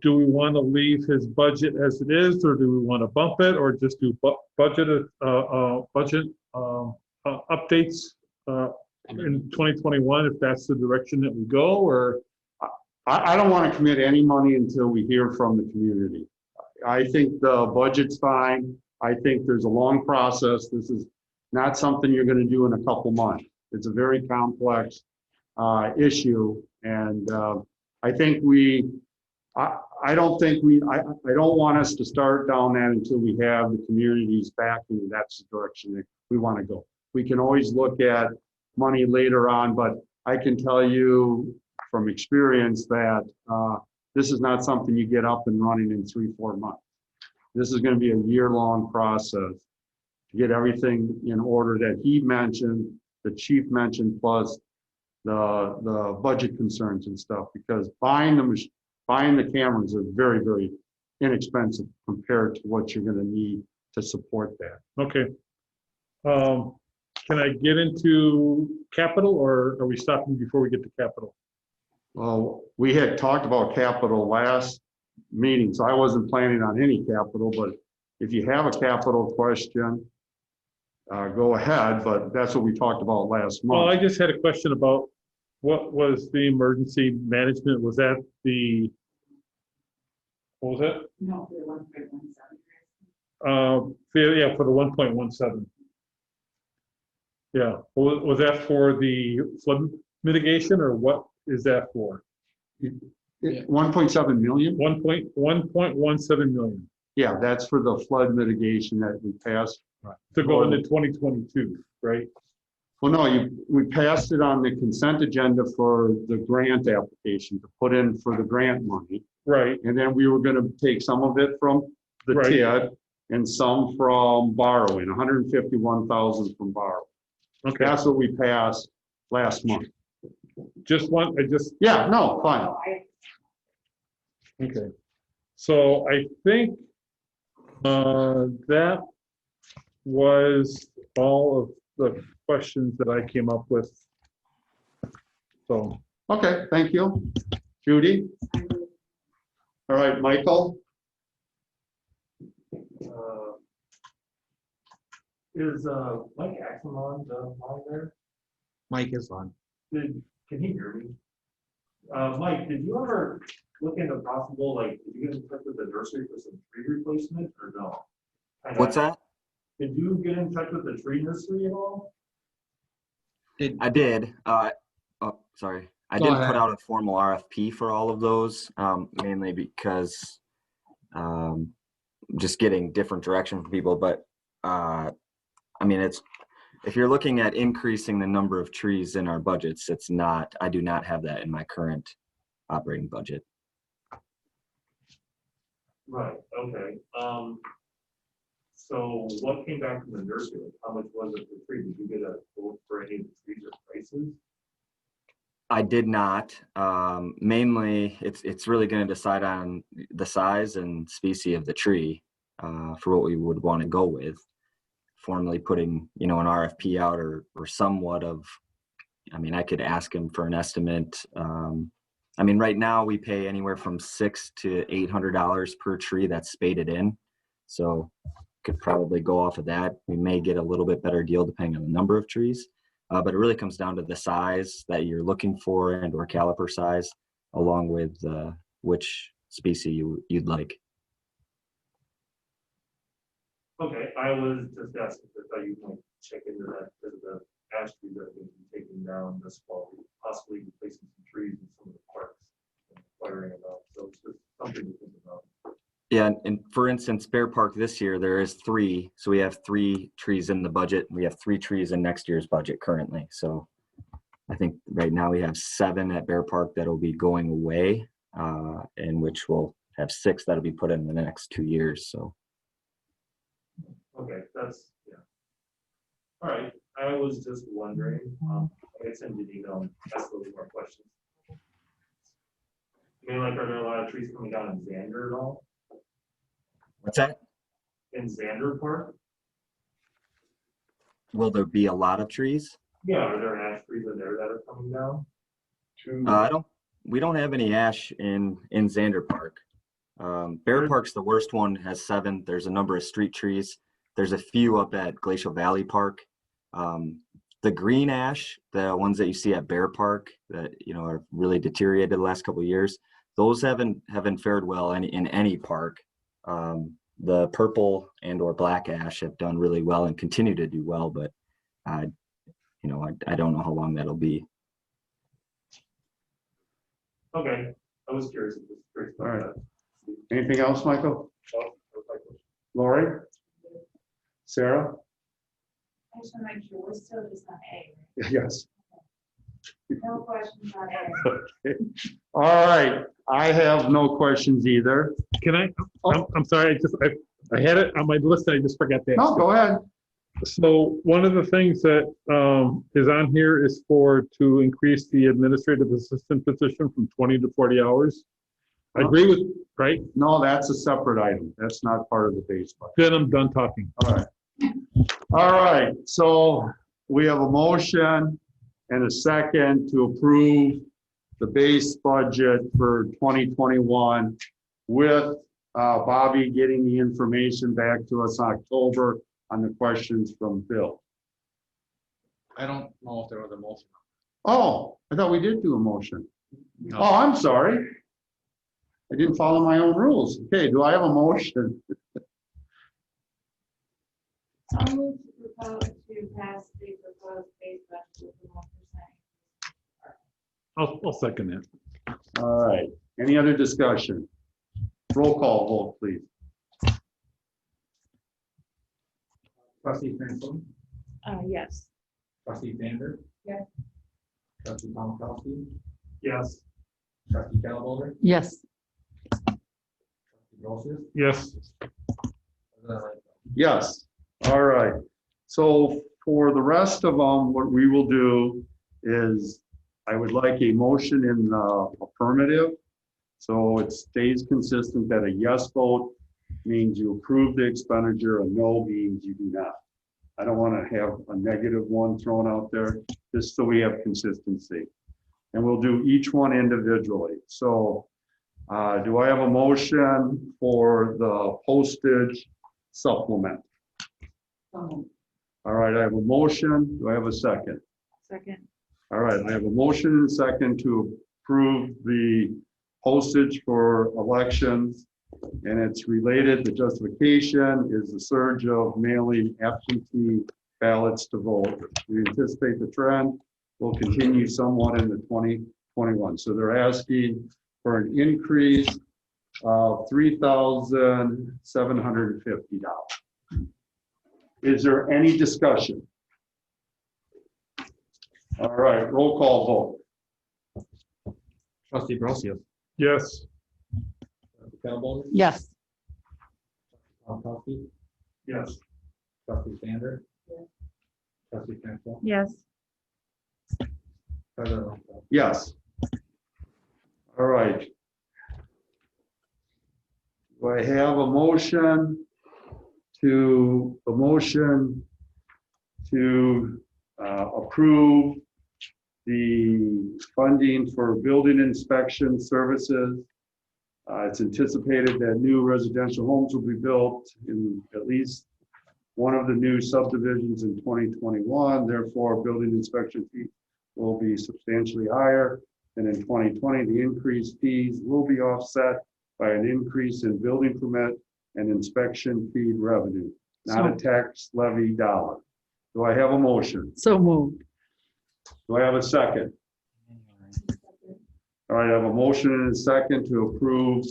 do we want to leave his budget as it is, or do we want to bump it, or just do budget updates in 2021 if that's the direction that we go? Or I don't want to commit any money until we hear from the community. I think the budget's fine. I think there's a long process. This is not something you're going to do in a couple months. It's a very complex issue, and I think I don't want us to start down that until we have the community's backing. That's the direction that we want to go. We can always look at money later on, but I can tell you from experience that this is not something you get up and running in 3-4 months. This is going to be a year-long process to get everything in order that he mentioned, the chief mentioned, plus the budget concerns and stuff, because buying the cameras are very, very inexpensive compared to what you're going to need to support that. okay. Can I get into capital, or are we stopping before we get to capital? Well, we had talked about capital last meeting, so I wasn't planning on any capital, but if you have a capital question, go ahead, but that's what we talked about last month. Well, I just had a question about what was the emergency management? Was that what was that? No, the 1.17. Yeah, for the 1.17. Yeah, was that for the flood mitigation, or what is that for? 1.7 million? 1.17 million. Yeah, that's for the flood mitigation that we passed. To go into 2022, right? Well, no, we passed it on the consent agenda for the grant application to put in for the grant money. Right. And then we were going to take some of it from the TID and some from borrowing, 151,000 from borrowing. Okay. That's what we passed last month. Yeah, no, fine. Okay. So I think that was all of the questions that I came up with. So. Okay, thank you. Judy? All right, Michael? Is Mike Axel on the line there? Mike is on. Can he hear me? Mike, did you ever look into possible, like, did you get in touch with the nursery for some tree replacement or no? What's that? Did you get in touch with the tree nursery at all? I did. Oh, sorry. I did put out a formal RFP for all of those, mainly because just getting different direction from people. But I mean, if you're looking at increasing the number of trees in our budgets, it's not. I do not have that in my current operating budget. Right. Okay. So what came back from the nursery? Like, how much was it for tree? Did you get a quote for any of the trees or prices? I did not. Mainly, it's really going to decide on the size and species of the tree for what we would want to go with. Formally putting, an RFP out or somewhat of, I mean, I could ask him for an estimate. I mean, right now we pay anywhere from $600 to $800 per tree that's spaded in. So could probably go off of that. We may get a little bit better deal depending on the number of trees. But it really comes down to the size that you're looking for and or caliper size, along with which species you'd like. Okay, I was just asking if I thought you might check into that because of the ash trees that have been taken down this fall, possibly replacing some trees in some of the parks. Inquiring about, so it's just something to think about. Yeah, and for instance, Bear Park this year, there is 3. So we have 3 trees in the budget. We have 3 trees in next year's budget currently. So I think right now we have 7 at Bear Park that will be going away, and which will have 6 that'll be put in the next 2 years. So Okay, that's, yeah. All right, I was just wondering, I sent you an email and asked a little more questions. I mean, like, are there a lot of trees coming down in Xander at all? what's that? In Xander Park? Will there be a lot of trees? Yeah, are there ash trees in there that are coming down? We don't have any ash in Xander Park. Bear Park's the worst one, has 7. There's a number of street trees. There's a few up at Glacial Valley Park. The green ash, the ones that you see at Bear Park that, you know, are really deteriorated the last couple of years, those haven't fared well in any park. The purple and or black ash have done really well and continue to do well, but you know, I don't know how long that'll be. Okay, I was curious. All right. Anything else, Michael? Lori? Sarah? I just want to make sure we're still just on A. Yes. No questions on A. Okay. All right. I have no questions either. Can I, I'm sorry, I had it on my list and I just forgot that. No, go ahead. So one of the things that is on here is to increase the administrative assistant position from 20 to 40 hours. I agree with, right? No, that's a separate item. That's not part of the base budget. Then I'm done talking. All right. All right. So we have a motion and a second to approve the base budget for 2021 with Bobby getting the information back to us in October on the questions from Bill. I don't know if there was a motion. Oh, I thought we did do a motion. No. Oh, I'm sorry. I didn't follow my own rules. Okay, do I have a motion? I'll move to propose to pass the proposed base budget with the 1%. I'll second that. All right. Any other discussion? Roll call vote, please. Trustee Franklin, Yes. trustee Zander, Yes. trustee Palmkowski, Yes. trustee Calhoun, Yes. trustee Rosius, Yes. Yes. All right. So for the rest of them, what we will do is I would like a motion in affirmative. So it stays consistent that a yes vote means you approve the expenditure, a no means you do not. I don't want to have a negative one thrown out there, just so we have consistency. And we'll do each one individually. So do I have a motion for the postage supplement? All right, I have a motion. Do I have a second? Second. All right, I have a motion and a second to approve the postage for elections. And it's related, the justification is the surge of mailing absentee ballots to voters. We anticipate the trend will continue somewhat into 2021. So they're asking for an increase of $3,750. Is there any discussion? All right, roll call vote. trustee Rosius, Yes. trustee Calhoun, Yes. Palmkowski, Yes. trustee Zander, trustee Franklin, Yes. president Longo. Yes. All right. Do I have a motion to approve the funding for building inspection services? It's anticipated that new residential homes will be built in at least one of the new subdivisions in 2021. Therefore, building inspection fees will be substantially higher than in 2020. The increased fees will be offset by an increase in building permit and inspection fee revenue, not a tax levy dollar. Do I have a motion? So moved. Do I have a second? All right, I have a motion and a second to approve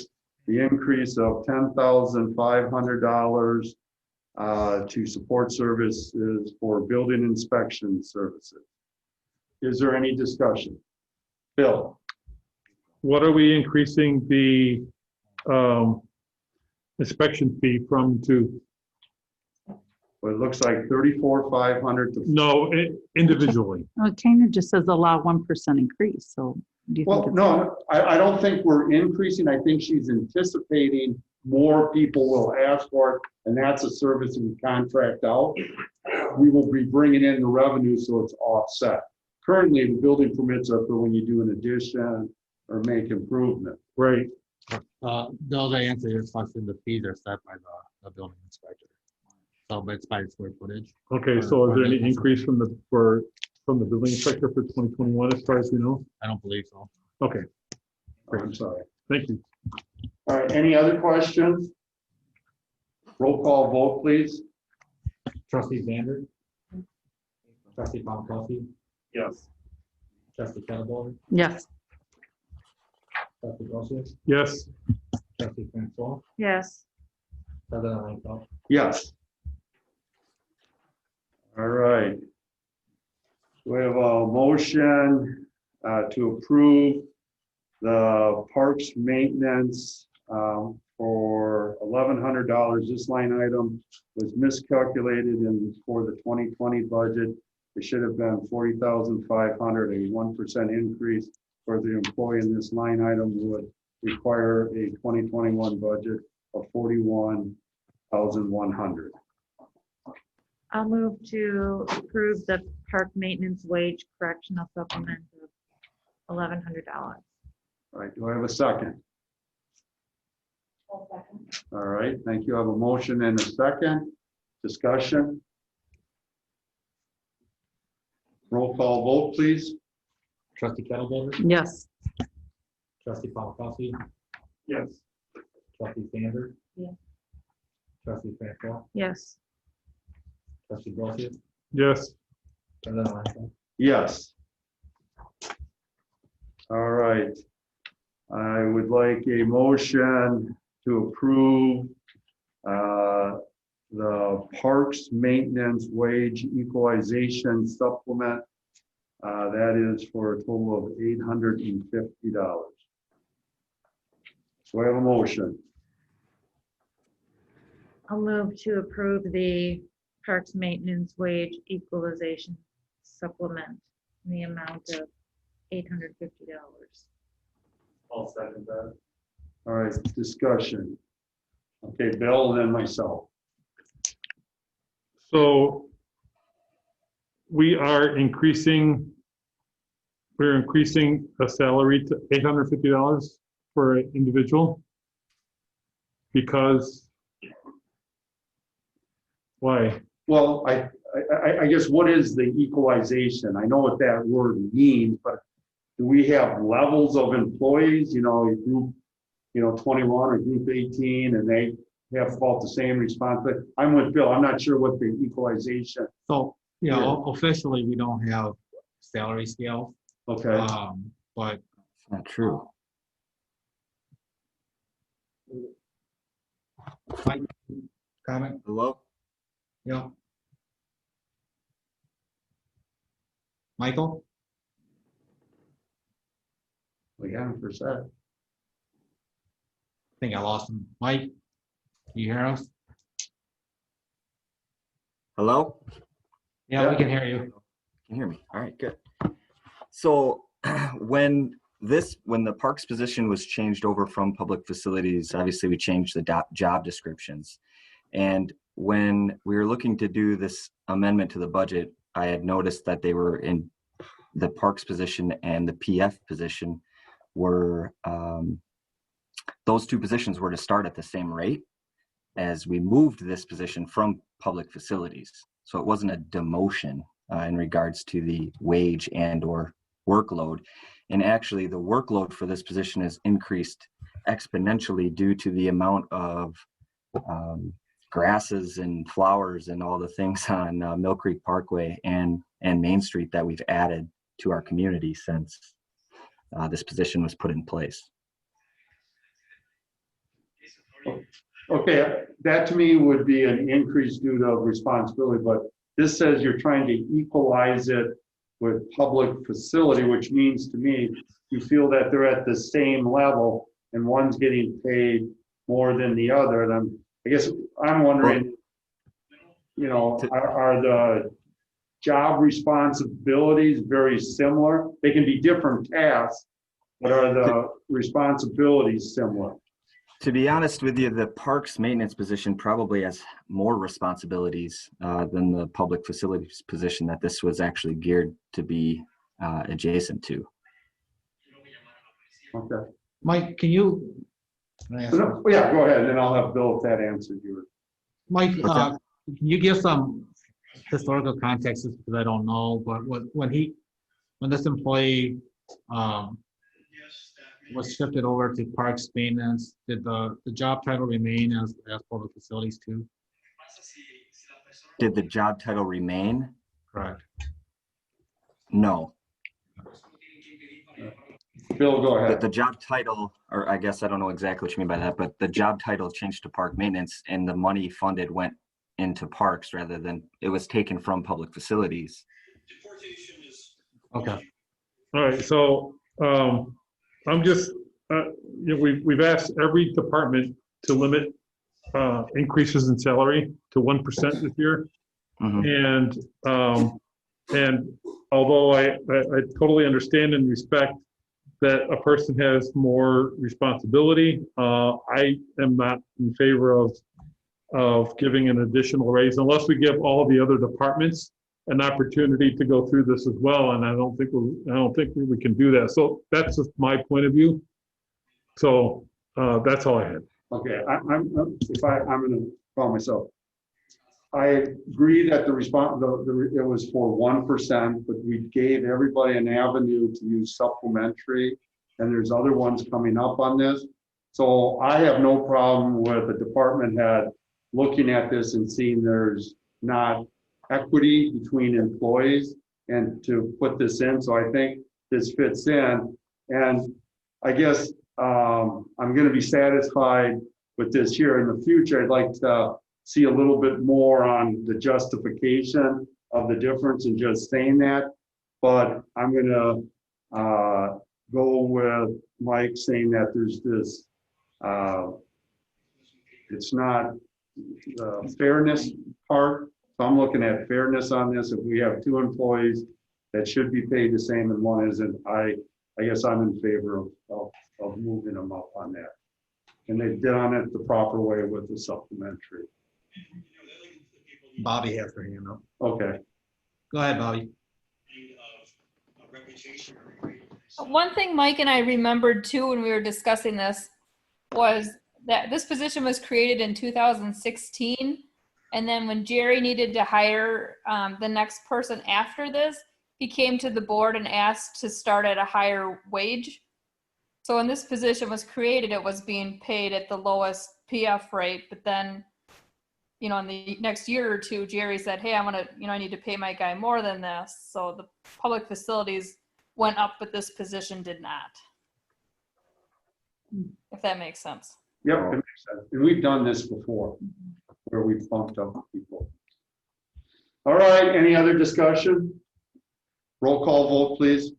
the increase of $10,500 to support services for building inspection services. Is there any discussion? Bill? What are we increasing the inspection fee from to? Well, it looks like 34,500 to. No, individually. Well, it kind of just says allow 1% increase, so do you think Well, it's? no, I don't think we're increasing. I think she's anticipating more people will ask for it, and that's a service we contract out. We will be bringing in the revenue, so it's offset. Currently, the building permits are for when you do an addition or make improvement. Right. Bill, to answer your question, the fees are set by the building inspector. So, but it's by square footage. Okay, so is there any increase from the building inspector for 2021 as far as you know? I don't believe so. Okay. Oh, I'm sorry. Thank you. All right, any other questions? Roll call vote, please. Trustee Zander? Trustee Pomakowski? Yes. Trustee Kettleboard? Yes. Trustee Grossius? Yes. Trustee Francois? Yes. President Langfeld? Yes. All right. We have a motion to approve the parks maintenance for $1,100. This line item was miscalculated for the 2020 budget. It should have been $40,500, a 1% increase for the employee in this line item would require a 2021 budget of $41,100. I'll move to approve the park maintenance wage correctional supplement of $1,100. All right, do I have a second? I'll second. All right, thank you. I have a motion and a second. Discussion. Roll call vote, please. Trustee Kettleboard? Yes. Trustee Pomakowski? Yes. Trustee Zander? Yes. Trustee Francois? Yes. Trustee Grossius? Yes. President Langfeld? Yes. All right. I would like a motion to approve the parks maintenance wage equalization supplement. That is for a total of $850. So I have a motion. I'll move to approve the parks maintenance wage equalization supplement in the amount of $850. I'll second that. All right, discussion. Okay, Bill and then myself. So we're increasing the salary to $850 for an individual because why? Well, I guess what is the equalization? I know what that word means, but do we have levels of employees, group, 21 or group 18, and they have about the same responsibility? I'm with Bill. I'm not sure what the equalization. So, officially, we don't have salary scale. Okay. But It's not true. Comment? Hello? Yeah. Michael? We got him for a sec. I think I lost him. Mike, can you hear us? Hello? Yeah, we can hear you. Can hear me. All right, good. So when the parks position was changed over from public facilities, obviously we changed the job descriptions. And when we were looking to do this amendment to the budget, I had noticed that they were in the parks position and the PF position were, those two positions were to start at the same rate as we moved this position from public facilities. So it wasn't a demotion in regards to the wage and or workload. And actually the workload for this position has increased exponentially due to the amount of grasses and flowers and all the things on Mill Creek Parkway and Main Street that we've added to our community since this position was put in place. Okay, that to me would be an increase due to responsibility, but this says you're trying to equalize it with public facility, which means to me, you feel that they're at the same level. and one's getting paid more than the other, then I guess I'm wondering, you know, are the job responsibilities very similar? They can be different tasks, but are the responsibilities similar? To be honest with you, the parks maintenance position probably has more responsibilities than the public facilities position that this was actually geared to be adjacent to. Okay. Mike, can you? Can I ask No, yeah, go ahead, and then I'll have Bill if that answers yours. Mike, can you give some historical context, because I don't know, but when this employee was shifted over to parks maintenance, did the job title remain as public facilities too? Did the job title remain? Correct. No. Bill, go ahead. The job title, or I guess I don't know exactly what you mean by that, but the job title changed to park maintenance and the money funded went into parks rather than, it was taken from public facilities. Okay. All right, so I'm just, you know, we've asked every department to limit increases in salary to 1% this year. And although I totally understand and respect that a person has more responsibility, I am not in favor of giving an additional raise unless we give all the other departments an opportunity to go through this as well. And I don't think we can do that. So that's just my point of view. So that's all I had. Okay, I'm going to call myself. I agree that it was for 1%, but we gave everybody an avenue to use supplementary, and there's other ones coming up on this. So I have no problem with the department head looking at this and seeing there's not equity between employees and to put this in. So I think this fits in. And I guess I'm going to be satisfied with this here. In the future, I'd like to see a little bit more on the justification of the difference in just saying that. But I'm going to go with Mike saying that there's this, it's not the fairness part. So I'm looking at fairness on this. If we have two employees that should be paid the same and one isn't, I guess I'm in favor of moving them up on that. And they did on it the proper way with the supplementary. Bobby has her hand up. Okay. Go ahead, Bobby. One thing Mike and I remembered too when we were discussing this was that this position was created in 2016. And then when Jerry needed to hire the next person after this, he came to the board and asked to start at a higher wage. So when this position was created, it was being paid at the lowest PF rate. But then, you know, in the next year or two, Jerry said, hey, I need to pay my guy more than this. So the public facilities went up, but this position did not. If that makes sense. Yep, it makes sense. And we've done this before where we've bumped up people. All right, any other discussion? Roll call vote, please.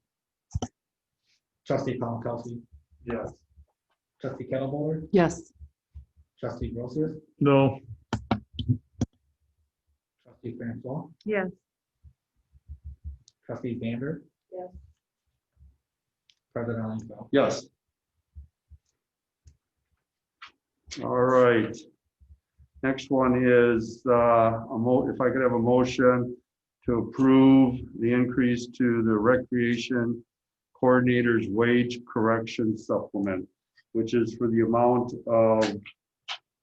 Trustee Kelsey. Yes. Trustee Kettleboard. Yes. Trustee Grosser. No. Trustee Francois. Yes. Trustee Vander. Yes. President Langfeld. Yes. All right. Next one is if I could have a motion to approve the increase to the recreation coordinator's wage correction supplement, which is for the amount of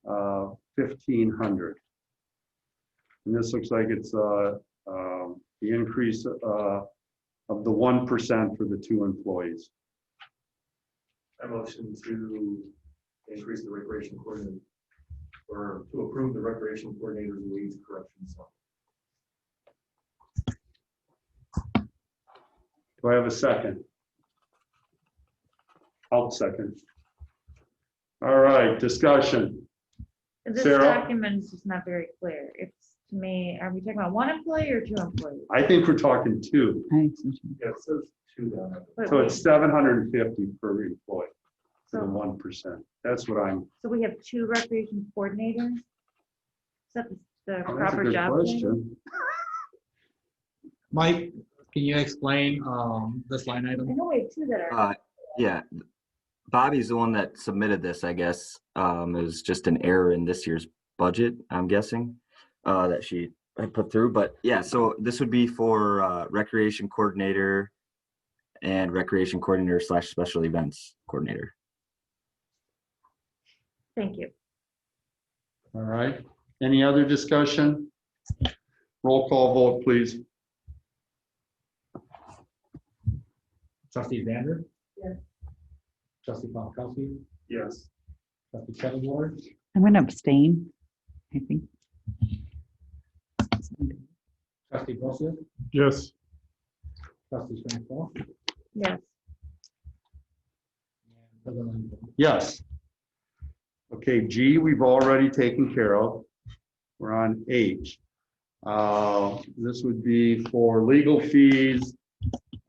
$1,500. And this looks like it's the increase of the 1% for the two employees. I motion to increase the recreation coordinator, or to approve the recreation coordinator's wage correction sum. Do I have a second? I'll second. All right, discussion. This Sarah? document is just not very clear. It's, to me, are we talking about one employee or two employees? I think we're talking two. Yeah, it says two down there. But So it's $750 per employee. for the 1%. That's what I'm, So we have 2 recreation coordinators? Is that the that's a proper good job title? question. Mike, can you explain this line I item? know we have 2 that are. Yeah, Bobby's the one that submitted this, I guess. It was just an error in this year's budget, I'm guessing, that she had put through. But yeah, so this would be for recreation coordinator and recreation coordinator / special events coordinator. Thank you. All right. Any other discussion? Roll call vote, please. Trustee Zander? Yes. Trustee Pomakowski? Yes. Trustee Kevin Ward? I'm going to abstain, I think. Trustee Brosius? Yes. Trustee Francois? Yes. And President Lincoln? Yes. Okay, G, we've already taken care of. We're on H. This would be for legal fees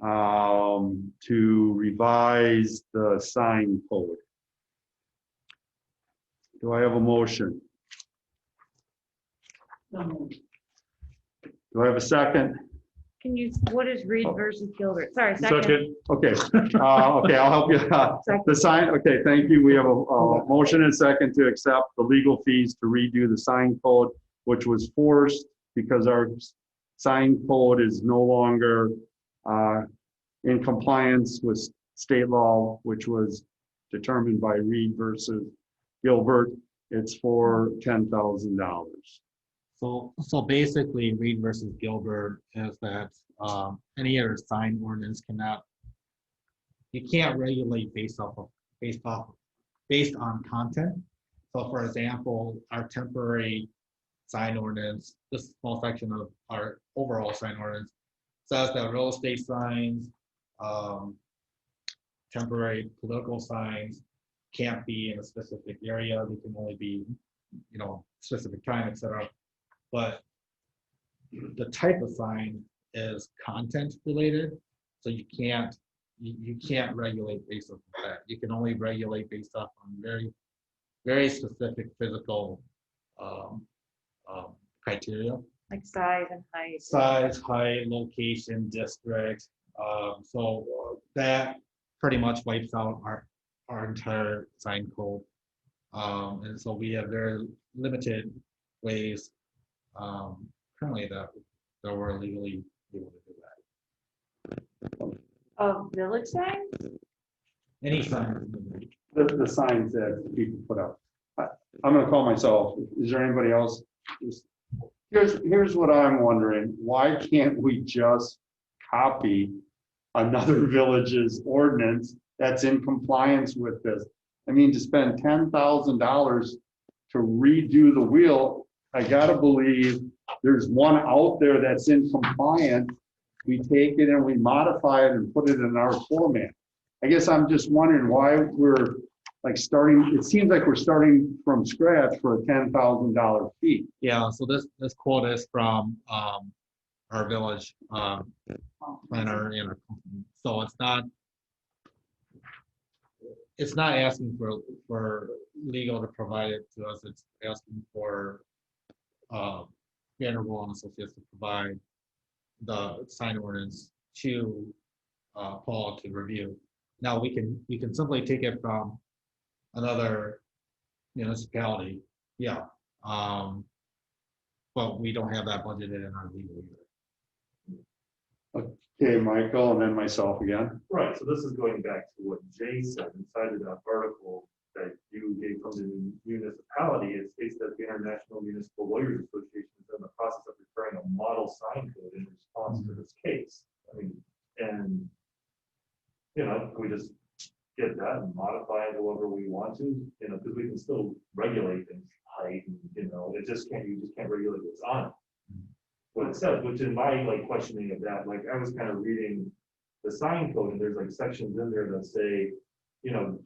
to revise the sign code. Do I have a motion? Do I have a second? Can you, what is Reed versus Gilbert? Sorry, second. Second. Okay, okay, I'll help you. The sign, okay, thank you. We have a motion and second to accept the legal fees to redo the sign code, which was forced because our sign code is no longer in compliance with state law, which was determined by Reed versus Gilbert. It's for $10,000. So basically, Reed versus Gilbert is that any other sign ordinance cannot, you can't regulate based on content. So for example, our temporary sign ordinance, this small section of our overall sign ordinance says that real estate signs, temporary political signs can't be in a specific area. They can only be, specific time, etc. But the type of sign is content related, so you can't regulate based on that. You can only regulate based off on very, very specific physical criteria. Like size and height. Size, height, location, district. So that pretty much wipes out our entire sign code. And so we have very limited ways currently that we're legally able to do that. Of village signs? Any sign. The signs that people put up. I'm gonna call myself. Is there anybody else? Here's what I'm wondering. Why can't we just copy another village's ordinance that's in compliance with this? I mean, to spend $10,000 to redo the wheel, I gotta believe there's one out there that's in compliance. We take it and we modify it and put it in our format. I guess I'm just wondering why we're like starting, it seems like we're starting from scratch for a $10,000 fee. Yeah, so this quote is from our village planner and our company. So it's not asking for legal to provide it to us. It's asking for Vanderbilt and Associates to provide the sign ordinance to Paul to review. Now we can simply take it from another municipality, yeah. But we don't have that budgeted in our legal either. Okay, Michael, and then myself again. Right, so this is going back to what Jay said inside of that article that you gave from the municipality. It states that the International Municipal Lawyers Association is in the process of preparing a model sign code in response to this case. I mean, and we just get that and modify it however we want to, because we can still regulate things, height, and, you just can't regulate what's on it. What it says, which in my questioning of that, I was kind of reading the sign code, and there's sections in there that say,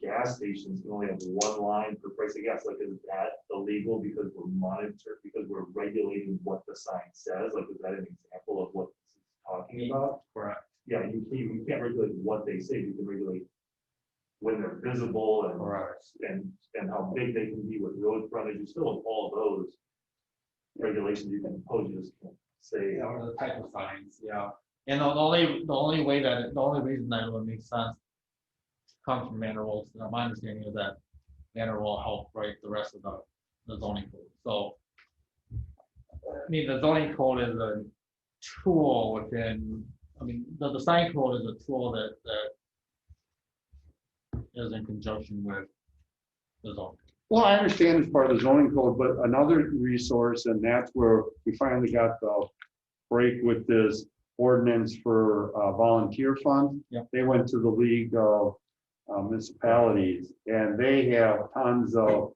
gas stations can only have one line per price of gas. Is that illegal because we're monitored, because we're regulating what the sign says? Is that an example of what this is talking about? Correct. Yeah, you can't regulate what they say. You can regulate when they're visible and how big they can be with road frontage, you still have all those regulations you can impose, you just can't say. Yeah, or the type of signs, yeah. And the only reason that would make sense comes from manor rules. My understanding is that manor will help write the rest of the zoning code. So, I mean, the zoning code is a tool within, I mean, the sign code is a tool that is in conjunction with the zoning. Well, I understand it's part of the zoning code, but another resource, and that's where we finally got the break with this ordinance for volunteer fund. Yep. They went to the League of Municipalities, and they have tons of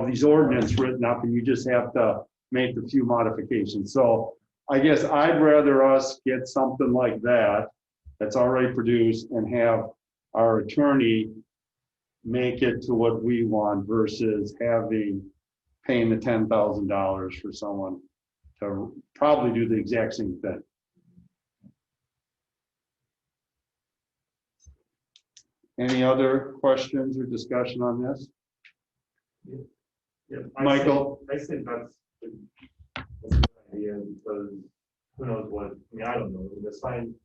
these ordinance written up, and you just have to make a few modifications. So I guess I'd rather us get something like that that's already produced and have our attorney make it to what we want versus paying the $10,000 for someone to probably do the exact same thing. Any other questions or discussion on this? Yeah, Michael? I think that's a good idea because who knows what, I mean, I don't know, the sign,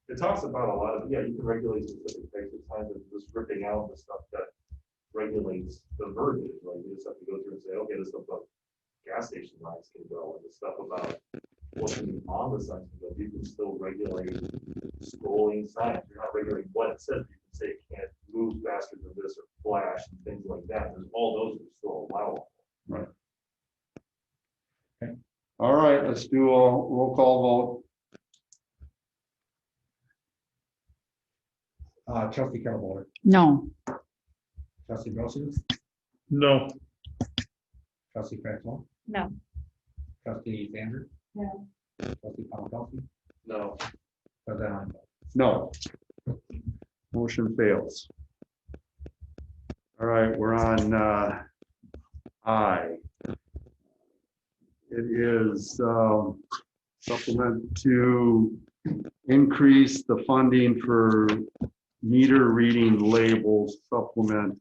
it talks about a lot of, yeah, you can regulate specific types of signs and just ripping out the stuff that regulates the verbiage, like you just have to go through and say, okay, this stuff about gas station lines can go, and the stuff about what can be on the signs can go. You can still regulate scrolling signs. You're not regulating what it says. You can say it can't move faster than this or flash and things like that. There's all those are still allowable. Right. Okay. All right, let's do a roll call vote. Trustee Carol, No. Trustee Brosius, No. Trustee Francois, No. Trustee Sanders, No. Trustee Palmkowski, No. President Einfeld. No. Motion fails. All right, we're on I. It is supplement to increase the funding for meter reading labels supplement.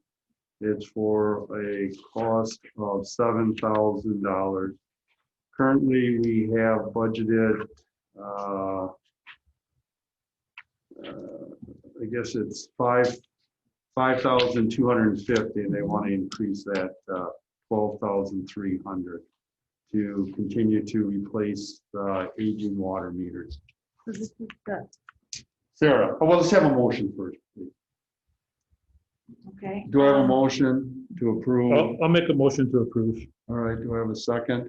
It's for a cost of $7,000. Currently, we have budgeted, I guess it's 5,250, and they want to increase that 12,300 to continue to replace aging water meters. So this is the, Sarah, well, let's have a motion first, please. okay. Do I have a motion to approve? I'll make a motion to approve. All right, do I have a second?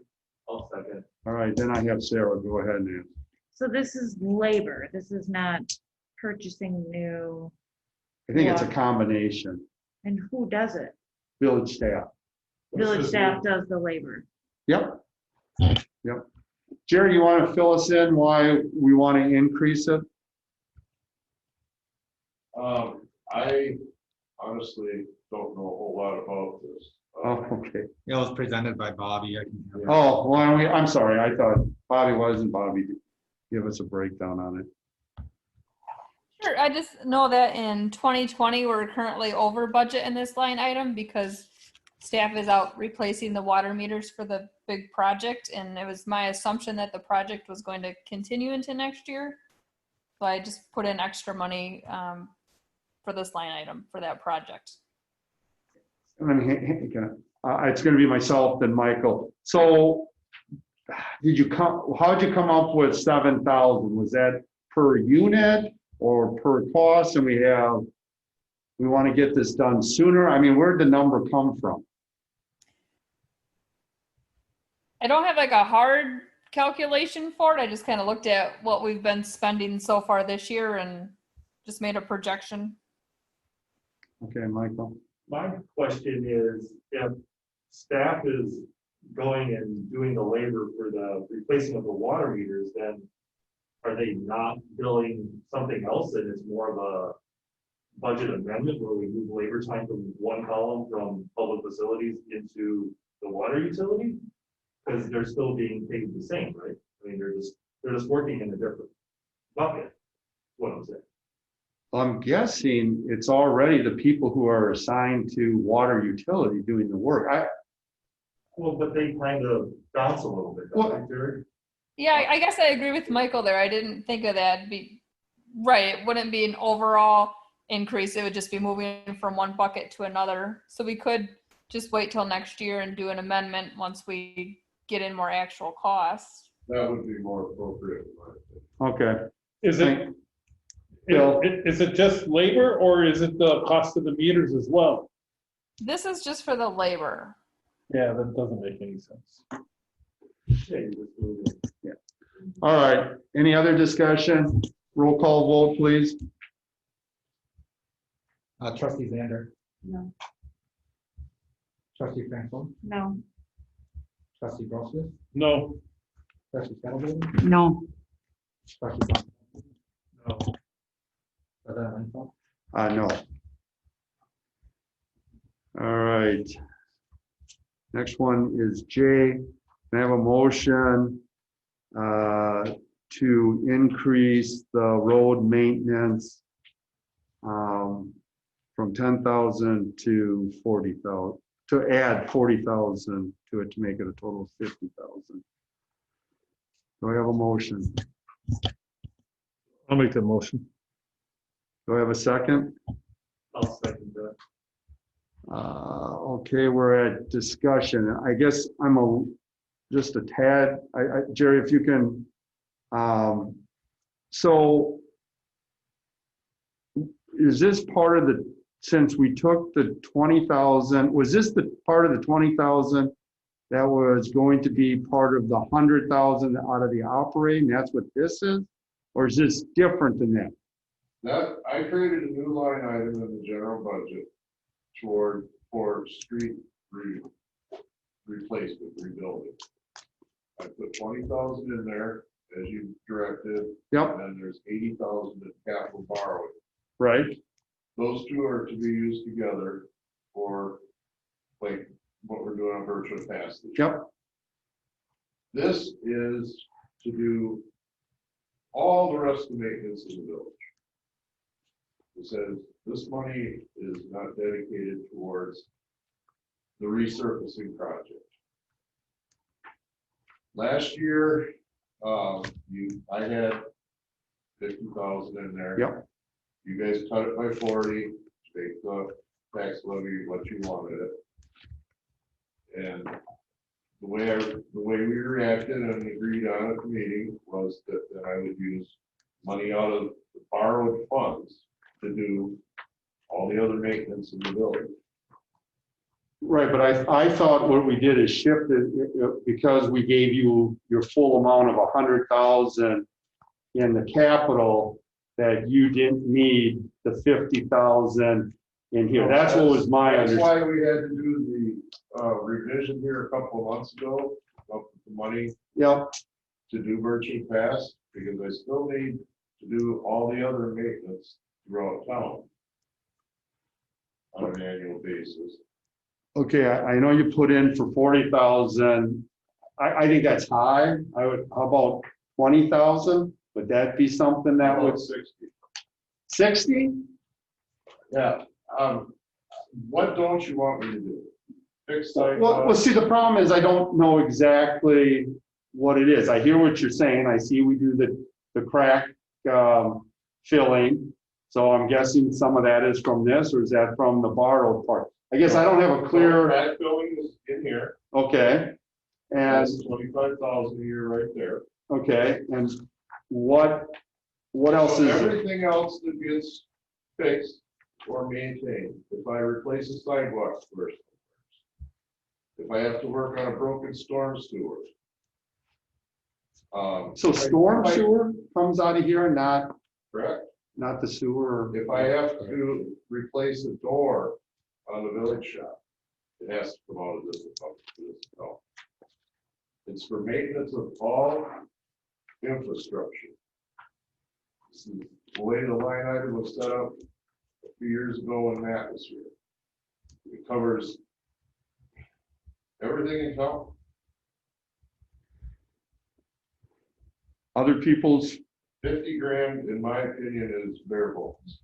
I'll second. All right, then I have Sarah, go ahead, Nan. So this is labor. This is not purchasing new, I think it's a combination, and who does it? village staff. Village staff does the labor. Yep. Yep. Jerry, you want to fill us in why we want to increase it? I honestly don't know a whole lot about this. Oh, okay. It was presented by Bobby. I can hear. Oh, well, I'm sorry. I thought Bobby wasn't. Bobby, give us a breakdown on it. Sure, I just know that in 2020, we're currently over budget in this line item because staff is out replacing the water meters for the big project, and it was my assumption that the project was going to continue into next year. So I just put in extra money for this line item for that project. It's going to be myself then Michael. So how'd you come up with 7,000? Was that per unit or per cost? And we want to get this done sooner. I mean, where'd the number come from? I don't have like a hard calculation for it. I just kind of looked at what we've been spending so far this year and just made a projection. Okay, Michael. My question is, if staff is going and doing the labor for the replacing of the water meters, then are they not billing something else and it's more of a budget amendment where we move labor time from one column from public facilities into the water utility? Because they're still being paid the same, right? I mean, they're just working in a different bucket, is what I'm saying. I'm guessing it's already the people who are assigned to water utility doing the work. Well, but they kind of bounce a little bit, don't they, Terry? Yeah, I guess I agree with Michael there. I didn't think of that. Right, it wouldn't be an overall increase. It would just be moving from one bucket to another. So we could just wait till next year and do an amendment once we get in more actual costs. That would be more appropriate. In my opinion. Okay. Is it, Bill? is it just labor or is it the cost of the meters as well? This is just for the labor. Yeah, that doesn't make any sense. Yeah. All right. Any other discussion? Roll call vote, please. Trustee Zander, No. trustee Franklin, No. trustee Grossman, No. trustee Kettleboard, No. trustee. No. President Lanfear. No. All right. Next one is J. Can I have a motion to increase the road maintenance from 10,000 to 40,000, to add 40,000 to it to make it a total of 50,000. Do I have a motion? I'll make that motion. Do I have a second? I'll second that. Okay, we're at discussion. I guess I'm just a tad, Jerry, if you can, so is this part of the, since we took the 20,000, was this the part of the 20,000 that was going to be part of the 100,000 out of the operating? That's what this is? Or is this different than that? That, I created a new line item in the general budget for street replacement, rebuilding. I put 20,000 in there as you directed. Yep. And then there's 80,000 in capital borrowing. Right. Those two are to be used together for like what we're doing on virtual pass. Yep. This is to do all the rest of the maintenance in the village. It says this money is not dedicated towards the resurfacing project. Last year, I had 50,000 in there. Yep. You guys cut it by 40, take the tax levy what you wanted it. And the way we reacted and agreed on at the meeting was that I would use money out of the borrowed funds to do all the other maintenance in the building. Right, but I thought what we did is shift it because we gave you your full amount of 100,000 in the capital, that you didn't need the 50,000 in here. That's what was my That's understanding. why we had to do the revision here a couple of months ago, up with the money. Yep. To do virtual pass, because I still need to do all the other maintenance throughout town on an annual basis. Okay, I know you put in for 40,000. I think that's high. How about 20,000? Would that be something that would? 60. 60? Yeah. What don't you want me to do? Fix sidewalks? Well, see, the problem is I don't know exactly what it is. I hear what you're saying. I see we do the crack filling. So I'm guessing some of that is from this, or is that from the borrowed part? I guess I don't have a clear. Crack filling is in here. Okay. And that's 25,000 a year right there. Okay, and what else is there? Everything else that gets fixed or maintained. If I replace a sidewalk first, if I have to work on a broken storm sewer. So storm sewer comes out of here, not correct, not the sewer. If I have to replace a door on the village shop, it has to come out of this account. It's for maintenance of all infrastructure. This is the way the line item was set up a few years ago when Matt was here. It covers everything in town. Other people's 50 grand, in my opinion, is bare bones.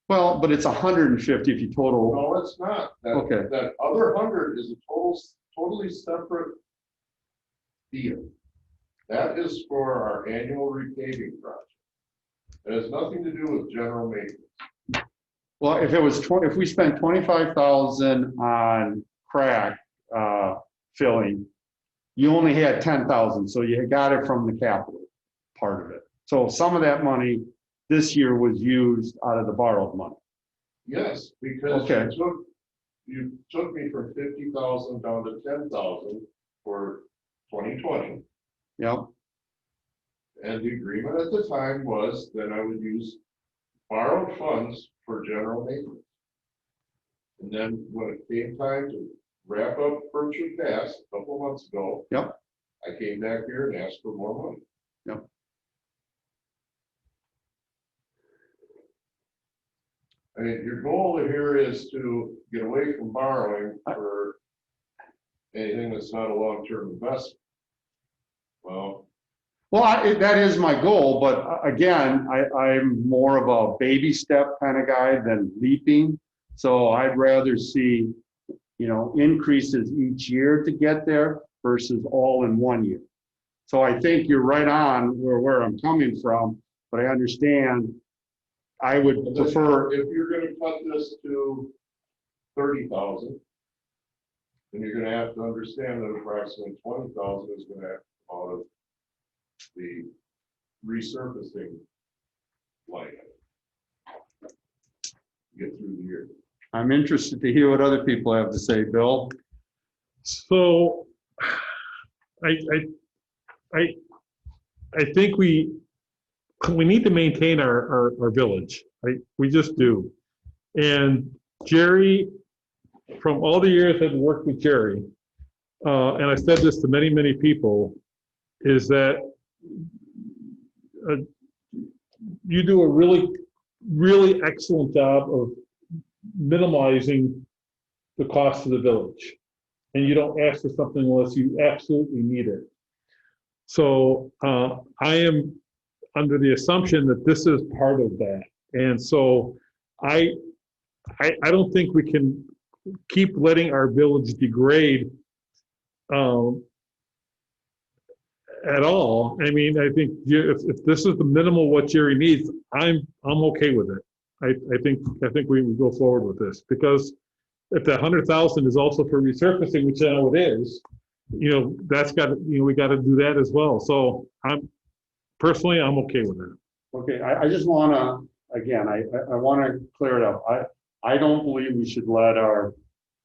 Well, but it's 150 if you total. No, it's not. Okay. That other 100 is a totally separate deal. That is for our annual repaving project. It has nothing to do with general maintenance. Well, if it was if we spent 25,000 on crack filling, you only had 10,000, so you got it from the capital part of it. So some of that money this year was used out of the borrowed money. Yes, because Okay. you took me from 50,000 down to 10,000 for 2020. Yep. And the agreement at the time was that I would use borrowed funds for general maintenance. And then when it came time to wrap up Berkshire Pass a couple months ago, yep, I came back here and asked for more money. Yep. I mean, your goal here is to get away from borrowing for anything that's not a long-term investment. Well, that is my goal, but again, I'm more of a baby step kind of guy than leaping. So I'd rather see, increases each year to get there versus all in one year. So I think you're right on where I'm coming from, but I understand I would prefer. If you're going to cut this to 30,000, then you're going to have to understand that approximately 20,000 is going to have to come out of the resurfacing line to get through the year. I'm interested to hear what other people have to say, Bill. So I think we need to maintain our village, right? We just do. And Jerry, from all the years I've worked with Jerry, and I said this to many, many people, is that you do a really, really excellent job of minimizing the cost of the village. And you don't ask for something unless you absolutely need it. So I am under the assumption that this is part of that. And so I don't think we can keep letting our village degrade at all. I mean, I think if this is the minimal what Jerry needs, I'm okay with it. I think we go forward with this, because if the 100,000 is also for resurfacing, which I know it is, that's got we got to do that as well. So I'm okay with it. Okay, I just want to, again, I want to clear it up. I don't believe we should let our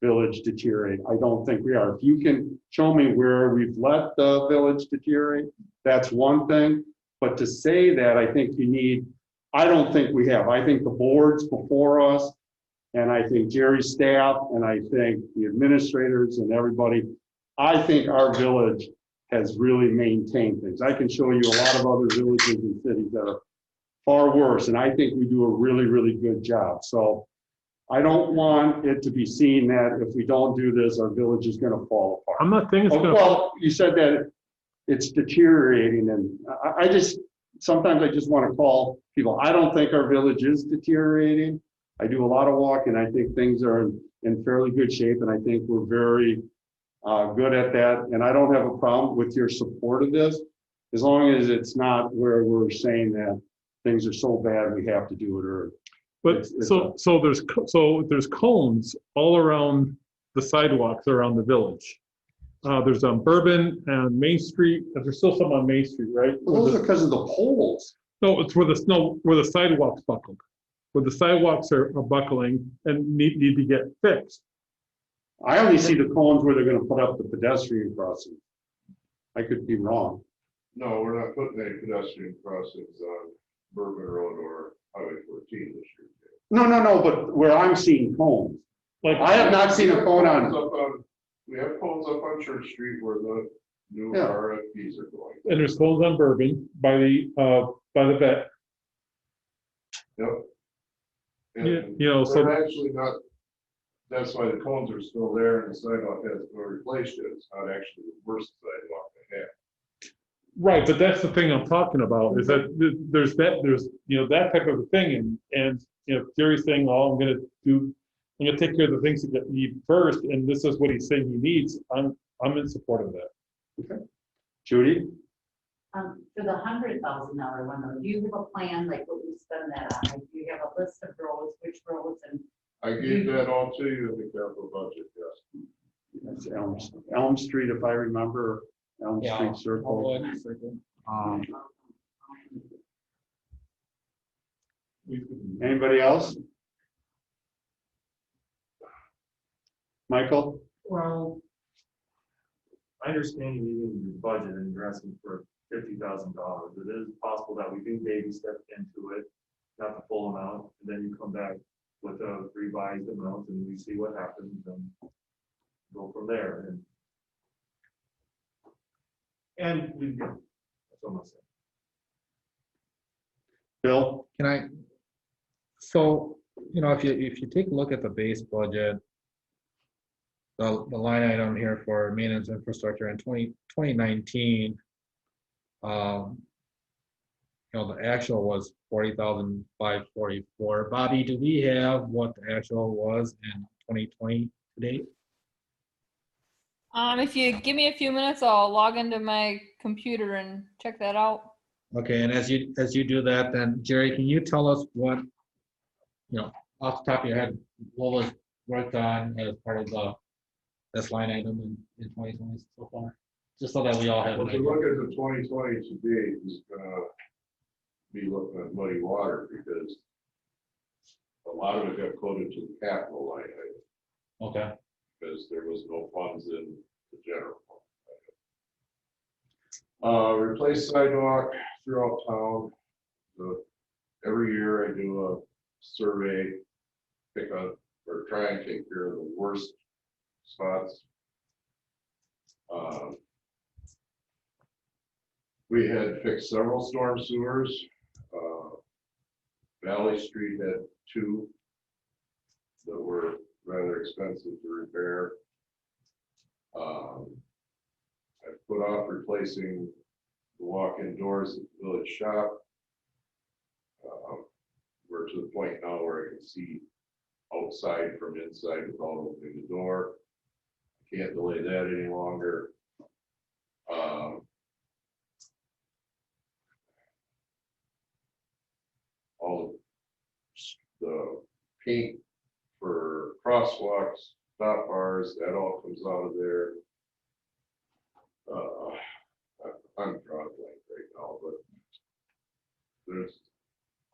village deteriorate. I don't think we are. If you can show me where we've let the village deteriorate, that's one thing. But to say that, I think I don't think we have. I think the boards before us, and I think Jerry's staff, and I think the administrators and everybody, I think our village has really maintained things. I can show you a lot of other villages and cities that are far worse, and I think we do a really, really good job. So I don't want it to be seen that if we don't do this, our village is going to fall apart. I'm not saying it's going to fall. You said that it's deteriorating, and sometimes I just want to call people. I don't think our village is deteriorating. I do a lot of walking. I think things are in fairly good shape, and I think we're very good at that. And I don't have a problem with your support of this, as long as it's not where we're saying that things are so bad we have to do it. Or but so there's cones all around the sidewalks around the village. There's on Bourbon and Main Street. There's still some on Main Street, right? Well, those are because of the poles. No, it's where the sidewalks buckled, where the sidewalks are buckling and need to get fixed. I only see the cones where they're going to put up the pedestrian crossing. I could be wrong. No, we're not putting any pedestrian crossings on Bourbon Road or Highway 14 this year. No, but where I'm seeing cones. Like I have not seen a cone on. We have cones up on Church Street where the new RFPs are going. And there's cones on Bourbon by the vet. Yep. And, so they're actually not. That's why the cones are still there and the sidewalk hasn't been replaced yet. It's not actually the worst sidewalk they have. Right, but that's the thing I'm talking about, is that there's that type of a thing, and Jerry's saying, oh, I'm gonna take care of the things that you need first, and this is what he's saying he needs. I'm in support of that. Okay. Judy? For the $100,000 one, though, do you have a plan, like what we spend that on? Like, do you have a list of roads, which roads, and I gave that all to you in the capital budget, yes. That's Elm Street, if I remember, Elm Street Circle. Anybody else? Michael? Well, I understand you need your budget and you're asking for $50,000. It is possible that we do baby step into it, not the full amount, and then you come back with a revised amount and we see what happens and go from there. And we can, that's what I'm saying. Bill? So, if you take a look at the base budget, the line item here for maintenance infrastructure in 2019, the actual was 40,544. Bobby, do we have what the actual was in 2020 to date? If you give me a few minutes, I'll log into my computer and check that out. Okay, and as you do that, then Jerry, can you tell us what, off the top of your head, what was worked on as part of this line item in 2020 so far? Just so that we all have Well, an if you idea. look at the 2020 to date, it's gonna be looking at muddy water because a lot of it got quoted to the capital line item. Okay. Because there was no funds in the general fund. Replace sidewalk throughout town. So every year I do a survey, pick up or try and take care of the worst spots. We had fixed several storm sewers. Valley Street had 2 that were rather expensive to repair. I put off replacing the walk-in doors at the village shop. We're to the point now where I can see outside from inside without opening the door. I can't delay that any longer. All the paint for crosswalks, stop bars, that all comes out of there. I'm drawing a blank right now, but there's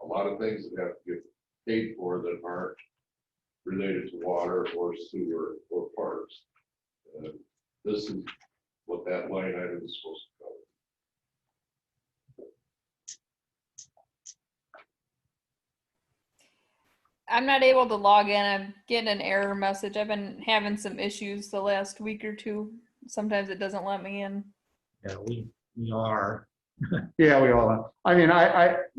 a lot of things that have to get paid for that aren't related to water or sewer or parks. This is what that line item is supposed to cover. I'm not able to log in. I'm getting an error message. I've been having some issues the last week or two. Sometimes it doesn't let me in. Yeah, we are. Yeah, we all have. I mean,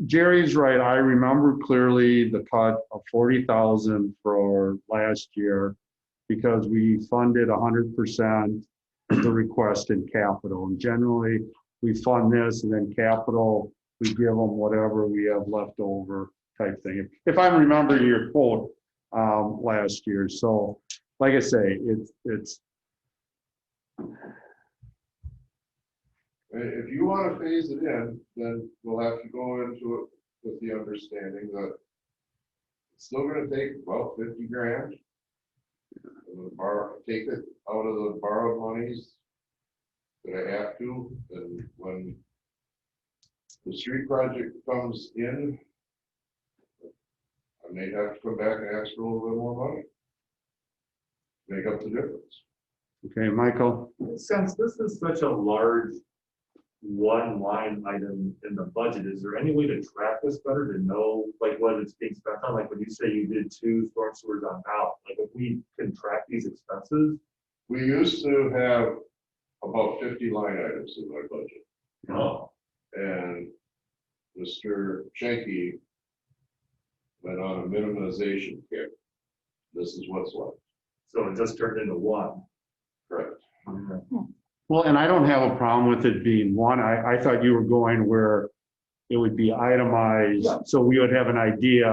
Jerry's right. I remember clearly the cut of 40,000 for last year because we funded 100% the request in capital. And generally we fund this and then capital, we give them whatever we have left over type thing. If I'm remembering your quote last year. So like I say, it's If you want to phase it in, then we'll have to go into it with the understanding that it's still going to take about 50 grand. Take it out of the borrowed monies that I have to, and when the street project comes in, I may have to come back and ask for a little bit more money. Make up the difference. okay, Michael. Since this is such a large one line item in the budget, is there any way to track this better to know like what it's being spent on? Like when you say you did 2 storm sewers on out, like if we can track these expenses? We used to have about 50 line items in my budget. Oh. And Mr. Schenke went on a minimization kick. This is what's left. So it just turned into 1. Correct. Well, and I don't have a problem with it being one. I thought you were going where it would be itemized, Yeah. so we would have an idea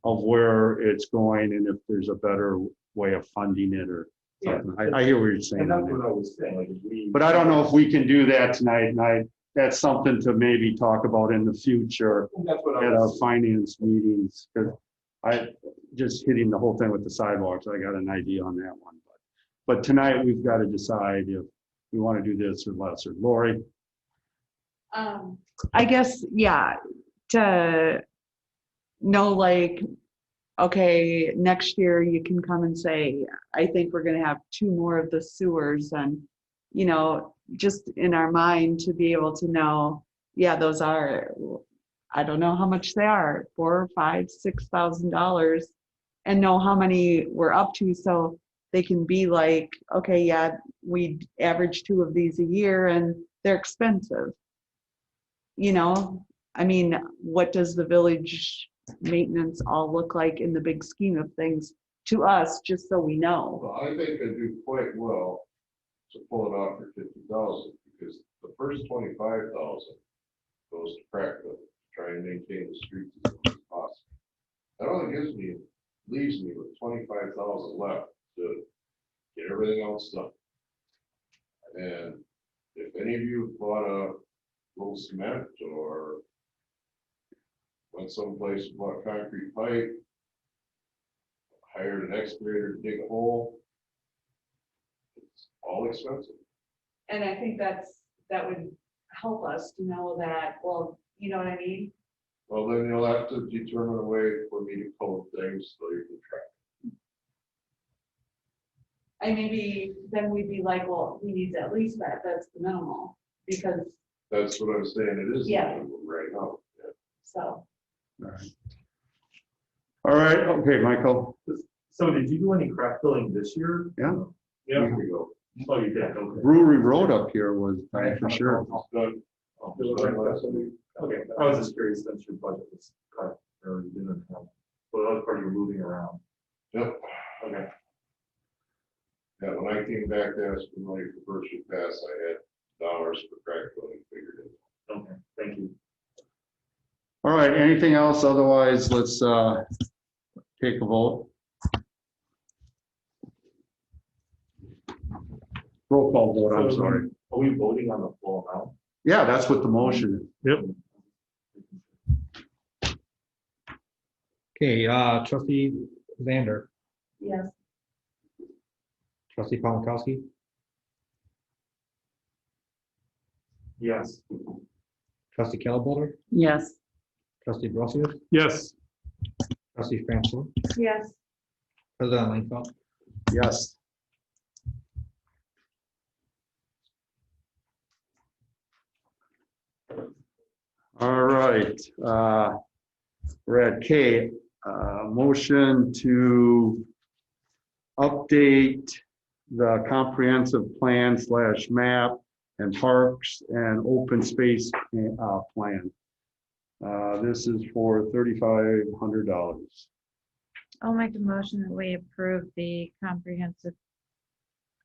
of where it's going and if there's a better way of funding it or Yeah. something. I hear what you're saying. And that's on what that. I was saying, like, if we. But I don't know if we can do that tonight, and that's something to maybe talk about in the future That's what I at our was. finance meetings, because I, just hitting the whole thing with the sidewalks, I got an idea on that one. But tonight, we've got to decide if we want to do this or less, or Lori. I guess, yeah, to know like, okay, next year you can come and say, I think we're gonna have 2 more of the sewers and, you know, just in our mind to be able to know, yeah, those are, I don't know how much they are, $4,000, $5,000, $6,000 and know how many we're up to. So they can be like, okay, yeah, we average 2 of these a year and they're expensive. You know, I mean, what does the village maintenance all look like in the big scheme of things to us, just so we know? Well, I think I do quite well to pull it off for 50,000, because the first 25,000 goes to crack the, try and maintain the streets as much as possible. That only leaves me with 25,000 left to get everything else done. And if any of you bought a little cement or went someplace and bought concrete pipe, hired an excavator to dig a hole, it's all expensive. And I think that would help us to know that, well, you know what I mean? Well, then you'll have to determine a way for me to code things so you can track. And maybe then we'd be like, well, we need at least that's the minimal, because, That's what I'm saying, it is Yeah. minimum right now. Yeah. so. All right, okay, Michael. So did you do any crack filling this year? Yeah. Yeah. Here we go. Oh, you did, okay. Brewery Road up here was done for sure. It's done. Oh, It was done last week. Okay, I was just curious since your budget was cut or you didn't have, well, that was part of your moving around. Yep. Okay. Yeah, when I came back to ask for money for first year pass, I had dollars for crack filling figured in. Okay, thank you. All right, anything else? Otherwise, let's take a vote. Roll call vote, I'm sorry. Are we voting on the full amount? Yeah, that's what the motion is. Yep. Okay, trustee Zander, Yes. trustee Palmkowski, Yes. trustee Kettlebolder, Yes. trustee Brosius, Yes. trustee Francois, Yes. president Langfeld. Yes. All right, we're at K, motion to update the comprehensive plan / map and parks and open space plan. This is for $3,500. I'll make a motion that we approve the update to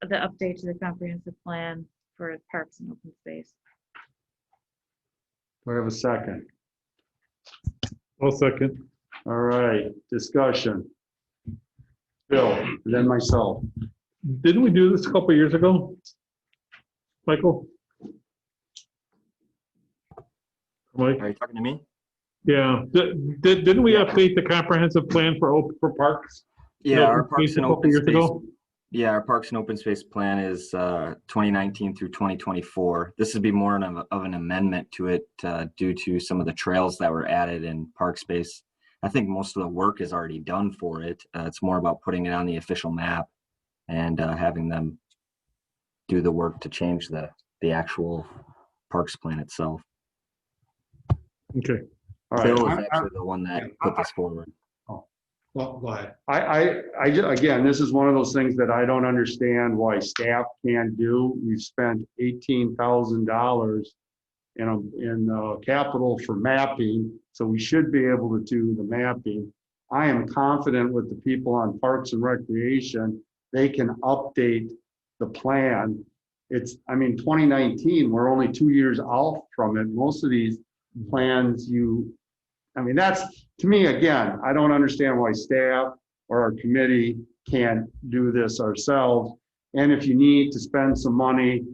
the comprehensive plan for parks and open space. Do I have a second? I'll second. All right, discussion. Bill, and then myself. Didn't we do this a couple of years ago? Michael? Mike? Are you talking to me? Yeah, didn't we update the comprehensive plan for parks? Yeah, our parks A and couple open years space. ago? Yeah, our parks and open space plan is 2019 through 2024. This would be more of an amendment to it due to some of the trails that were added in park space. I think most of the work is already done for it. It's more about putting it on the official map and having them do the work to change the actual parks plan itself. Okay. All right. Bill is actually the one that put this forward. Well, go ahead. Again, this is one of those things that I don't understand why staff can't do. We've spent $18,000 in capital for mapping, so we should be able to do the mapping. I am confident with the people on Parks and Recreation, they can update the plan it's, I mean, 2019, we're only 2 years out from it. Most of these plans I mean, that's, to me, again, I don't understand why staff or our committee can't do this ourselves. And if you need to spend some money to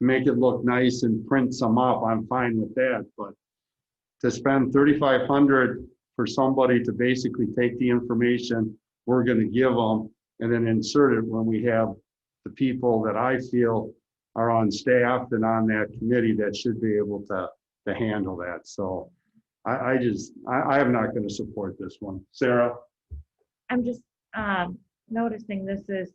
make it look nice and print some up, I'm fine with that. But to spend $3,500 for somebody to basically take the information we're going to give them and then insert it when we have the people that I feel are on staff and on that committee that should be able to handle that. So I am not going to support this one. Sarah? I'm just noticing this is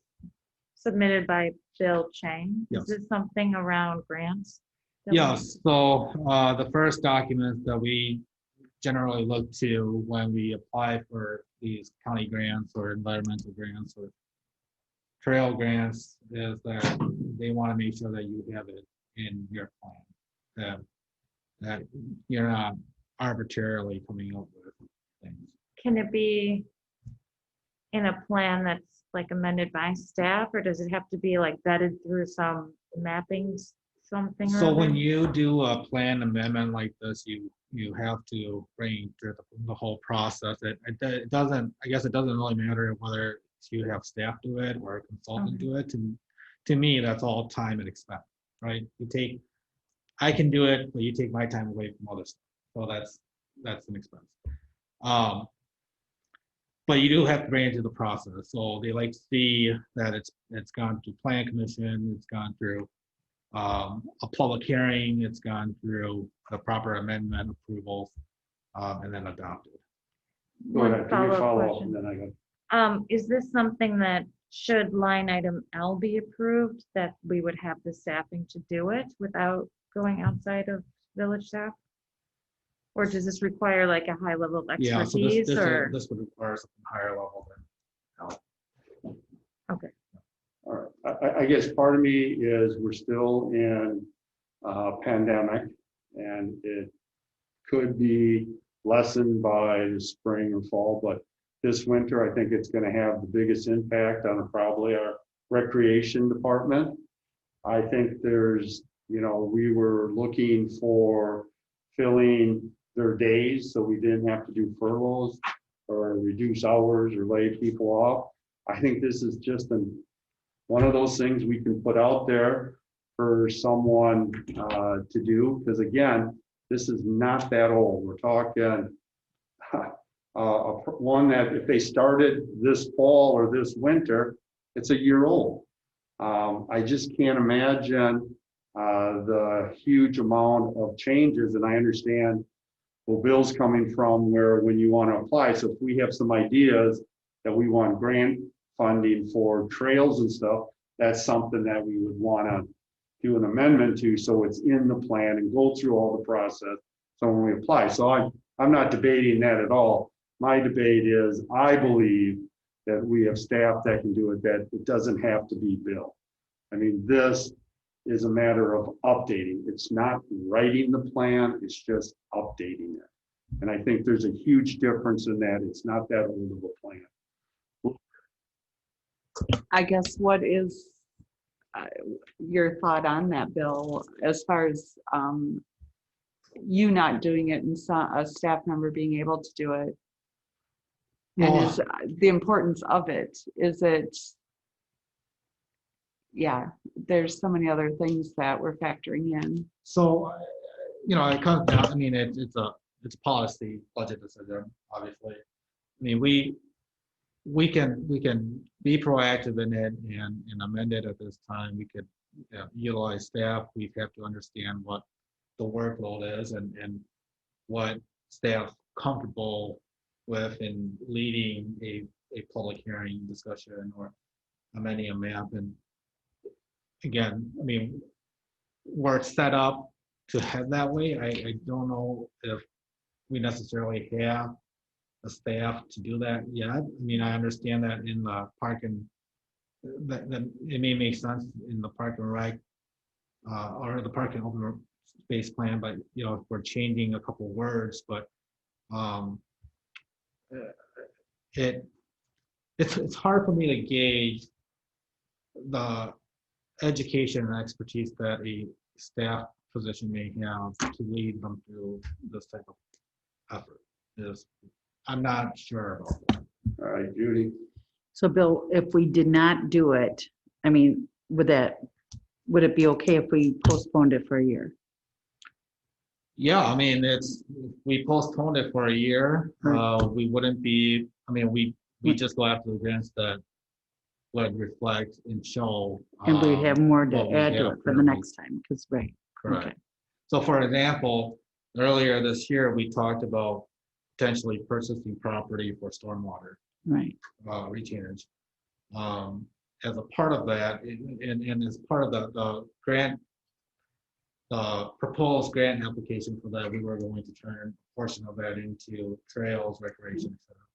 submitted by Bill Chang. Yes. Is this something around grants? that we- Yes, so the first document that we generally look to when we apply for these county grants or environmental grants or trail grants is that they want to make sure that you have it in your plan, that you're not arbitrarily coming up with things. Can it be in a plan that's like amended by staff, or does it have to be like vetted through some mappings, something? or So when other? you do a plan amendment like this, you have to bring through the whole process. It doesn't, I guess it doesn't really matter whether you have staff do it or a consultant do it. To me, that's all time and expense, right? I can do it, but you take my time away from other stuff. So that's an expense. But you do have to bring it to the process. So they like to see that it's gone through plan commission, it's gone through a public hearing, it's gone through the proper amendment approvals, and then adopted. Go ahead, give me a follow-up follow-up question. and then I go. Is this something that should line item L be approved, that we would have the staffing to do it without going outside of village staff? Or does this require like a high level of Yeah, so expertise or? this would require something higher level than. Okay. All right. I guess part of me is we're still in a pandemic and it could be lessened by the spring or fall, but this winter, I think it's going to have the biggest impact on probably our recreation department. I think there's, we were looking for filling their days so we didn't have to do furloughs or reduce hours or lay people off. I think this is just one of those things we can put out there for someone to do, because again, this is not that old. We're talking one that if they started this fall or this winter, it's a year old. I just can't imagine the huge amount of changes, and I understand well, Bill's coming from where when you want to apply. So if we have some ideas that we want grant funding for trails and stuff, that's something that we would want to do an amendment to so it's in the plan and go through all the process. So when we apply, so I'm not debating that at all. My debate is I believe that we have staff that can do it, that it doesn't have to be Bill. I mean, this is a matter of updating. It's not writing the plan, it's just updating it. And I think there's a huge difference in that. It's not that old of a plan. I guess what is your thought on that, Bill, as far as you not doing it and a staff member being able to do it? And Well, is the importance of it, is it, yeah, there's so many other things that we're factoring in. So, it comes down, I mean, it's a policy budget decision, obviously. I mean, we can be proactive in it and amend it at this time. We could utilize staff. We have to understand what the workload is and what staff comfortable with in leading a public hearing discussion or amending a map. And again, I mean, where it's set up to head that way, I don't know if we necessarily have a staff to do that yet. I mean, I understand that in the park and that it may make sense in the park and rec or the park and open space plan, but if we're changing a couple words, but it's hard for me to gauge the education and expertise that a staff position may have to lead them through this type of effort. I'm not sure about that. All right, Judy. So Bill, if we did not do it, I mean, would it be okay if we postponed it for a year? Yeah, I mean, we postponed it for a year. We wouldn't be, I mean, we just go after the grants that would reflect and show. And we'd have more to what we add to have it for the currently. next time, because, right. Correct. Okay. So for example, earlier this year, we talked about potentially purchasing property for stormwater Right. retainage. As a part of that, and as part of the grant, the proposed grant application for that, we were going to turn a portion of that into trails, recreation, etc.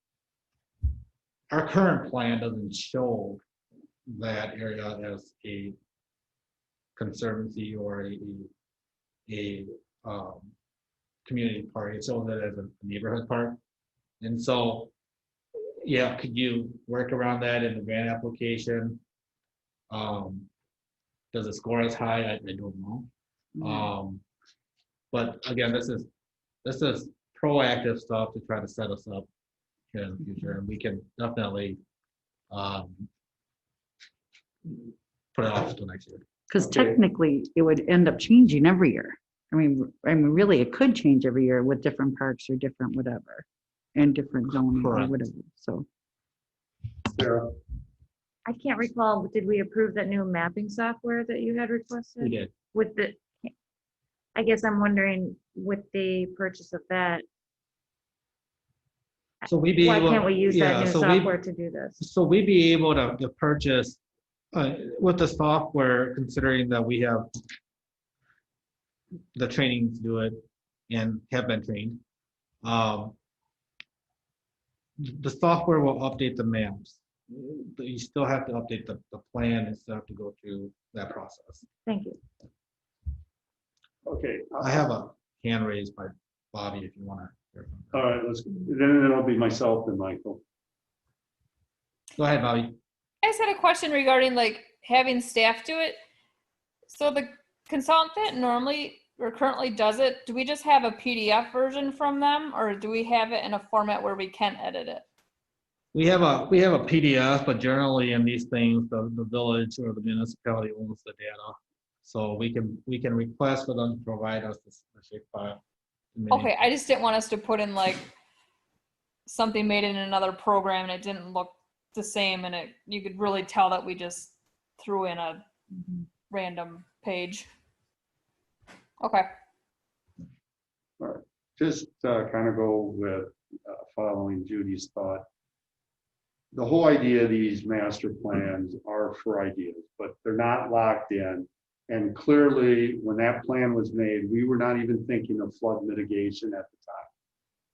Our current plan doesn't show that area as a conservancy or a community park. It shows it as a neighborhood park. And so, yeah, could you work around that in the grant application? Does it score as high? I don't know. But again, this is proactive stuff to try to set us up here in the future, and we can definitely put it off until next year. Because technically, it would end up changing every year. I mean, really, it could change every year with different parks or different whatever, and different zoning or Correct. whatever, so. Sarah. I can't recall, did we approve that new mapping software that you had requested? We did. With the, I guess I'm wondering, with the purchase of that, So we'd be why able, can't we use that yeah, new so software to do this? So we'd be able to purchase with the software, considering that we have the training to do it and have been trained. The software will update the maps. But you still have to update the plan and still have to go through that process. Thank you. Okay. I have a hand raised by Bobby if you want to hear from him. All right, then it'll be myself and Michael. Go ahead, Bobby. I just had a question regarding like having staff do it. So the consultant that normally or currently does it, do we just have a PDF version from them, or do we have it in a format where we can edit it? We have a PDF, but generally in these things, the village or the municipality owns the data. So we can request for them to provide us the shape file. Okay, I just didn't want us to put in like something made in another program and it didn't look the same, and you could really tell that we just threw in a random page. Okay. All right. Just kind of go with following Judy's thought. The whole idea of these master plans are for ideas, but they're not locked in. And clearly, when that plan was made, we were not even thinking of flood mitigation at the time.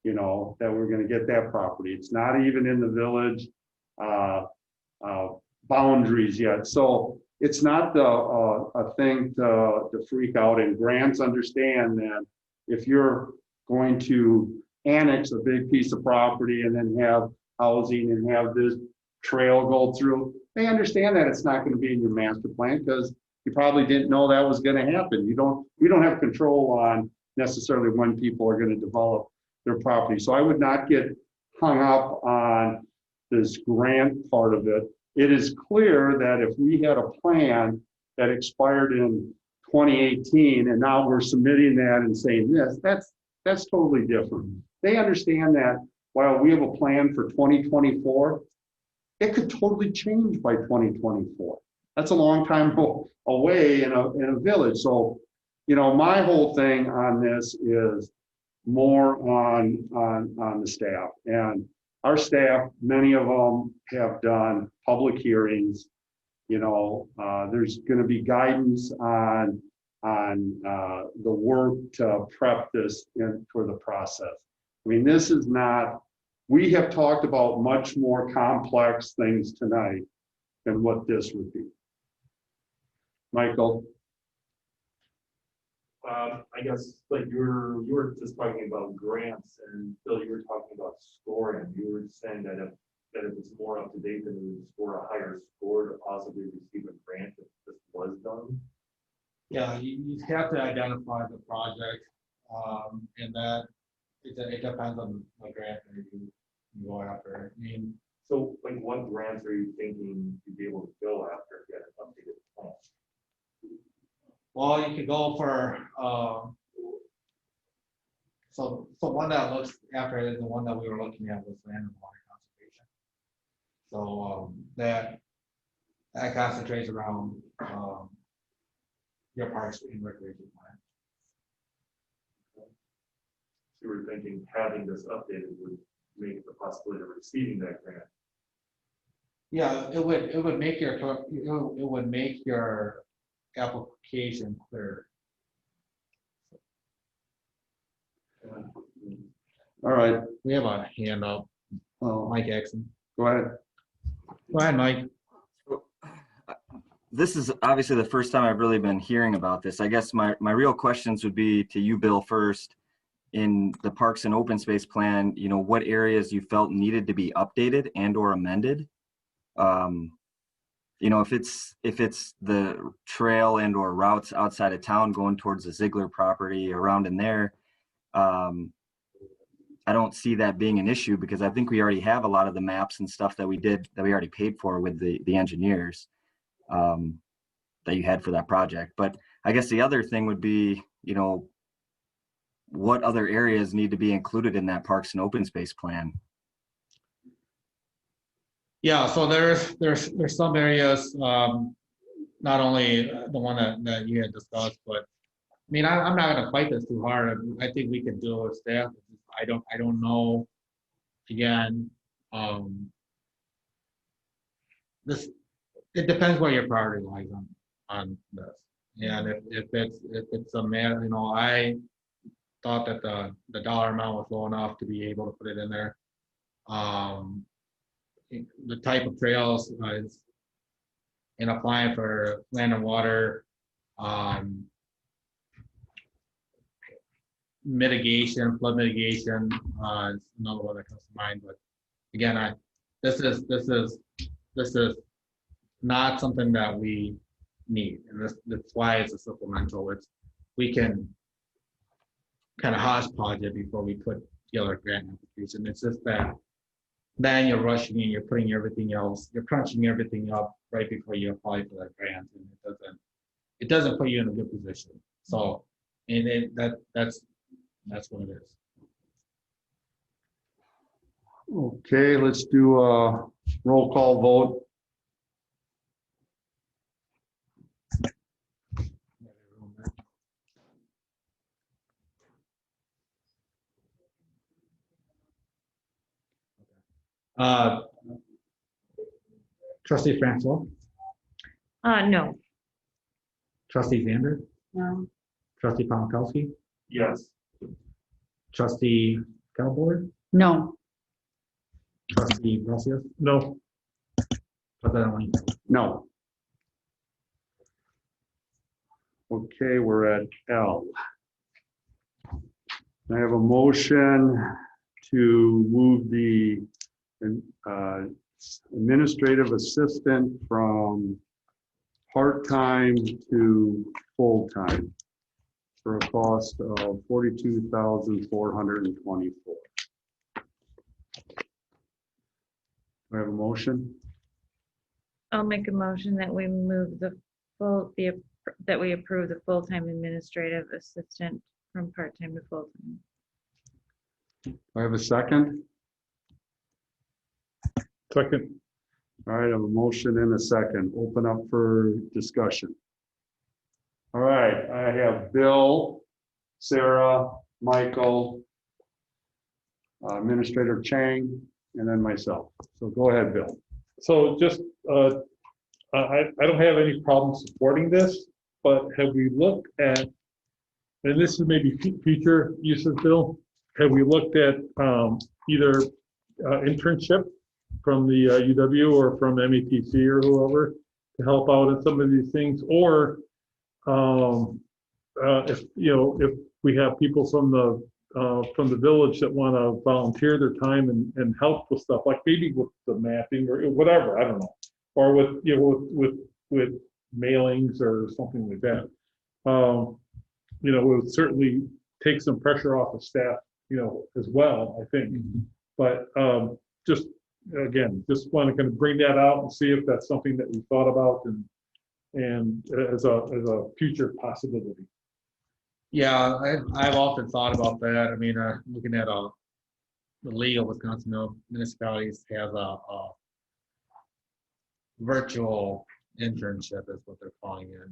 You know, that we're going to get that property. It's not even in the village boundaries yet. So it's not a thing to freak out. And grants understand that if you're going to annex a big piece of property and then have housing and have this trail go through, they understand that it's not going to be in your master plan because you probably didn't know that was going to happen. We don't have control on necessarily when people are going to develop their property. So I would not get hung up on this grant part of it. It is clear that if we had a plan that expired in 2018 and now we're submitting that and saying this, that's totally different. They understand that while we have a plan for 2024, it could totally change by 2024. That's a long time away in a village. So, you know, my whole thing on this is more on the staff. And our staff, many of them have done public hearings. You know, there's going to be guidance on the work to prep this for the process. I mean, this is not, we have talked about much more complex things tonight than what this would be. Michael? I guess like you were just talking about grants, and Bill, you were talking about scoring. You were saying that if that if it's more up to date, then we would score a higher score to possibly receive a grant if this was done? Yeah, you have to identify the project, and that it depends on the grant that you go after. I mean, So like what grants are you thinking you'd be able to go after if you had an updated plan? well, you could go for, so one that looks after it is the one that we were looking at was land and water conservation. So, that concentrates around, your parks and recreation plan. So you were thinking having this updated would make the possibility of receiving that grant. Yeah, it would make your application clear. All right. We have a hand up. Oh, Mike Exon. go ahead. Go ahead, Mike. This is obviously the first time I've really been hearing about this. I guess my real questions would be to you, Bill, first. In the Parks and Open Space Plan, you know, what areas you felt needed to be updated and or amended? You know, if it's the trail and or routes outside of town going towards the Ziegler property around in there, I don't see that being an issue because I think we already have a lot of the maps and stuff that we already paid for with the engineers that you had for that project. But I guess the other thing would be, you know, what other areas need to be included in that Parks and Open Space Plan? Yeah, so there's some areas, not only the one that you had discussed, but I mean, I'm not gonna fight this too hard. I think we can do it with staff. I don't know. Again, it depends where your priority lies on this. And if it's a matter, you know, I thought that the dollar amount was low enough to be able to put it in there. The type of trails is in applying for land and water mitigation, flood mitigation is another one that comes to mind. But again, this is not something that we need, and that's why it's a supplemental. We can kind of hodgepodge it before we put together a grant application. It's just that then you're rushing and you're putting everything else, you're crunching everything up right before you apply for that grant, and it doesn't put you in a good position. So, and that's what it is. Okay, let's do a roll call vote. Trustee Francois, No. Trustee Zander, No. Trustee Palmkowski, Yes. Trustee Calboard, No. Trustee Gracias, No. President Wayne. No. Okay, we're at L. I have a motion to move the administrative assistant from part-time to full-time for a cost of $42,424. Do I have a motion? I'll make a motion that we move that we approve the full-time administrative assistant from part-time to full-time. Do I have a second? Second. All right, I have a motion and a second. Open up for discussion. All right, I have Bill, Sarah, Michael, Administrator Chang, and then myself. So go ahead, Bill. So just, I don't have any problem supporting this, but have we looked at, and this is maybe future uses, Bill, have we looked at either internship from the UW or from METC or whoever to help out in some of these things, or if we have people from the from the village that want to volunteer their time and help with stuff, like maybe with the mapping or whatever, I don't know, or with, you know, with mailings or something like that. You know, it would certainly take some pressure off of staff, you know, as well, I think. But just, again, just want to kind of bring that out and see if that's something that we thought about and as a future possibility. Yeah, I've often thought about that. I mean, looking at the League of Wisconsin Municipalities has a virtual internship is what they're calling it.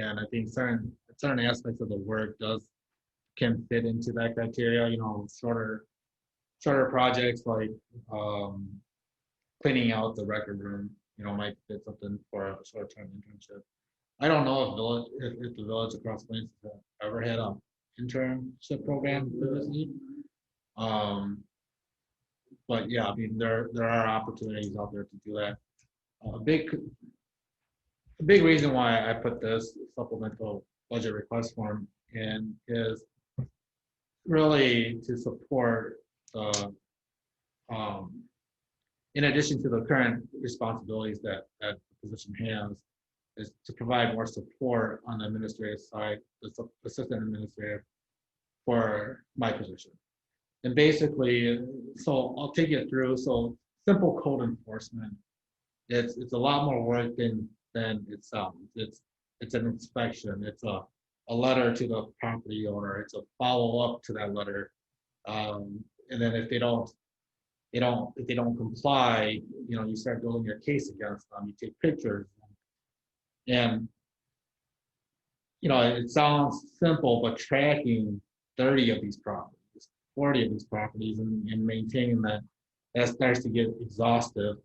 And I think certain aspects of the work can fit into that criteria, you know, shorter projects like cleaning out the record room, you know, might fit something for a short-term internship. I don't know if the village across Plains has ever had an internship program previously. But yeah, I mean, there are opportunities out there to do that. A big reason why I put this supplemental budget request form in is really to support in addition to the current responsibilities that the position has, is to provide more support on the administrative side, the assistant administrator for my position. And basically, so I'll take you through. So simple code enforcement, it's a lot more work than it sounds. It's an inspection. It's a letter to the property owner. It's a follow up to that letter. And then if they don't comply, you know, you start building your case against them. You take pictures, and you know, it sounds simple, but tracking 30 of these properties, 40 of these properties, and maintaining that starts to get exhaustive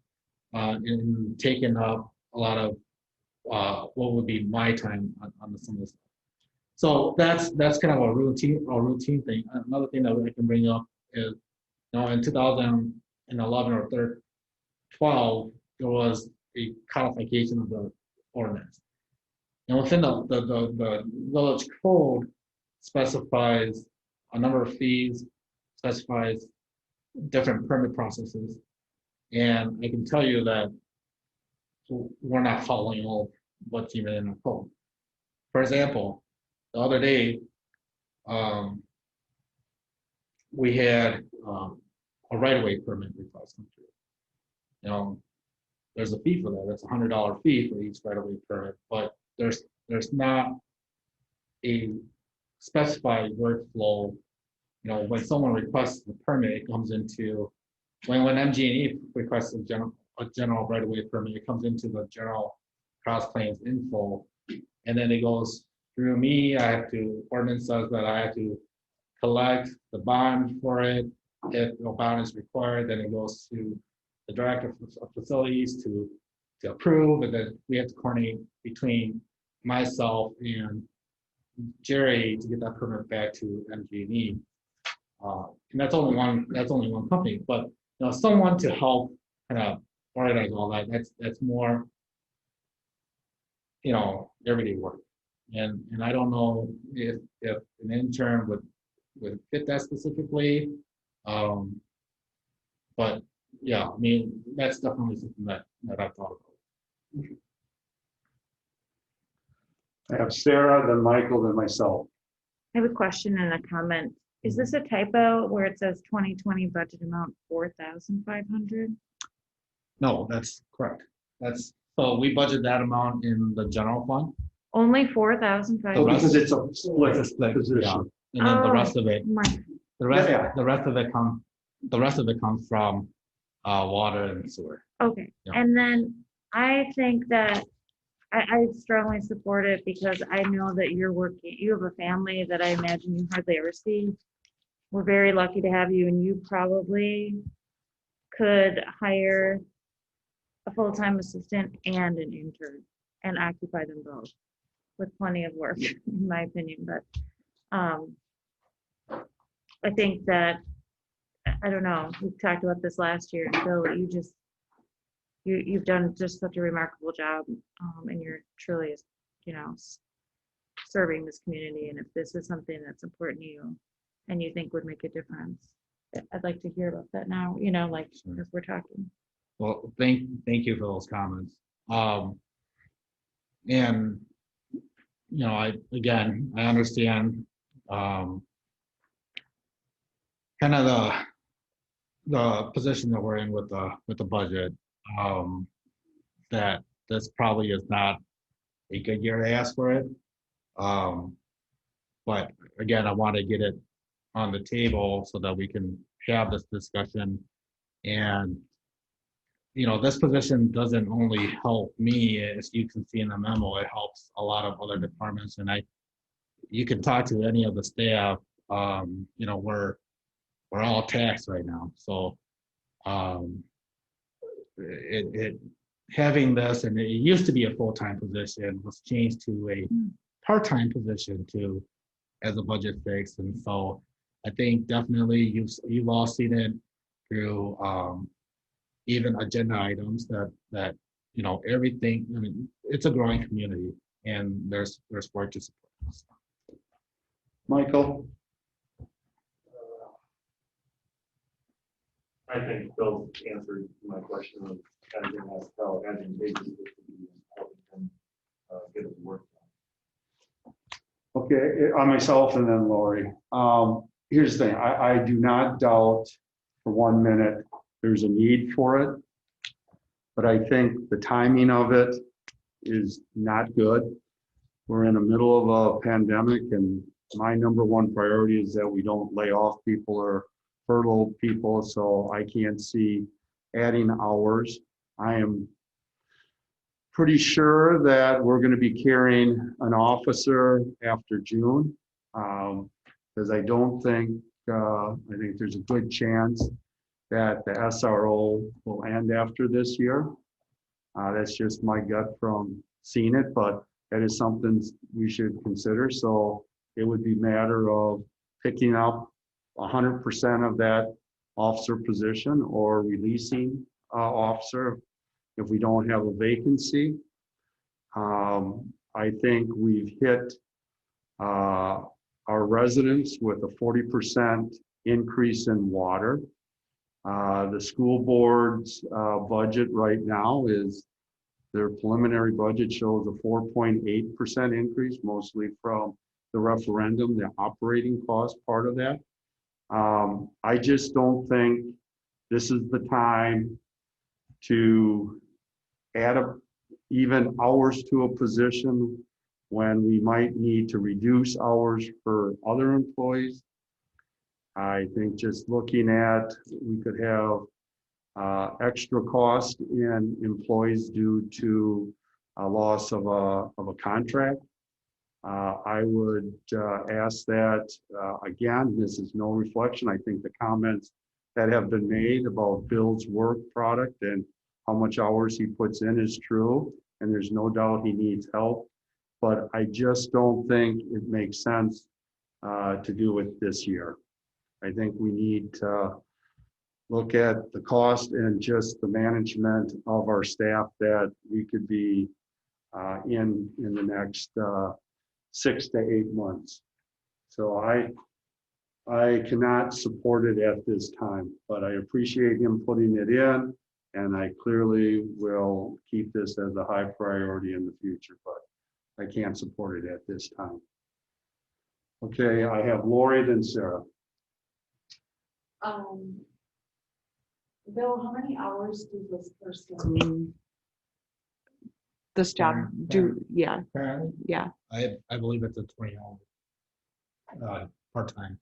and taking up a lot of what would be my time on some of this. So that's kind of a routine thing. Another thing that I can bring up is, you know, in 2011 or 12, there was a codification of the ordinance. And within the village code specifies a number of fees, specifies different permit processes. And I can tell you that we're not following all what's even in the code. For example, the other day, we had a right-of-way permit request come through. You know, there's a fee for that. That's $100 fee for each right-of-way permit, but there's not a specified workflow. You know, when someone requests the permit, it comes into when MG&E requests a general right-of-way permit, it comes into the general Cross Plains info, and then it goes through me. Ordinance says that I have to collect the bond for it. If no bond is required, then it goes to the director of facilities to approve, and then we have to coordinate between myself and Jerry to get that permit back to MG&E. And that's only one company, but you know, someone to help kind of organize all that. That's more, you know, everyday work. And I don't know if an intern would fit that specifically. But yeah, I mean, that's definitely something that I've thought about. I have Sarah, then Michael, then myself. I have a question and a comment. Is this a typo where it says 2020 budget amount 4,500? No, that's correct. So we budget that amount in the general fund. Only 4,500? So because it's a split position. Yeah. And then the rest of it, the rest of it comes from water and sewer. Okay, Yeah. and then I think that I strongly support it because I know that you have a family that I imagine you hardly ever see. We're very lucky to have you, and you probably could hire a full-time assistant and an intern and occupy them both with plenty of work, in my opinion. But I think that, I don't know, we talked about this last year, and Bill, you've done just such a remarkable job, and you're truly, you know, serving this community. And if this is something that's important to you and you think would make a difference. I'd like to hear about that now, you know, like, as we're talking. Well, thank you for those comments. And, you know, I understand, kind of the position that we're in with the budget, that this probably is not a good year to ask for it. But again, I want to get it on the table so that we can have this discussion. And, you know, this position doesn't only help me, as you can see in the memo, it helps a lot of other departments. And you can talk to any of the staff, you know, we're all taxed right now. So having this, and it used to be a full-time position, was changed to a part-time position to as a budget fix. And so I think definitely you've all seen it through even agenda items that you know, everything. I mean, it's a growing community, and there's work to support us. Michael? I think Bill answered my question of kind of being asked how advantageous it would be to help him get his work done. Okay, on myself and then Lori. Here's the thing, I do not doubt for 1 minute there's a need for it, but I think the timing of it is not good. We're in the middle of a pandemic, and my number one priority is that we don't lay off people or furlough people, so I can't see adding hours. I am pretty sure that we're going to be carrying an officer after June, because I don't think, I think there's a good chance that the SRO will end after this year. That's just my gut from seeing it, but that is something we should consider. So it would be a matter of picking up 100% of that officer position or releasing officer if we don't have a vacancy. I think we've hit our residents with a 40% increase in water. The school board's budget right now is, their preliminary budget shows a 4.8% increase, mostly from the referendum, the operating cost part of that. I just don't think this is the time to add even hours to a position when we might need to reduce hours for other employees. I think just looking at, we could have extra cost in employees due to a loss of a contract. I would ask that, again, this is no reflection. I think the comments that have been made about Bill's work product and how much hours he puts in is true, and there's no doubt he needs help. But I just don't think it makes sense to do it this year. I think we need to look at the cost and just the management of our staff that we could be in the next 6 to 8 months. So I cannot support it at this time, but I appreciate him putting it in, and I clearly will keep this as a high priority in the future, but I can't support it at this time. Okay, I have Lori, then Sarah. Bill, how many hours does this person, this job do? Yeah, Apparently, yeah. I believe it's a 20-hour part-time.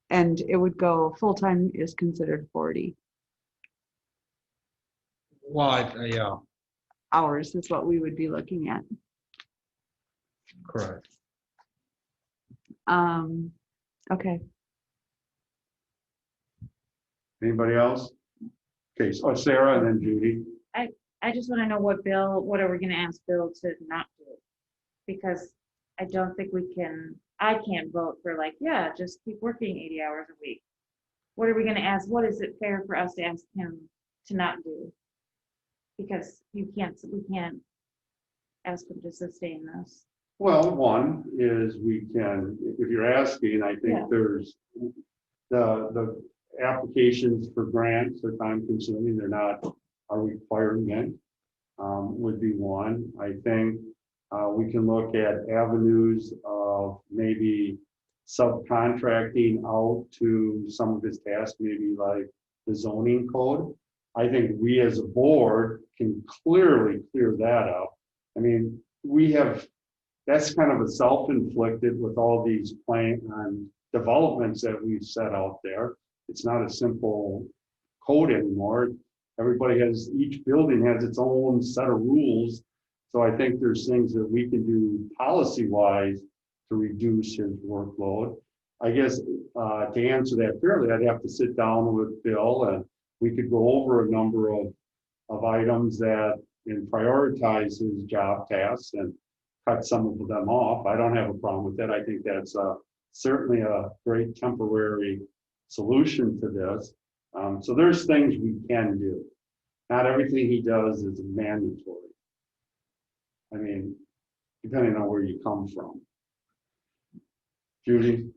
And it would go, full-time is considered 40 Well, yeah, hours is what we would be looking at. correct. Okay. Anybody else? Okay, so Sarah and then Judy. I just want to know what are we going to ask Bill to not do? Because I don't think I can't vote for like, yeah, just keep working 80 hours a week. What are we going to ask? What is it fair for us to ask him to not do? Because we can't ask him to sustain this. Well, one is we can, if you're asking, I think Yeah. there's the applications for grants are time consuming. They're not a requirement, would be one. I think we can look at avenues of maybe subcontracting out to some of his tasks, maybe like the zoning code. I think we as a board can clearly clear that up. I mean, that's kind of a self-inflicted with all these developments that we've set out there. It's not a simple code anymore. Each building has its own set of rules. So I think there's things that we can do policy-wise to reduce his workload. I guess to answer that fairly, I'd have to sit down with Bill and we could go over a number of items and prioritize his job tasks and cut some of them off. I don't have a problem with that. I think that's certainly a great temporary solution to this. So there's things we can do. Not everything he does is mandatory. I mean, depending on where you come from. Judy?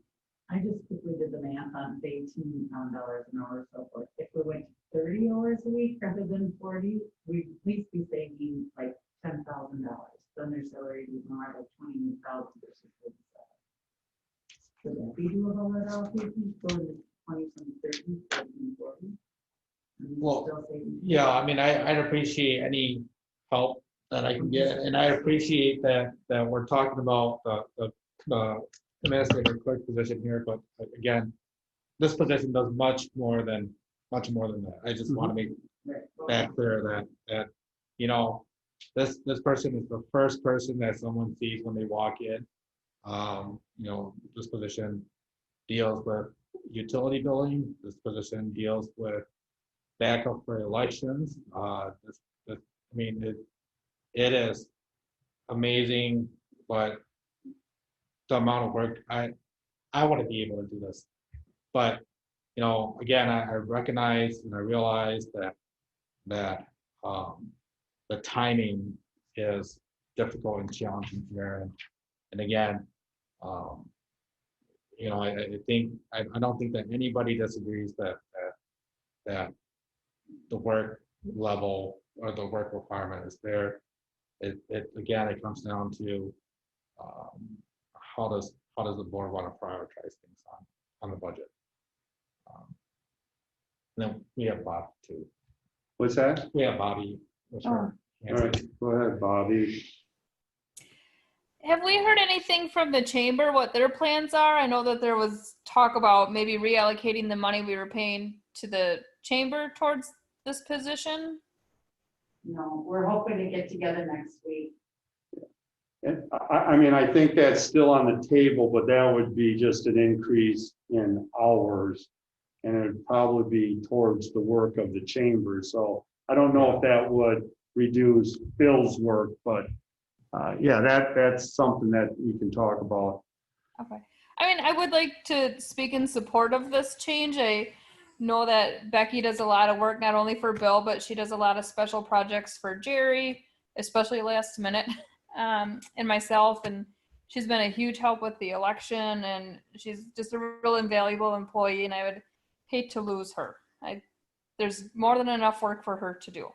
I just quickly did the math on say $18 an hour, so forth. If we went 30 hours a week rather than 40, we'd at least be saving like $10,000. Then their salary would be more like 20,000 versus 37. Could that be doable at all? Going to 20 from 30, 30 and 40? Well, yeah, I mean, I'd appreciate any help that I can get, and I appreciate that we're talking about the administrative clerk position here, but again, this position does much more than that. I just want to make that clear that you know, this person is the first person that someone sees when they walk in. You know, this position deals with utility billing. This position deals with backup for elections. I mean, it is amazing, but the amount of work I want to be able to do this. But you know, again, I recognize and I realize that the timing is difficult and challenging here. And again, you know, I don't think that anybody disagrees that the work level or the work requirement is there. It again, it comes down to how does the board want to prioritize things on the budget. And then we have Bob too. What's that? We have Bobby. All right, go ahead, Bobby. Have we heard anything from the chamber, what their plans are? I know that there was talk about maybe reallocating the money we were paying to the chamber towards this position. No, we're hoping to get together next week. I mean, I think that's still on the table, but that would be just an increase in hours. And it would probably be towards the work of the chamber. So I don't know if that would reduce Bill's work, but yeah, that's something that we can talk about. Okay. I mean, I would like to speak in support of this change. I know that Becky does a lot of work, not only for Bill, but she does a lot of special projects for Jerry, especially last minute, and myself. And she's been a huge help with the election, and she's just a real invaluable employee, and I would hate to lose her. There's more than enough work for her to do.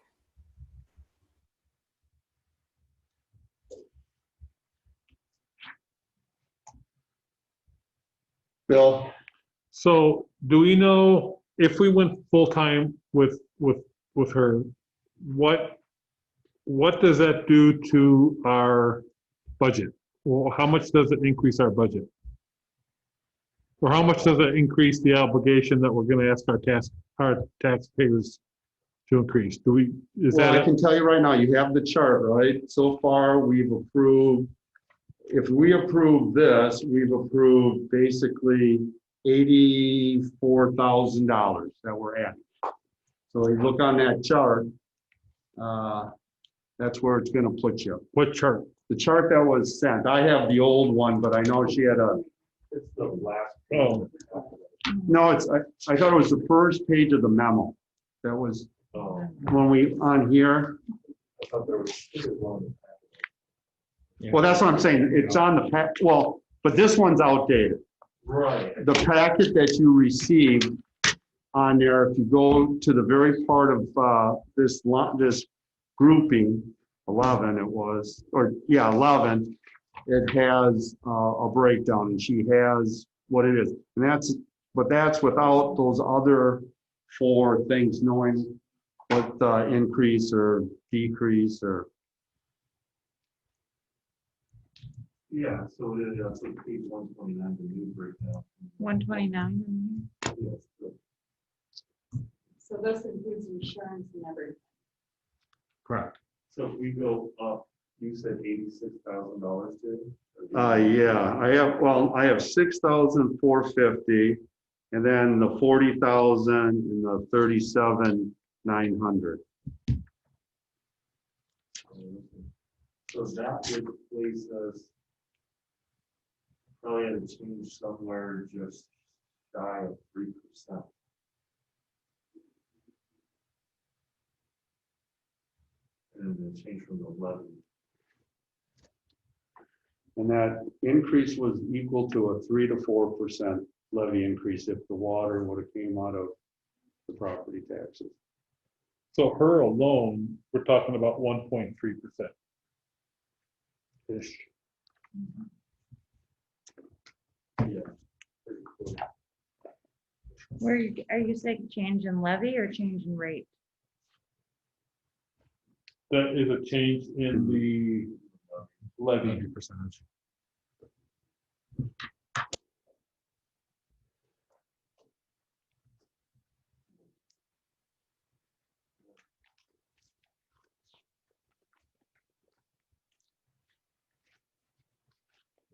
Bill? So do we know if we went full-time with her, what does that do to our budget? Well, how much does it increase our budget? Or how much does it increase the obligation that we're going to ask our taxpayers to increase? I can tell you right now, you have the chart, right? So far, we've approved, if we approve this, we've approved basically $84,000 that we're at. So you look on that chart, that's where it's going to put you. What chart? The chart that was sent. I have the old one, but I know she had It's the last. Oh. No, I thought it was the first page of the memo. That was when we, on here. I thought there was one. Well, that's what I'm saying. It's on the well, but this one's outdated. Right. The packet that you received on there, if you go to the very part of this grouping, 11 it was, or yeah, 11, it has a breakdown, and she has what it is. And that's without those other 4 things, knowing what increase or decrease or. Yeah, so it is, so page 129, the new breakdown. 129. Yes. So this includes insurance and everything. Correct. So if we go up, you said $86,000 to? Yeah, I have 6,450, and then the 40,000 and the 37,900. So that would place us probably at a change somewhere just shy of 3%. And then change from the 11. And that increase was equal to a 3 to 4% levy increase if the water would have came out of the property taxes. So her alone, we're talking about 1.3%. Ish. Yeah. Where are you saying change in levy or change in rate? That is a change in the levy percentage.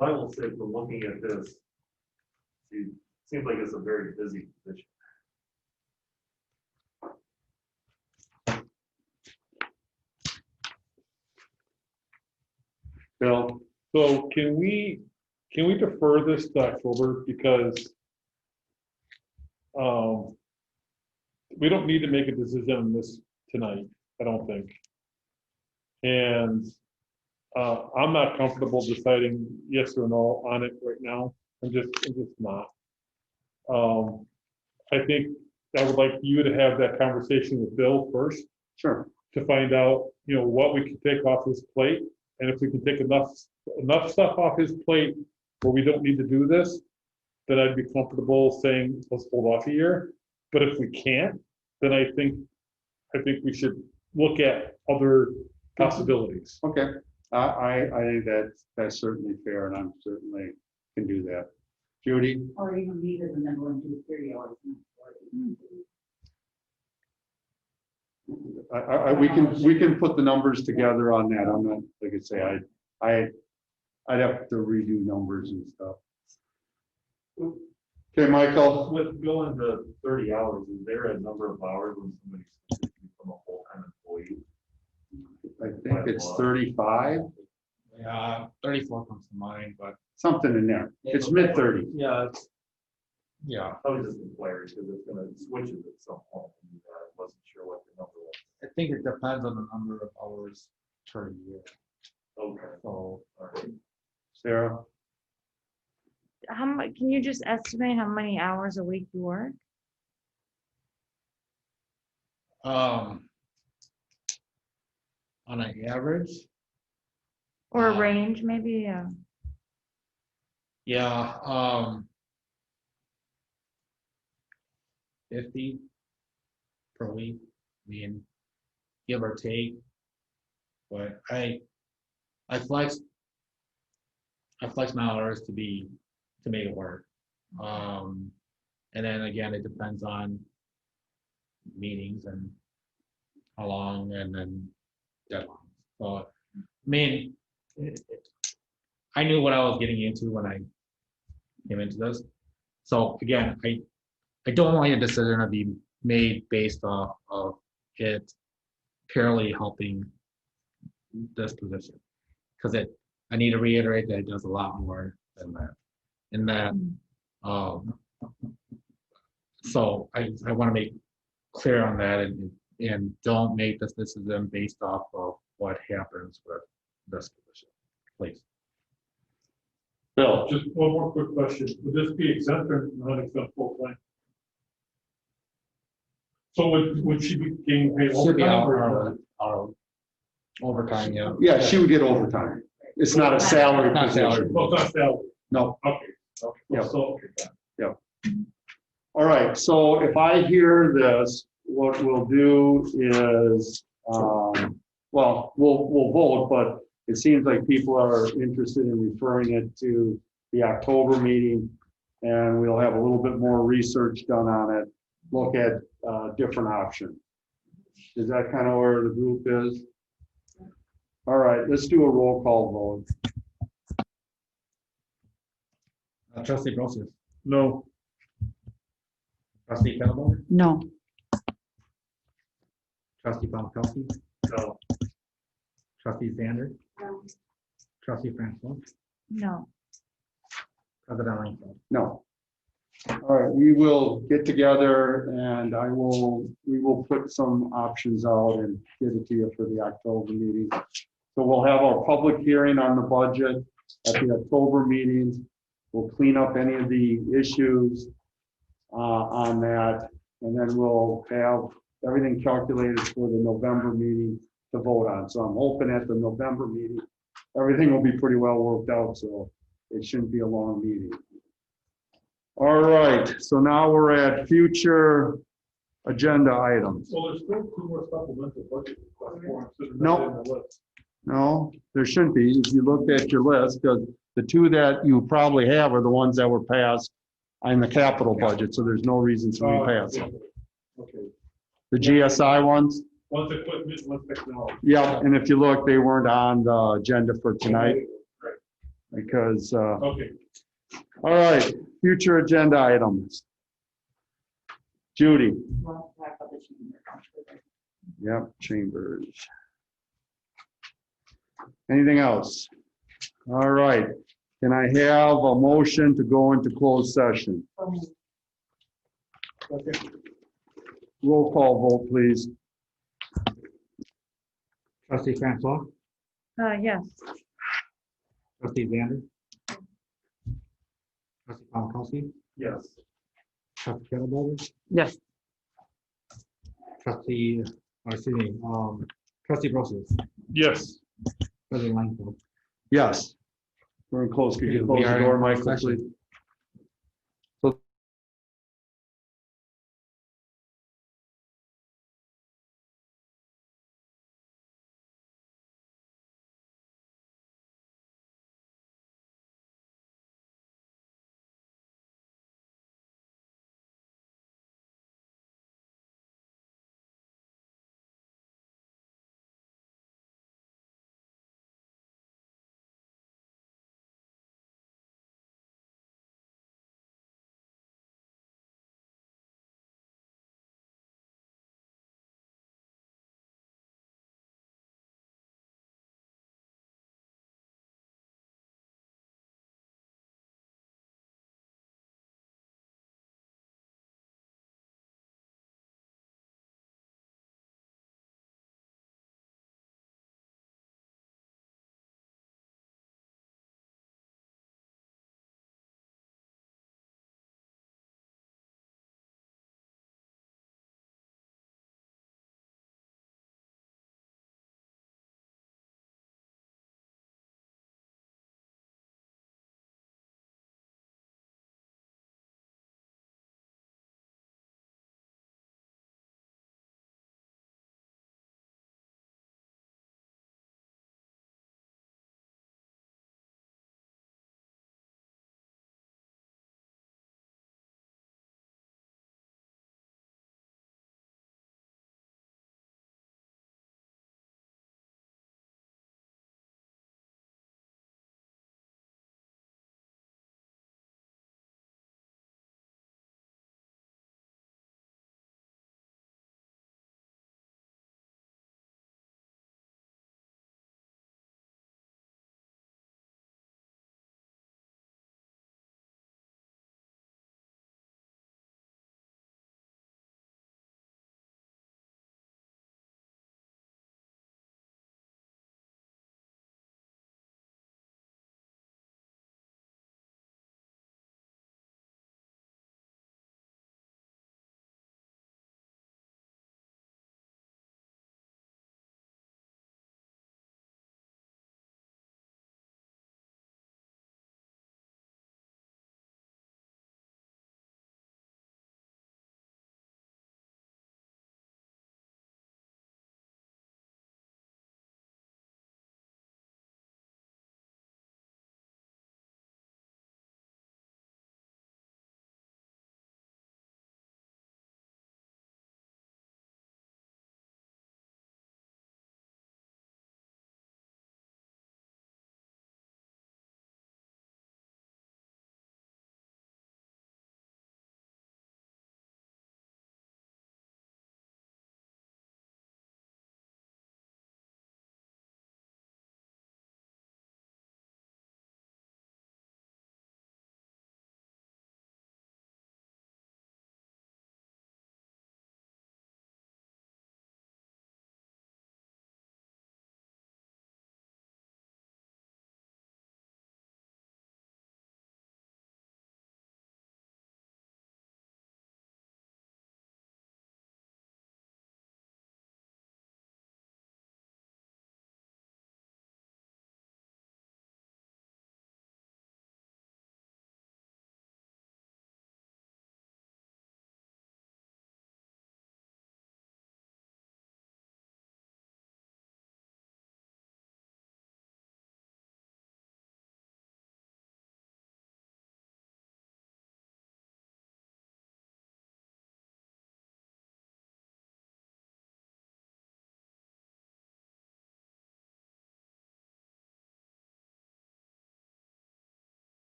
I will say, from looking at this, it seems like it's a very busy position. Bill? So can we defer this to October, because we don't need to make a decision on this tonight, I don't think. And I'm not comfortable deciding yes or no on it right now. I'm just not. I think I would like you to have that conversation with Bill first. Sure. To find out, what we can take off his plate, and if we can take enough stuff off his plate where we don't need to do this, then I'd be comfortable saying, let's hold off a year. But if we can't, then I think we should look at other possibilities. Okay. I think that's certainly fair, and I'm certainly can do that. Judy? Or even leave it and then go and do 30 hours. We can put the numbers together on that. I'm not, like I say, I'd have to redo numbers and stuff. Okay, Michael? With going to 30 hours, is there a number of hours when somebody's switching from a full-time employee? I think it's 35. Yeah, 34 comes to mind, but Something in there. It's mid-30s. yeah, I was just inquiring because it's gonna switch it at some point. And I wasn't sure what the number was. I think it depends on the number of hours per year. Okay. So, All right. Sarah? How much, can you just estimate how many hours a week you work? on an average, Or a range, maybe, yeah, 50 per week. I mean, give or take. But I flex my hours to make it work. And then again, it depends on meetings and how long, and then deadlines. So, I mean, I knew what I was getting into when I came into this. So again, I don't want a decision to be made based off of it purely helping this position, because I need to reiterate that it does a lot more than that. And that, so I want to make clear on that, and don't make this decision based off of what happens with this position. please. Bill? Just one more quick question. Would this be exempt or non-exempt full time? So would she be getting paid Should be overtime? or- our overtime, yeah. Yeah, she would get overtime. It's not a salary Not salary. position. Well, it's not salary. No. Okay. Okay. Yeah. So, Yep. All right, so if I hear this, what we'll do is, well, we'll vote, but it seems like people are interested in referring it to the October meeting, and we'll have a little bit more research done on it, look at different options. Is that kind of where the group is? All right, let's do a roll call vote. Trustee Brosius, no. trustee Kettleboard, No. trustee Pomakowski, No. trustee Zander, No. trustee Francois, No. president Langford. No. All right, we will get together and we will put some options out and give it to you for the October meeting. So we'll have our public hearing on the budget at the October meetings. We'll clean up any of the issues on that, and then we'll have everything calculated for the November meeting to vote on. So I'm hoping at the November meeting, everything will be pretty well worked out, so it shouldn't be a long meeting. All right, so now we're at future agenda items. So there's still 2 more supplemental budget requests for us that are No. not in the list. No, there shouldn't be. If you looked at your list, because the 2 that you probably have are the ones that were passed in the capital budget, so there's no reason to repass them. Okay. The GSI ones? One's equipment, one's technology. Yeah, and if you look, they weren't on the agenda for tonight because, Okay. all right, future agenda items. Judy? Yep, chambers. Anything else? All right, can I have a motion to go into closed session? Roll call vote, please. Trustee Francois, Yes. trustee Zander, trustee Pomakowski, Yes. trustee Kettleboard, Yes. trustee, or excuse me, trustee Brosius, Yes. president Langford. Yes. We're in close. Could you We close the are in door, closed Michael, session. please?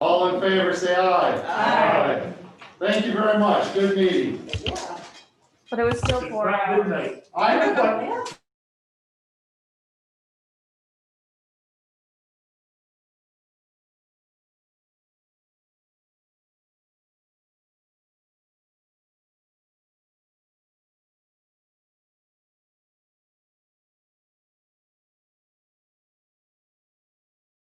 All in favor, say aye. Aye. Thank you very much. Good meeting. But it was still 4 hours. I